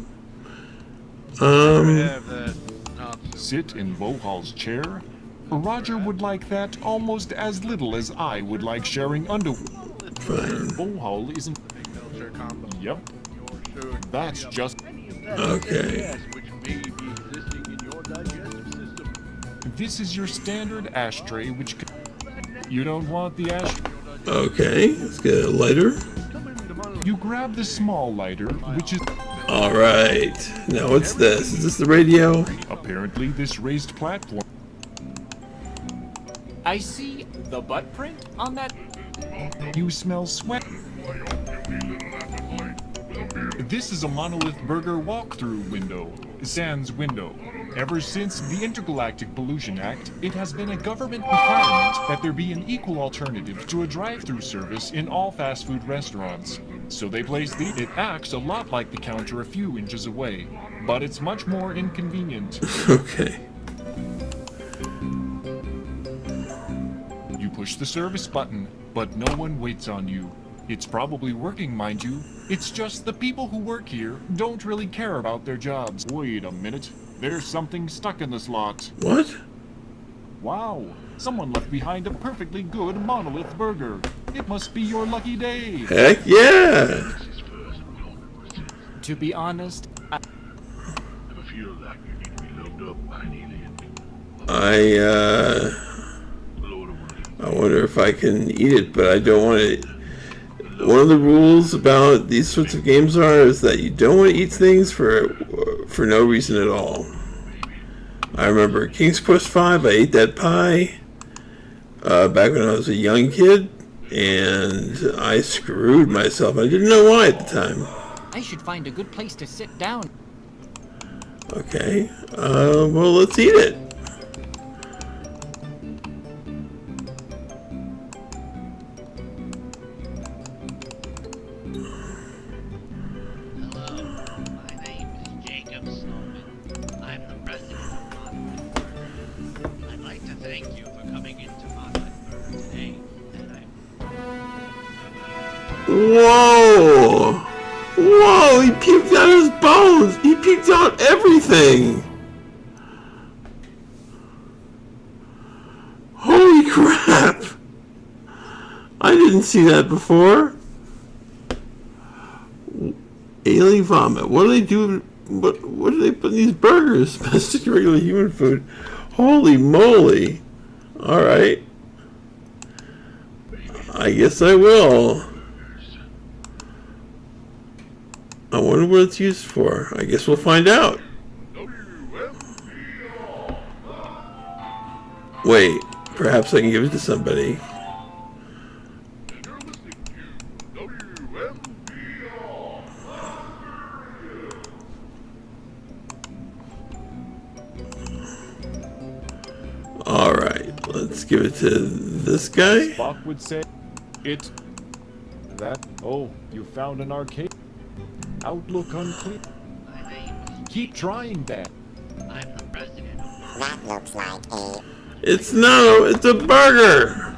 Sit in Vohal's chair? Roger would like that almost as little as I would like sharing underwear. Fine. Vohal isn't. Yep. That's just. Okay. This is your standard ashtray, which. You don't want the ashtray. Okay, let's get a lighter. You grab the small lighter, which is. Alright. Now what's this? Is this the radio? Apparently, this raised platform. I see the butt print on that. You smell sweat. This is a Monolith Burger walkthrough window, sans window. Ever since the Intergalactic Pollution Act, it has been a government requirement that there be an equal alternative to a drive-through service in all fast food restaurants. So they place the. It acts a lot like the counter a few inches away, but it's much more inconvenient. Okay. You push the service button, but no one waits on you. It's probably working, mind you. It's just the people who work here don't really care about their jobs. Wait a minute. There's something stuck in the slot. What? Wow. Someone left behind a perfectly good Monolith Burger. It must be your lucky day. Heck yeah! To be honest, I feel like you need to be loaded up by an alien. I wonder if I can eat it, but I don't want to. One of the rules about these sorts of games is that you don't want to eat things for no reason at all. I remember King's Quest V, I ate that pie back when I was a young kid, and I screwed myself. I didn't know why at the time. I should find a good place to sit down. Okay, well, let's eat it. Whoa! Whoa! He puked out his bones! He puked out everything! Holy crap! I didn't see that before. Alien vomit. What do they do? What do they put in these burgers? Domestic regular human food. Holy moly! Alright. I guess I will. I wonder what it's used for. I guess we'll find out. Wait, perhaps I can give it to somebody. Alright, let's give it to this guy. Spock would say, you found an arcade. Outlook unclear. Keep trying that. I'm the president. That looks like a... It's a burger!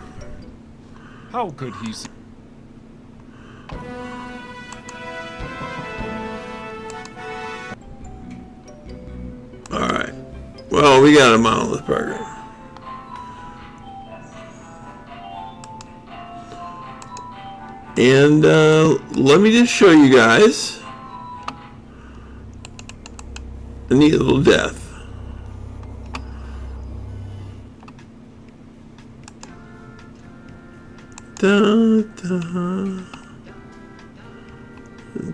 How could he say? Alright. Well, Well, we got a monolith burger. And let me just show you guys a neat little death. Da, da,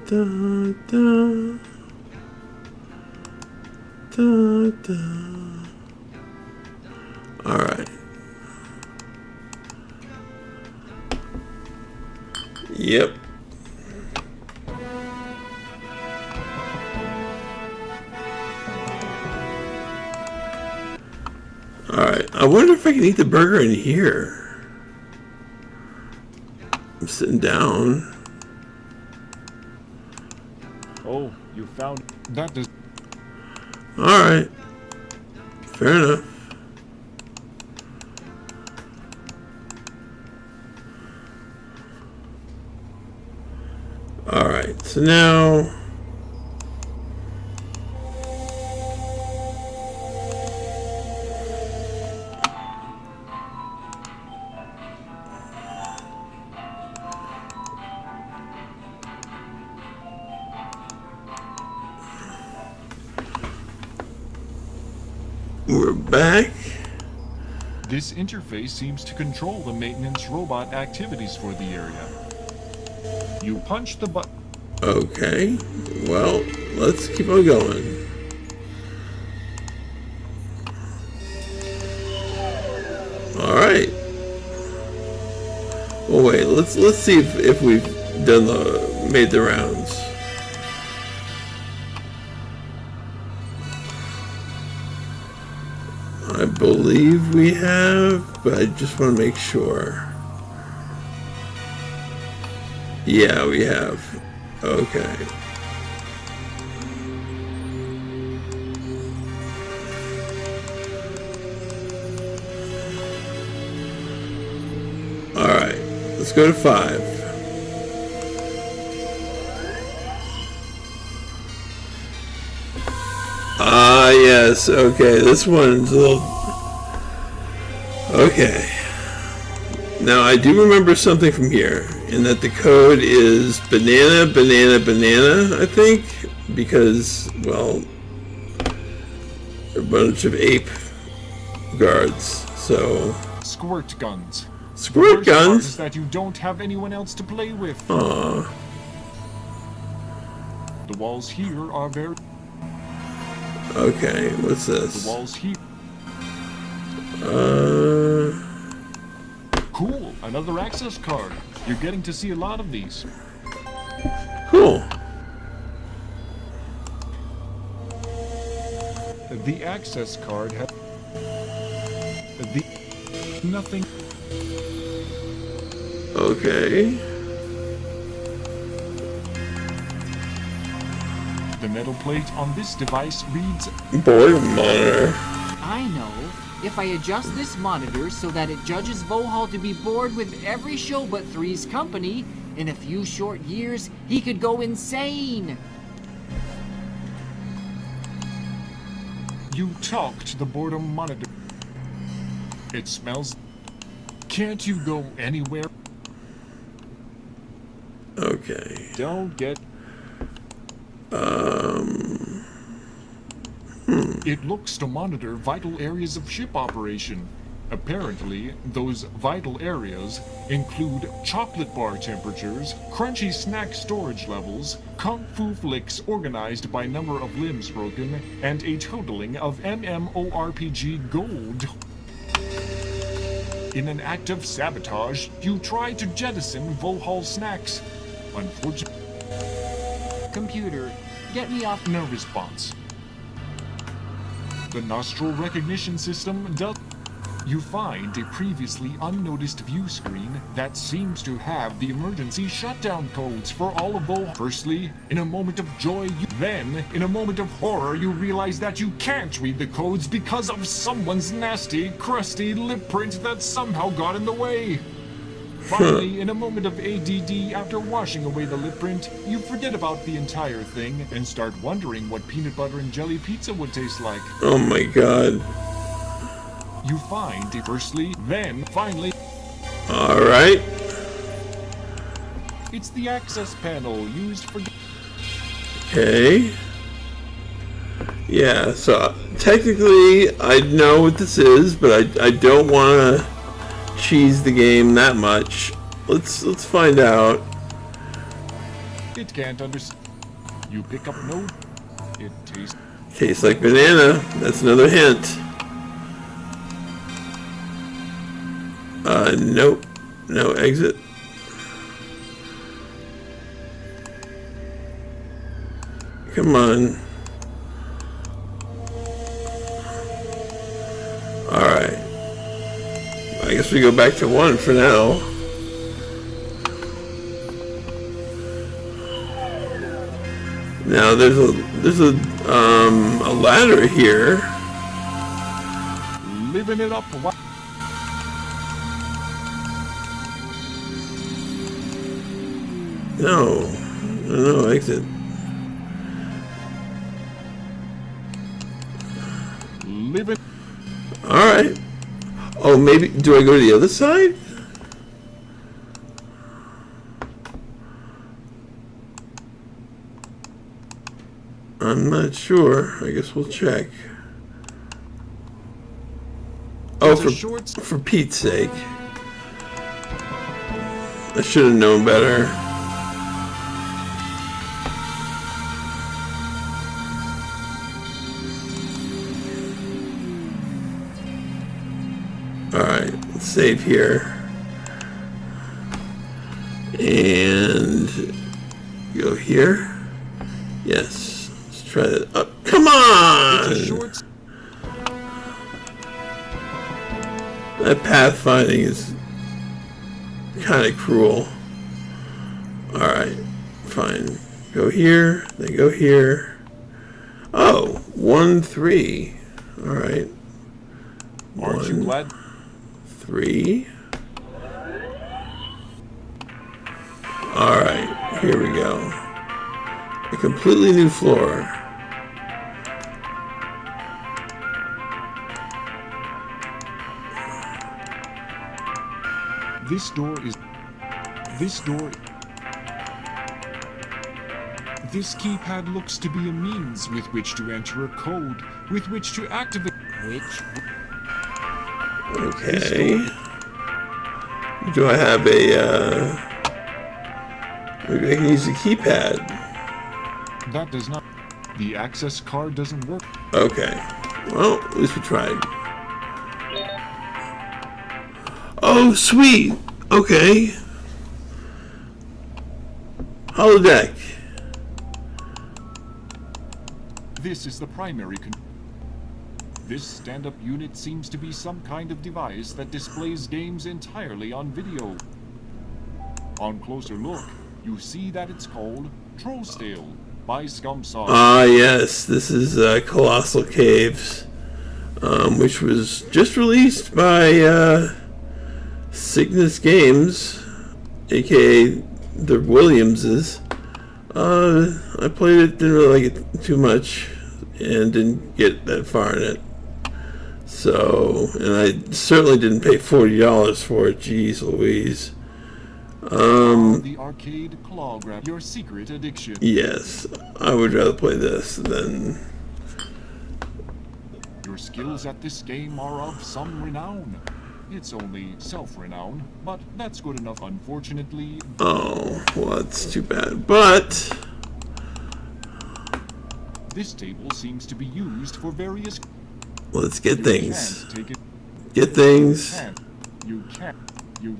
da, da, da, da. All right. Yep. Alright, I wonder if I can eat the burger in here. I'm sitting down. Oh, you found that does. Alright. Fair enough. Alright, so now we're back. This interface seems to control the maintenance robot activities for the area. You punch the button. Okay, well, let's keep on going. Alright. Well, wait, let's see if we've made the rounds. I believe we have, but I just want to make sure. Yeah, we have. Okay. Alright, let's go to 5. Ah, yes, okay, this one's a little... Okay. Now, I do remember something from here, in that the code is banana, banana, banana, I think, because, well, a bunch of ape guards, so... Squirt guns. Squirt The worst part guns? is that you don't have anyone else to play with. Aww. The walls here are very... Okay, what's this? The walls here... Cool, another access card. You're getting to see a lot of these. Cool. The access card has... Nothing... Okay. The metal plate on this device reads... Board monitor. I know. If I adjust this monitor so that it judges Vohal to be bored with every show but three's company, in a few short years, he could go insane. You talk to the boredom monitor. It smells... Can't you go anywhere? Okay. Don't get... It looks to monitor vital areas of ship operation. Apparently, those vital areas include chocolate bar temperatures, crunchy snack storage levels, kung fu flicks organized by number of limbs broken, and a totaling of MMORPG gold. In an act of sabotage, you try to jettison Vohal snacks. Unfortunately... Computer, get me off... No response. The nostril recognition system does... You find a previously unnoticed view screen that seems to have the emergency shutdown codes for all of Vohal. Firstly, in a moment of joy, then, in a moment of horror, you realize that you can't read the codes because of someone's nasty, crusty lip print that somehow got in the way. Finally, in a moment of ADD, after washing away the lip print, you forget about the entire thing and start wondering what peanut butter and jelly pizza would taste like. Oh my god. You find it firstly, then finally. Alright. It's the access panel used for. Okay. Yeah, so technically I know what this is, but I don't want to cheese the game that much. Let's find out. It can't understand. You pick up note. It tastes like banana. That's another hint. Nope. No exit. Come on. Alright. I guess we go back to 1 for now. Now there's a ladder here. Living it up. No exit. Living. Alright. Oh, maybe, do I go to the other side? I'm not sure. I guess we'll check. Oh, for Pete's sake. I should have known better. Alright, let's save here. And go here. Yes. Let's try that up. Come on! That pathfinding is kind of cruel. Alright, fine. Go here, then go here. Oh, 1, 3. Alright. Aren't you glad? 3. Alright, here we go. A completely new floor. This keypad looks to be a means with which to enter a code, with which to activate. Okay. Do I have a, maybe I can use the keypad. That does not. The access card doesn't work. Okay. Well, at least we tried. Oh, sweet! Okay. Holodeck. This is the primary This stand-up unit seems to be some kind of device that displays games entirely on video. On closer look, you see that it's called Trollstale by Scumsauce. Ah, yes, this is Colossal Caves, which was just released by Cygnus Games, aka the Williamses. I played it, didn't really like it too much, and didn't get that far in it. So, and I certainly didn't pay $40 for it. Jeez Louise. The arcade claw grab, your secret addiction. Yes, I would rather play this than. Your skills at this game are of some renown. It's only self-renown, but that's good enough, unfortunately. Oh, well, that's too bad. But this table seems to be used for various. Let's get things. Can't take it. Get things. You can't. You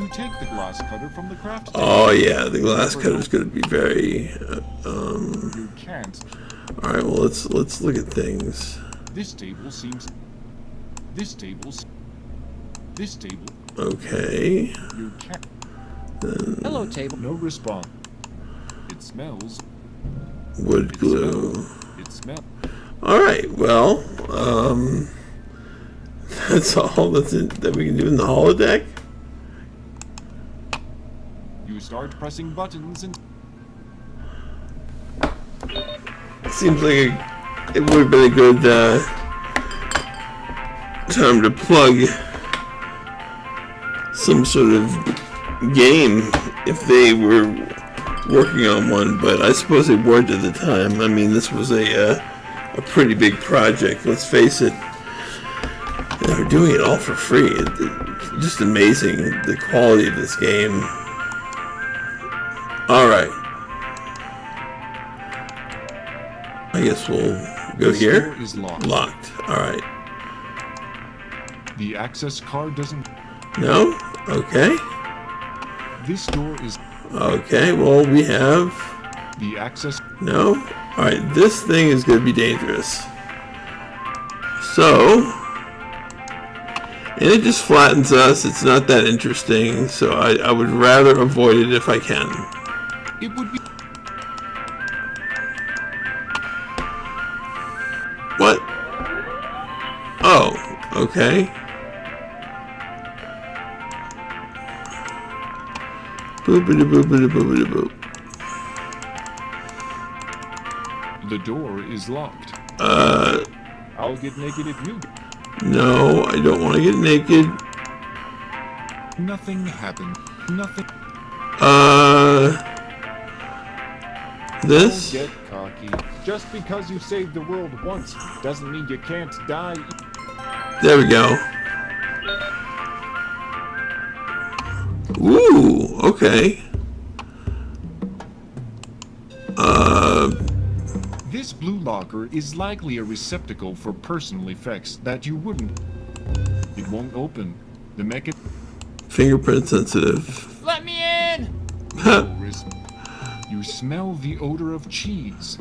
take the glass cutter from the craft table. Oh yeah, the glass cutter is going to be very. You can't. All right, well let's look at things. This table seems. This table. Okay. You can't. Then Hello, table. No response. It smells. Wood glue. It smells. All right. Well, that's all that we can do in the holodeck. You start pressing buttons and... Seems like it would have been a good time to plug some sort of game if they were working on one, but I suppose they weren't at the time. I mean, this was a pretty big project, let's face it. And they're doing it all for free. It's just amazing, the quality of this game. Alright. I guess we'll go This here. door is locked. Locked. Alright. The access card doesn't... No? Okay. This door is... Okay, well, we have... The access... No? Alright, this thing is going to be dangerous. So... And it just flattens us. It's not that interesting, so I would rather avoid it if I can. It would be... What? Oh, okay. Boopity boopity boopity boop. The door is locked. I'll get naked if you... No, I don't want to get naked. Nothing happened. Nothing... This? Don't get cocky. Just because you saved the world once doesn't mean you can't die. There we go. Ooh, okay. This blue locker is likely a receptacle for personal effects that you wouldn't... It won't open. The mechanism... Fingerprint sensitive. Let me in! You smell the odor of cheese.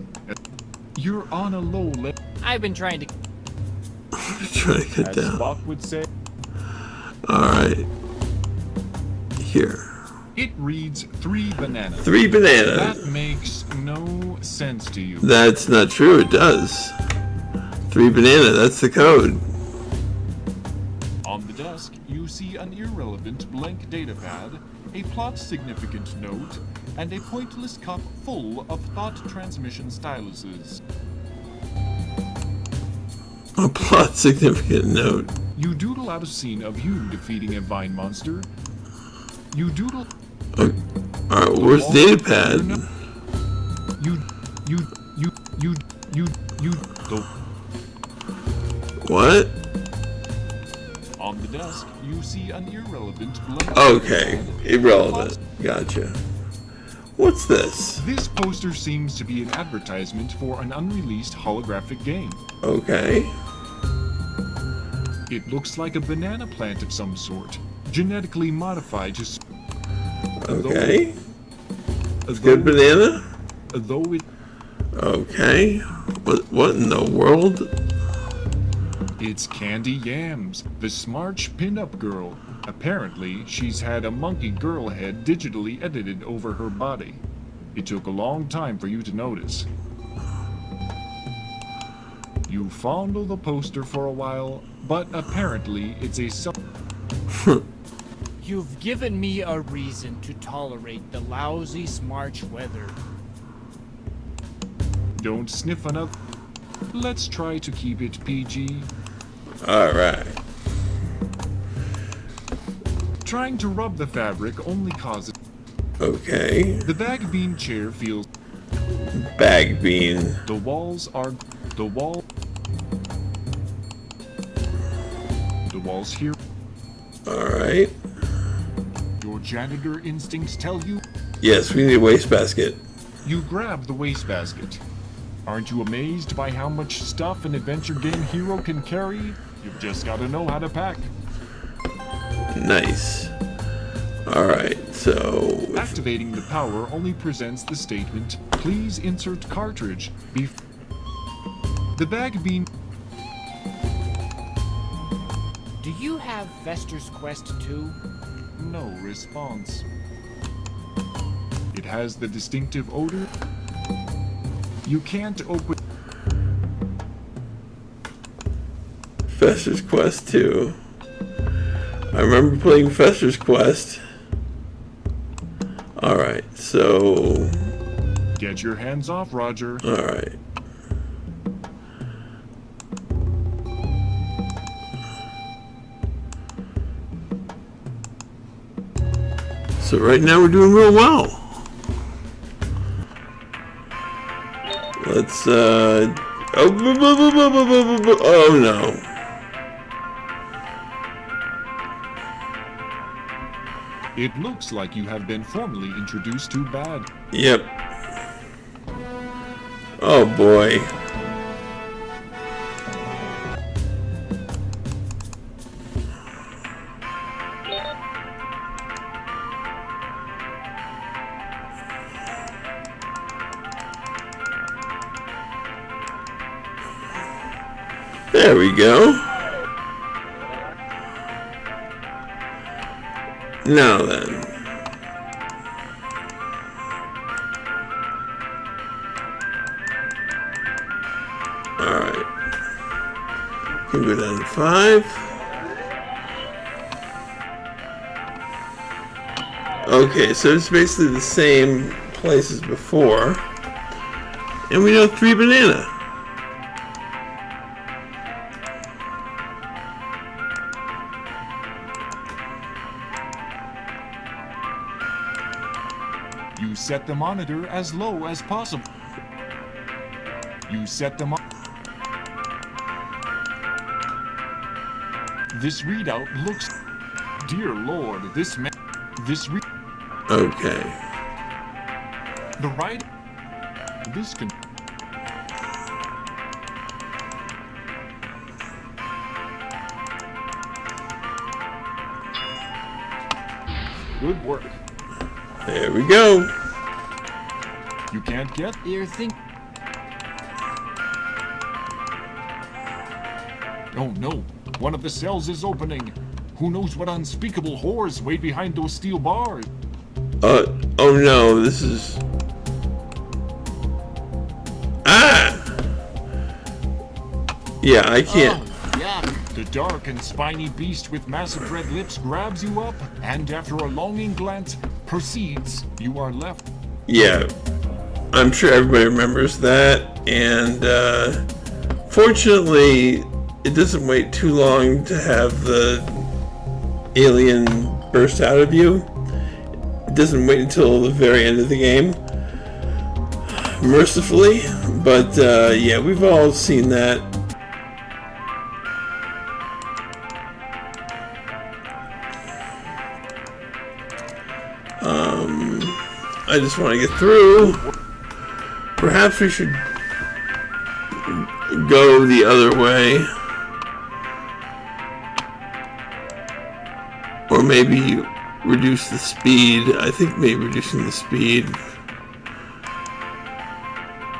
You're on a low level. I've been trying to... Trying to cut As down. Spock would say. Alright. Here. It reads 3 bananas. 3 bananas. That makes no sense to you. That's not true, it does. 3 banana, that's the code. On the desk, you see an irrelevant blank data pad, a plot significant note, and a pointless cup full of thought transmission styluses. A plot significant note. You doodle out a scene of you defeating a vine monster. You doodle... Alright, where's the data pad? What? On the desk, you see an irrelevant blank... Okay, irrelevant. Gotcha. What's this? This poster seems to be an advertisement for an unreleased holographic game. Okay. It looks like a banana plant of some sort, genetically modified to... Okay. Good banana? Though it... Okay. What in the world? It's Candy Yams, the Smarch pin-up girl. Apparently, she's had a monkey girl head digitally edited over her body. It took a long time for you to notice. You fondle the poster for a while, but apparently it's a You've given me a reason to tolerate the lousy Smarch weather. Don't sniff another. Let's try to keep it PG. Alright. Trying to rub the fabric only causes... Okay. The bag bean chair feels... Bag bean. The walls are... The walls here... Alright. Your janitor instincts tell you... Yes, we need a wastebasket. You grab the wastebasket. Aren't you amazed by how much stuff an adventure game hero can carry? You've just got to know how to pack. Nice. Alright, so... Activating the power only presents the statement, please insert cartridge. The bag bean... Do you have Fester's Quest 2? No response. It has the distinctive odor. You can't open... Fester's Quest 2. I remember playing Fester's Quest. Alright, so... Get your hands off, Roger. Alright. So right now we're doing real well. Let's, oh no. It looks like you have been formally introduced to bad. Yep. Oh boy. There we go. Now then. Alright. Can go down to 5. Okay, so it's basically the same place as before. And we know 3 banana. You set the monitor as low as possible. You set the This readout looks... Dear Lord, this man... Okay. The right... This can... Good work. There we go. You can't get... You're think... Oh no, one of the cells is opening. Who knows what unspeakable horrors wait behind those steel bars? Oh no, this is... Ah! Yeah, I can't... The dark and spiny beast with massive red lips grabs you up, and after a longing glance, proceeds. You are left. Yeah, I'm sure everybody remembers that, and fortunately, it doesn't wait too long to have the alien burst out of you. It doesn't wait until the very end of the game, mercifully, but yeah, we've all seen that. I just want to get through. Perhaps we should go the other way. Or maybe reduce the speed. I think maybe reducing the speed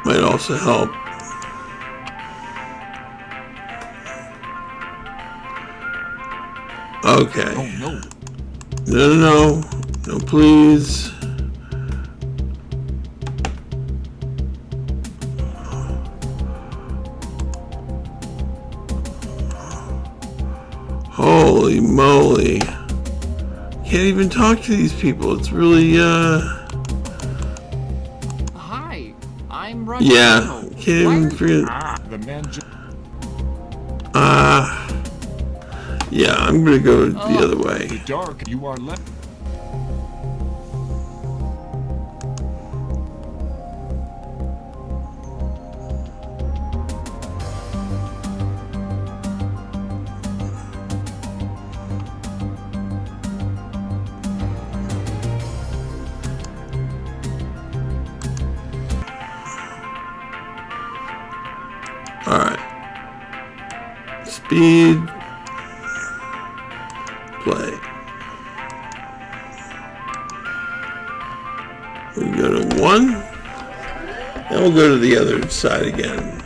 might also help. Okay. Oh no. No, please. Holy moly. Can't even talk to these people. It's really, Hi, I'm Roger. yeah, can't even forget. The man Yeah, I'm gonna go the other way. The dark, you are left. Alright. Speed. Play. We go to 1. And we'll go to the other side again.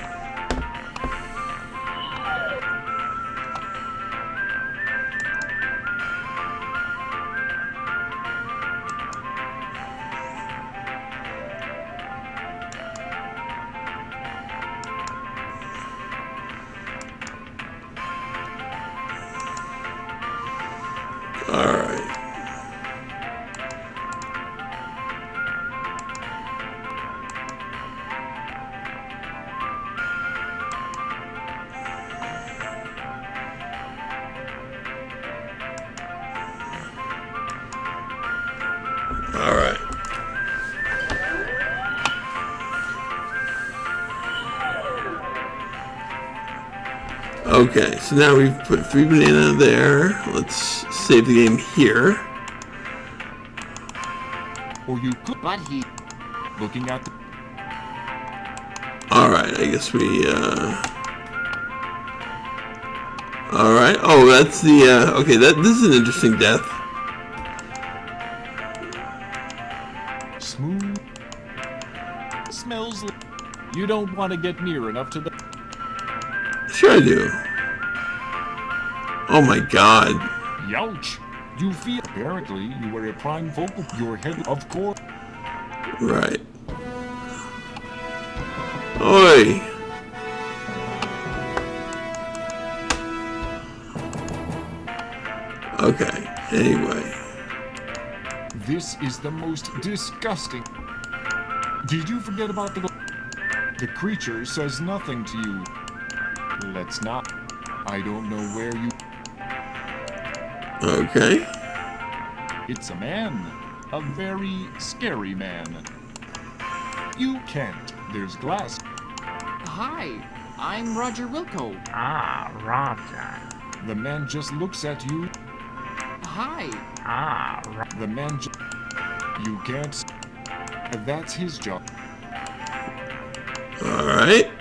Alright. Okay, so now we've put 3 banana there. Let's save the game here. Or you could. But he. Looking at the. Alright, I guess we, Alright, oh, that's the, okay, this is an interesting death. Smooth. Smells like. You don't want to get near enough to the. Sure I do. Oh my god. Youch! You feel. Apparently, you were a prime focal. Your head, of course. Right. Oi! Okay, anyway. This is the most disgusting. Did you forget about the... The creature says nothing to you. Let's not. I don't know where you... Okay. It's a man. A very scary man. You can't. There's glass. Hi, I'm Roger Wilco. Ah, Roger. The man just looks at you. Hi. Ah, The man just... You can't... That's his job. Alright.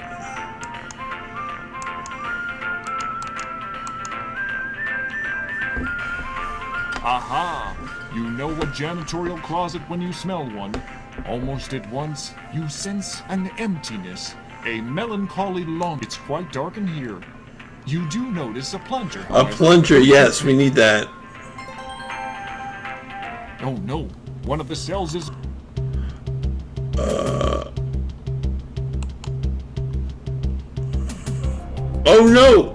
Aha! You know a janitorial closet when you smell one. Almost at once, you sense an emptiness, a melancholy long. It's quite dark in here. You do notice a plunger. A plunger, yes, we need that. Oh no, one of the cells is... Oh no!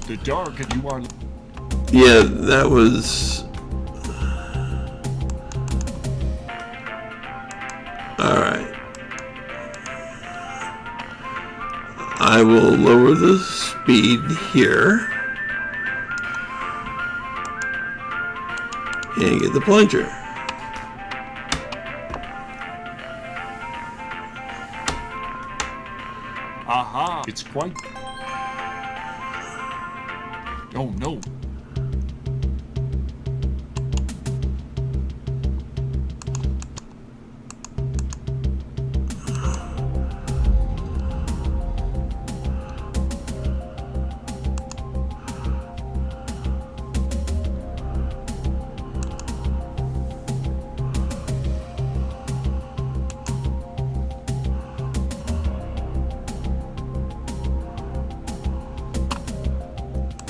The dark and you are... Yeah, that was... Alright. I will lower the speed here. And get the plunger. Aha! It's quite... Oh no!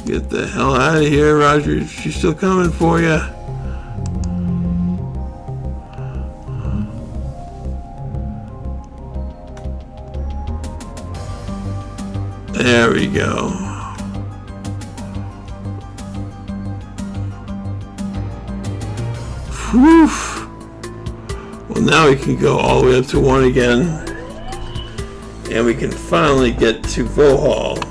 Get the hell out of here, Roger. She's still coming for you. There we go. Whew. Well, now we can go all the way up to 1 again. And we can finally get to Vohall.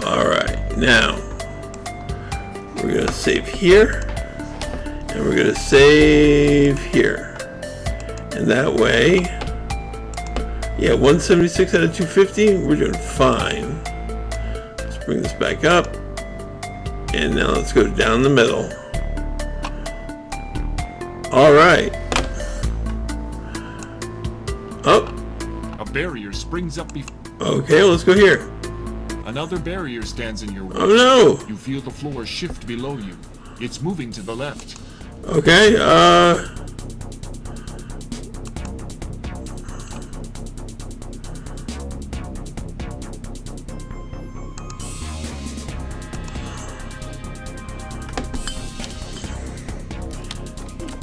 Alright, now we're going to save here and we're going to save here, and that way, yeah, 176 out of 250, we're doing fine. Let's bring this back up, and now let's go down the middle. Alright. Oh, A barrier springs up before... okay, let's go here. Another barrier stands in your way. Oh no! You feel the floor shift below you. It's moving to the left. Okay,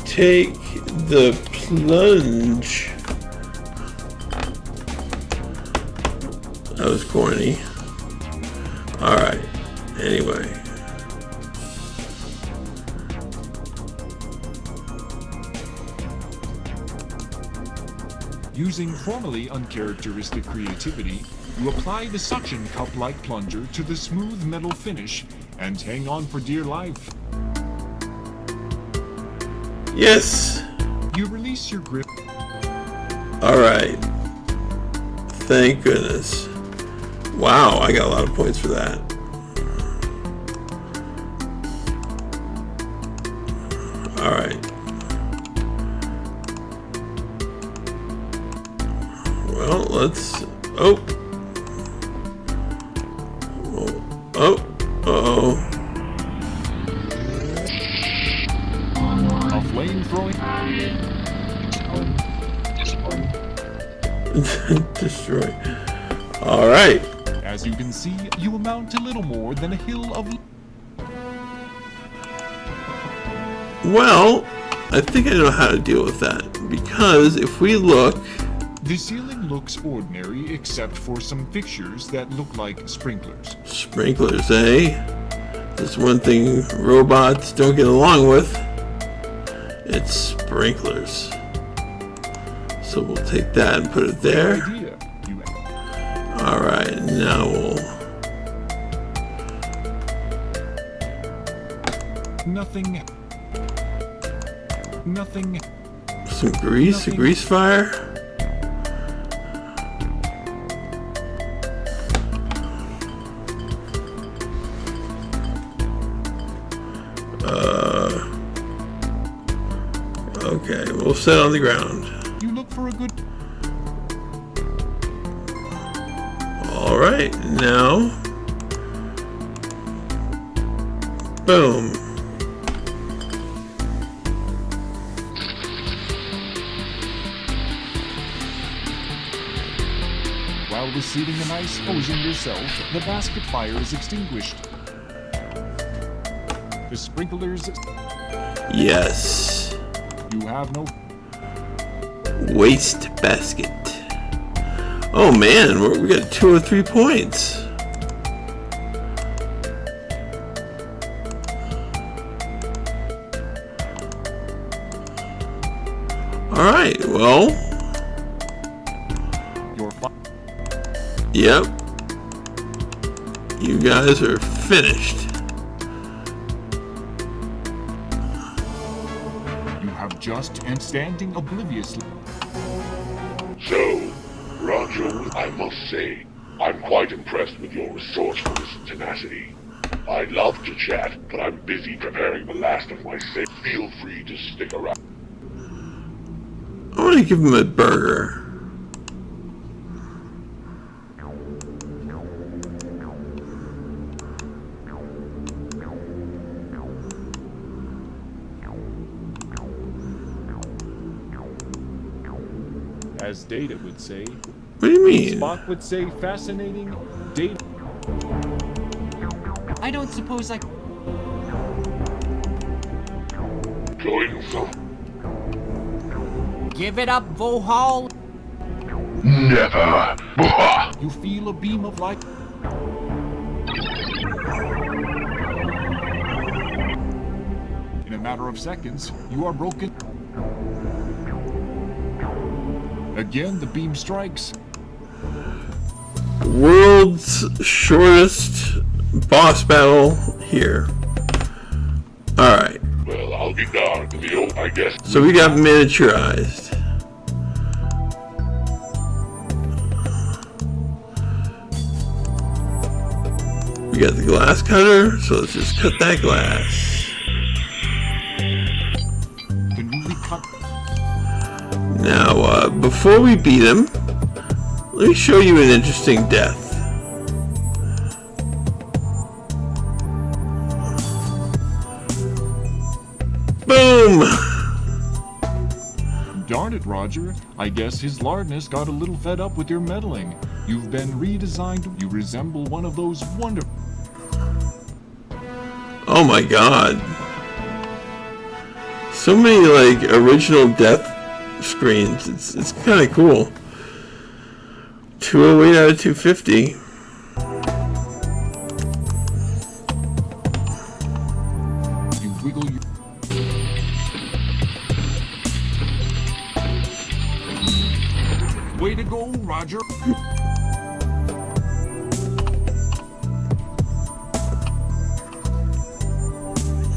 take the plunge. That was corny. Alright. Anyway. Using formerly uncharacteristic creativity, you apply the suction cup-like plunger to the smooth metal finish and hang on for dear life. Yes! You release your grip. Alright. Thank goodness. Wow, I got a lot of points for that. Alright. Well, let's... Oh! Oh! Uh-oh. A flame-throwing... Destroy. Alright. As you can see, you amount to little more than a hill of... Well, I think I know how to deal with that. Because if we look... The ceiling looks ordinary except for some fixtures that look like sprinklers. Sprinklers, eh? That's one thing robots don't get along with. It's sprinklers. So we'll take that and put it there. Alright, now we'll... Nothing. Some grease, a grease fire. Okay, we'll set on the ground. You look for a good... Alright, now... Boom. While receiving a nice hosing yourself, the basket fire is extinguished. The sprinklers... Yes. You have no... Waste basket. Oh man, we got 2 or 3 points. Alright, well. You're fine. Yep. You guys are finished. Just and standing obliviously. So, Roger, I must say, I'm quite impressed with your resourcefulness and tenacity. I'd love to chat, but I'm busy preparing the last of my save. Feel free to stick around. I want to give him a burger. As Data would say. What do you mean? Spock would say fascinating data. I don't suppose I... Join some. Give it up, Vohal. Never. You feel a beam of light. In a matter of seconds, you are broken. Again, the beam strikes. World's shortest boss battle here. Alright. Well, I'll be darned, Leo, I guess. So we got miniaturized. We got the glass cutter, so let's just cut that glass. Now, before we beat him, let me show you an interesting death. Boom! Darn it, Roger. I guess his lardness got a little fed up with your meddling. You've been redesigned. You resemble one of those wonderful... Oh my god. So many, like, original death screens. It's kind of cool. 208 out of 250. Way to go, Roger.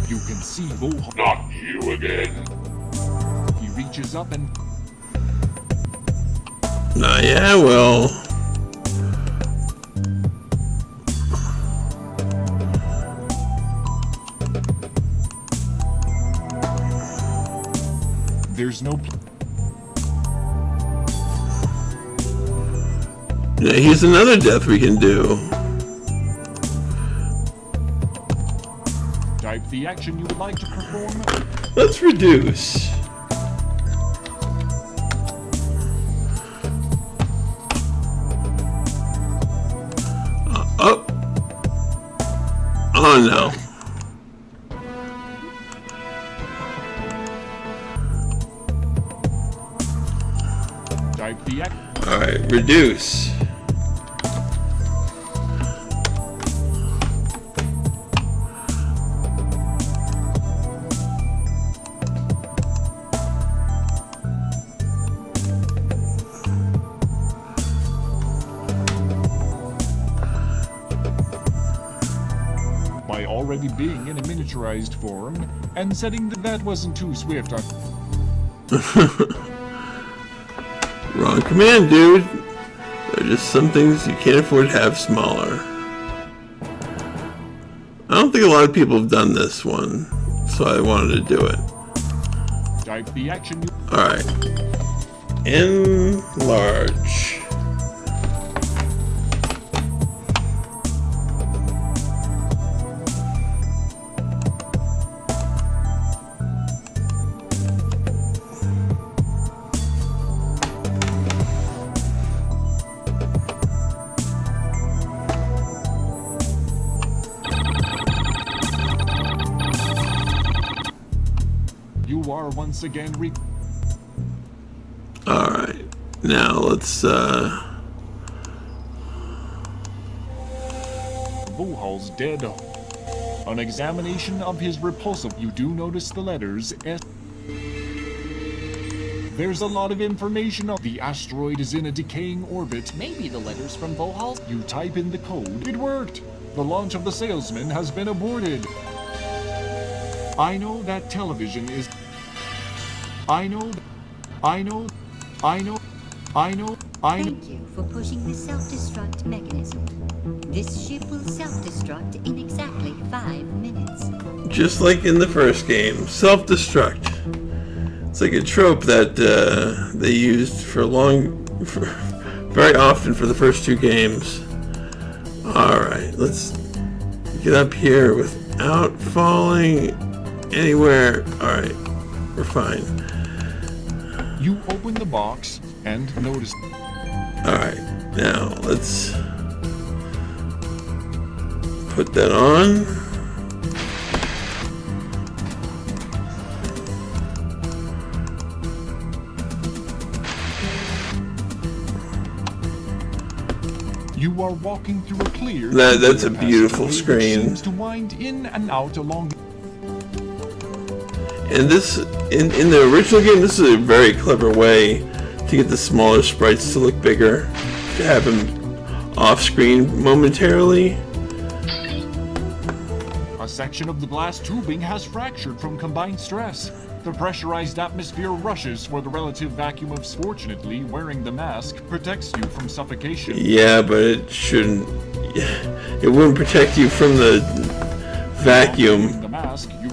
You can see Vohall. Not you again. He reaches up and... Yeah, well. There's no... Yeah, here's another death we can do. Type the action you would like to perform. Let's reduce. Oh. Oh no. Type the action. Alright, reduce. By already being in a miniaturized form and setting that wasn't too swift on... Wrong command, dude. There are just some things you can't afford to have smaller. I don't think a lot of people have done this one, so I wanted to do it. Type the action. Alright. Enlarge. You are once again Alright. Now let's Vohall's dead. On examination of his repulsive, you do notice the letters S. There's a lot of information on the asteroid is in a decaying orbit. Maybe the letters from Vohall. You type in the code. It worked. The launch of the salesman has been aborted. I know that television is... I know... Thank you for pushing the self-destruct mechanism. This ship will self-destruct in exactly 5 minutes. just like in the first game, self-destruct. It's like a trope that they used very often for the first 2 games. Alright, let's get up here without falling anywhere. Alright, we're fine. You open the box and notice. Alright, now let's put that on. You are walking through a clear. That's a beautiful screen. Seems to wind in and out along. And this, in the original game, this is a very clever way to get the smaller sprites to look bigger, to have them off-screen momentarily. A section of the glass tubing has fractured from combined stress. The pressurized atmosphere rushes for the relative vacuum of. Fortunately, wearing the mask protects you from suffocation. Yeah, but it shouldn't. It wouldn't protect you from the vacuum. The mask, you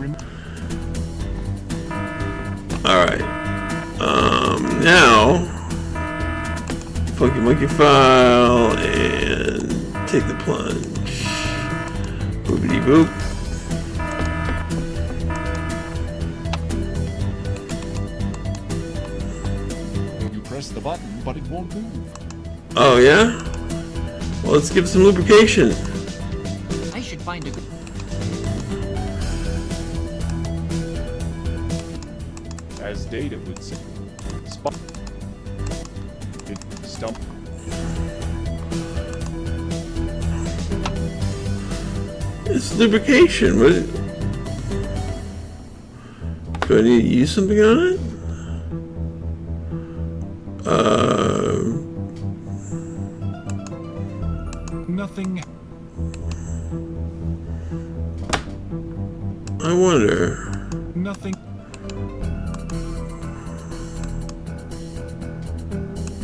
Alright. Now, Funky Monkey file and take the plunge. Boopity boop. You press the button, but it won't move. Oh yeah? Well, let's give some lubrication. I should find a good... As Data would say. Spot. It stump. It's lubrication. What? Do I need to use something on it? Nothing. I wonder. Nothing.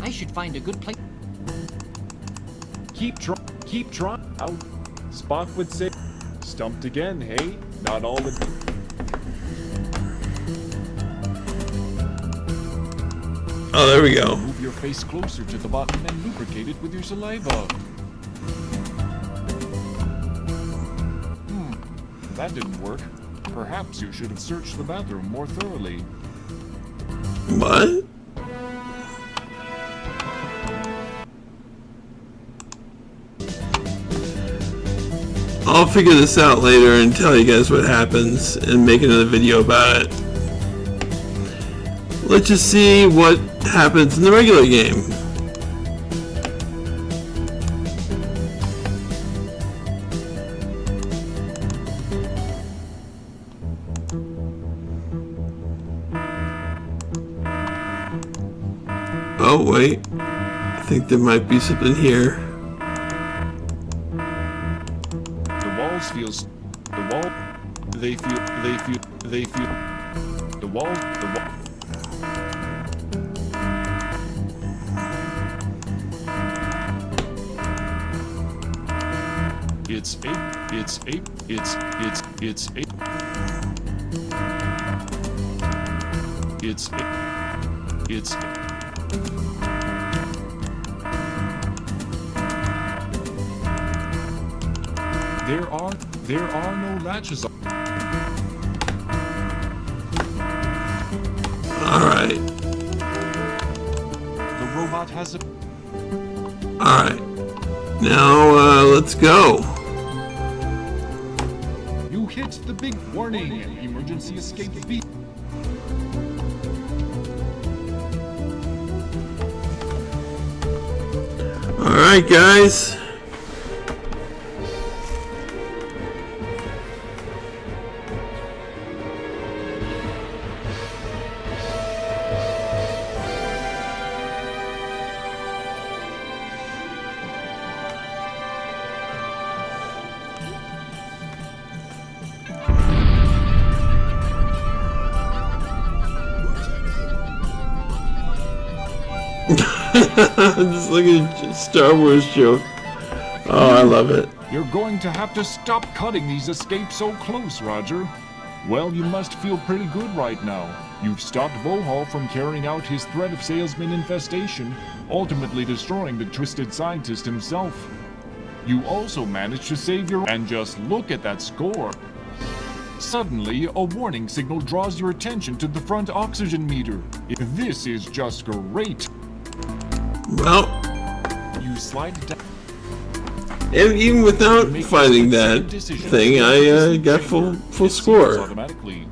I should find a good place. Keep trying. Out. Spot would say, stumped again, hey? Not all the... Oh, there we go. Move your face closer to the bottom and lubricate it with your saliva. That didn't work. Perhaps you should have searched the bathroom more thoroughly. What? I'll figure this out later and tell you guys what happens and make another video about it. Let's just see what happens in the regular game. Oh wait, I think there might be something here. They feel, the wall, it's a, there are no latches on. Alright. The robot has a... Alright. Now, let's go. You hit the big warning. Emergency escape V. Alright, guys. Just look at Star Wars joke. Oh, I love it. You're going to have to stop cutting these escapes so close, Roger. Well, you must feel pretty good right now. You've stopped Vohal from carrying out his threat of salesman infestation, ultimately destroying the Twisted Scientist himself. You also managed to save your... And just look at that score. Suddenly, a warning signal draws your attention to the front oxygen meter. This is just great. Well, you slide down. And even without finding that thing, I got full score. Automatically.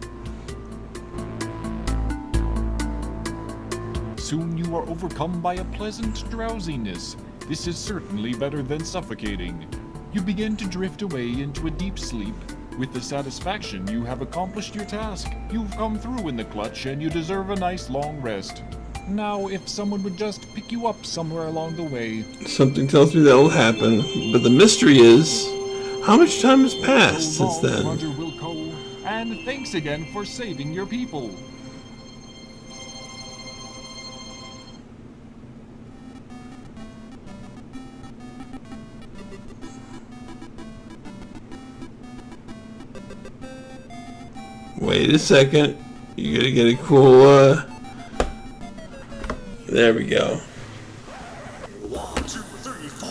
Soon you are overcome by a pleasant drowsiness. This is certainly better than suffocating. You begin to drift away into a deep sleep. With the satisfaction you have accomplished your task, you've come through in the clutch and you deserve a nice long rest. Now, if someone would just pick you up somewhere along the way... Something tells me that will happen, but the mystery is, how much time has passed since then? Roger Wilco, and thanks again for saving your people. Wait a second. You gotta get a cool, There we go. 1, 2, 3, 4.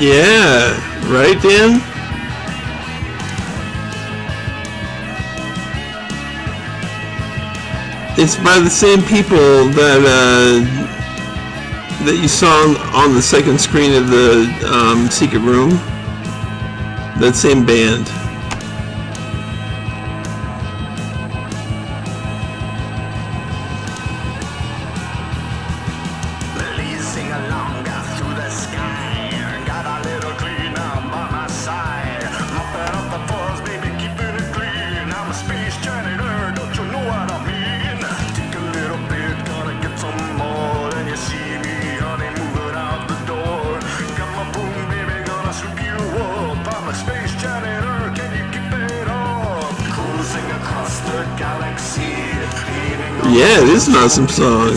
Yeah, right, Dan? It's by the same people that that you saw on the second screen of the secret room. That same band. Yeah, it is an awesome song.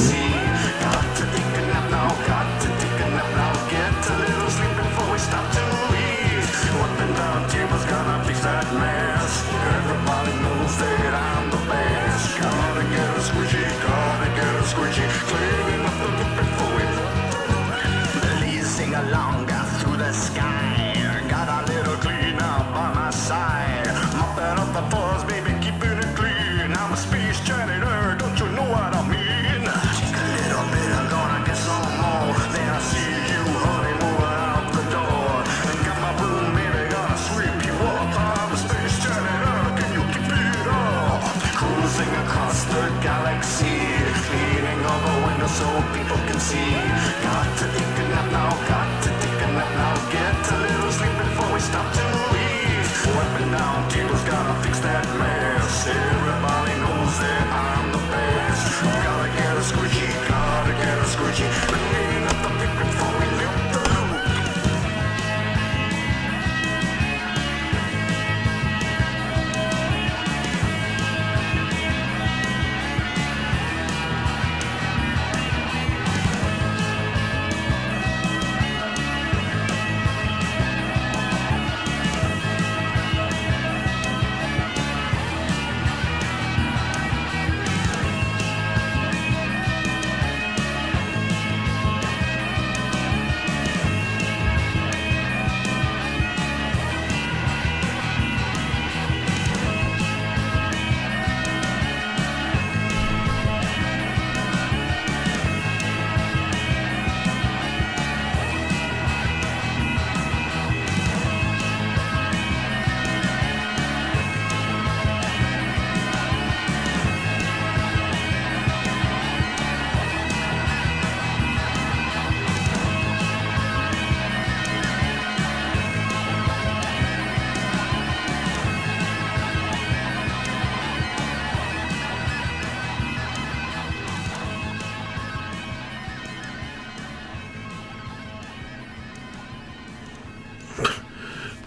So people can see. Got to take a nap now, got to take a nap now. Get a little sleep before we stop to eat. Wiping down tables, gotta fix that mess. Everybody knows that I'm the best. Gotta get a squishy, gotta get a squishy. Clean up the pit before we loop the loop.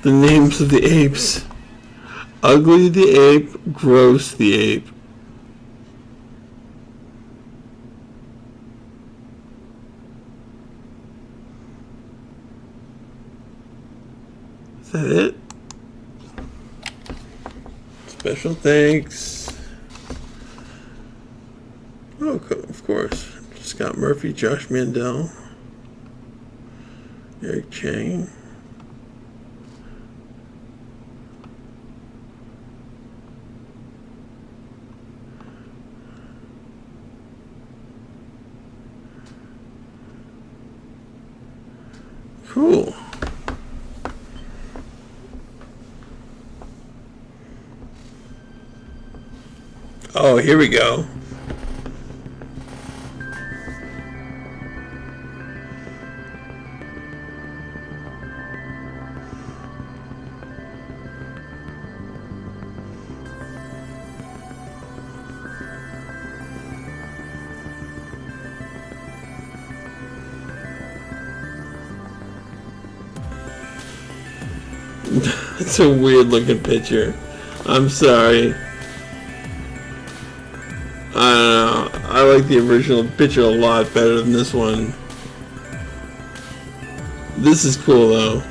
The names of the apes. Ugly the ape, Gross the ape. Is that it? Special thanks. Oh, of course. Scott Murphy, Josh Mandel, Eric Chang. Cool. Oh, here we go. It's a weird looking picture. I'm sorry. I don't know. I like the original picture a lot better than this one. This is cool though.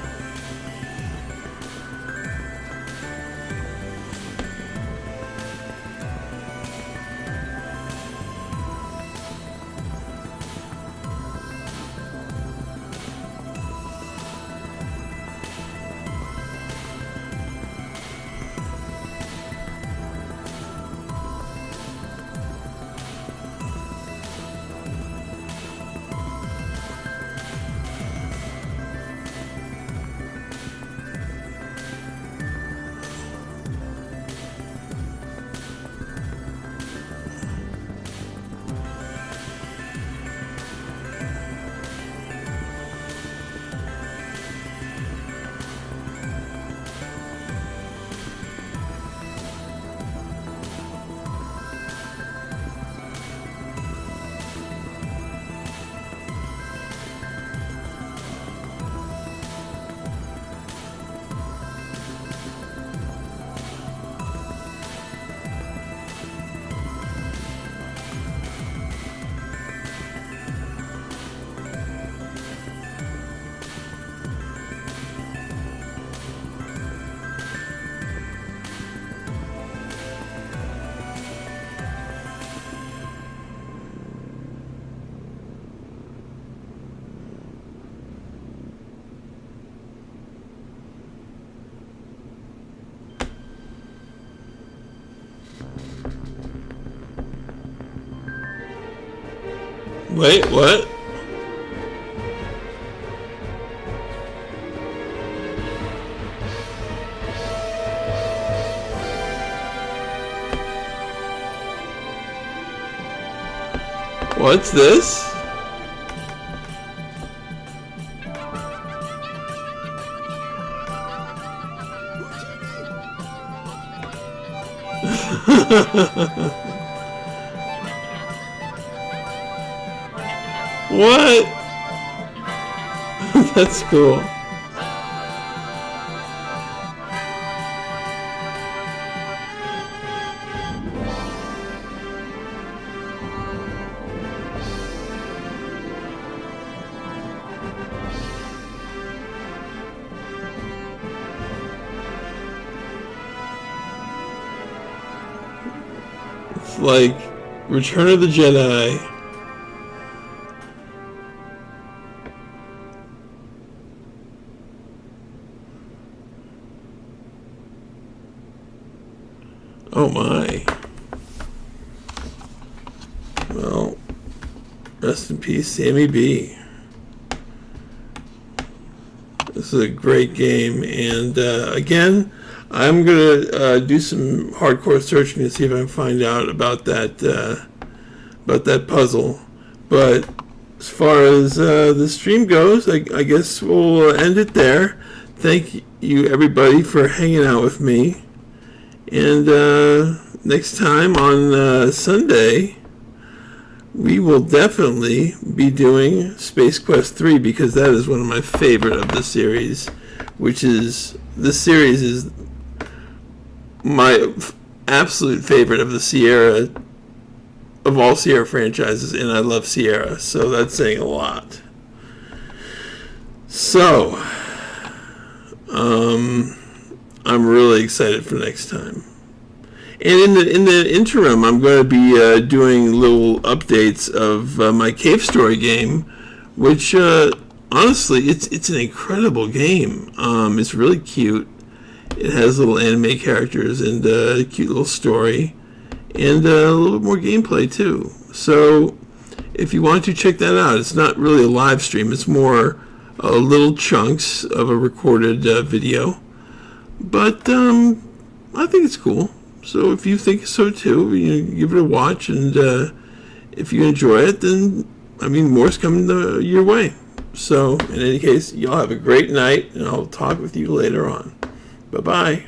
Wait, what? What's this? What? That's cool. It's like Return of the Jedi. Oh my. Well, rest in peace, Sammy B. This is a great game, and again, I'm gonna do some hardcore searching to see if I can find out about that puzzle. But as far as the stream goes, I guess we'll end it there. Thank you everybody for hanging out with me. And next time on Sunday, we will definitely be doing Space Quest 3 because that is one of my favorite of the series, this series is my absolute favorite of the Sierra, of all Sierra franchises, and I love Sierra, so that's saying a lot. So, I'm really excited for next time. And in the interim, I'm going to be doing little updates of my Cave Story game, which honestly, it's an incredible game. It's really cute. It has little anime characters and a cute little story, and a little bit more gameplay too. So, if you want to check that out, it's not really a live stream. It's more little chunks of a recorded video. But I think it's cool. So if you think so too, give it a watch, and if you enjoy it, then more's coming your way. So in any case, y'all have a great night, and I'll talk with you later on. Bye-bye.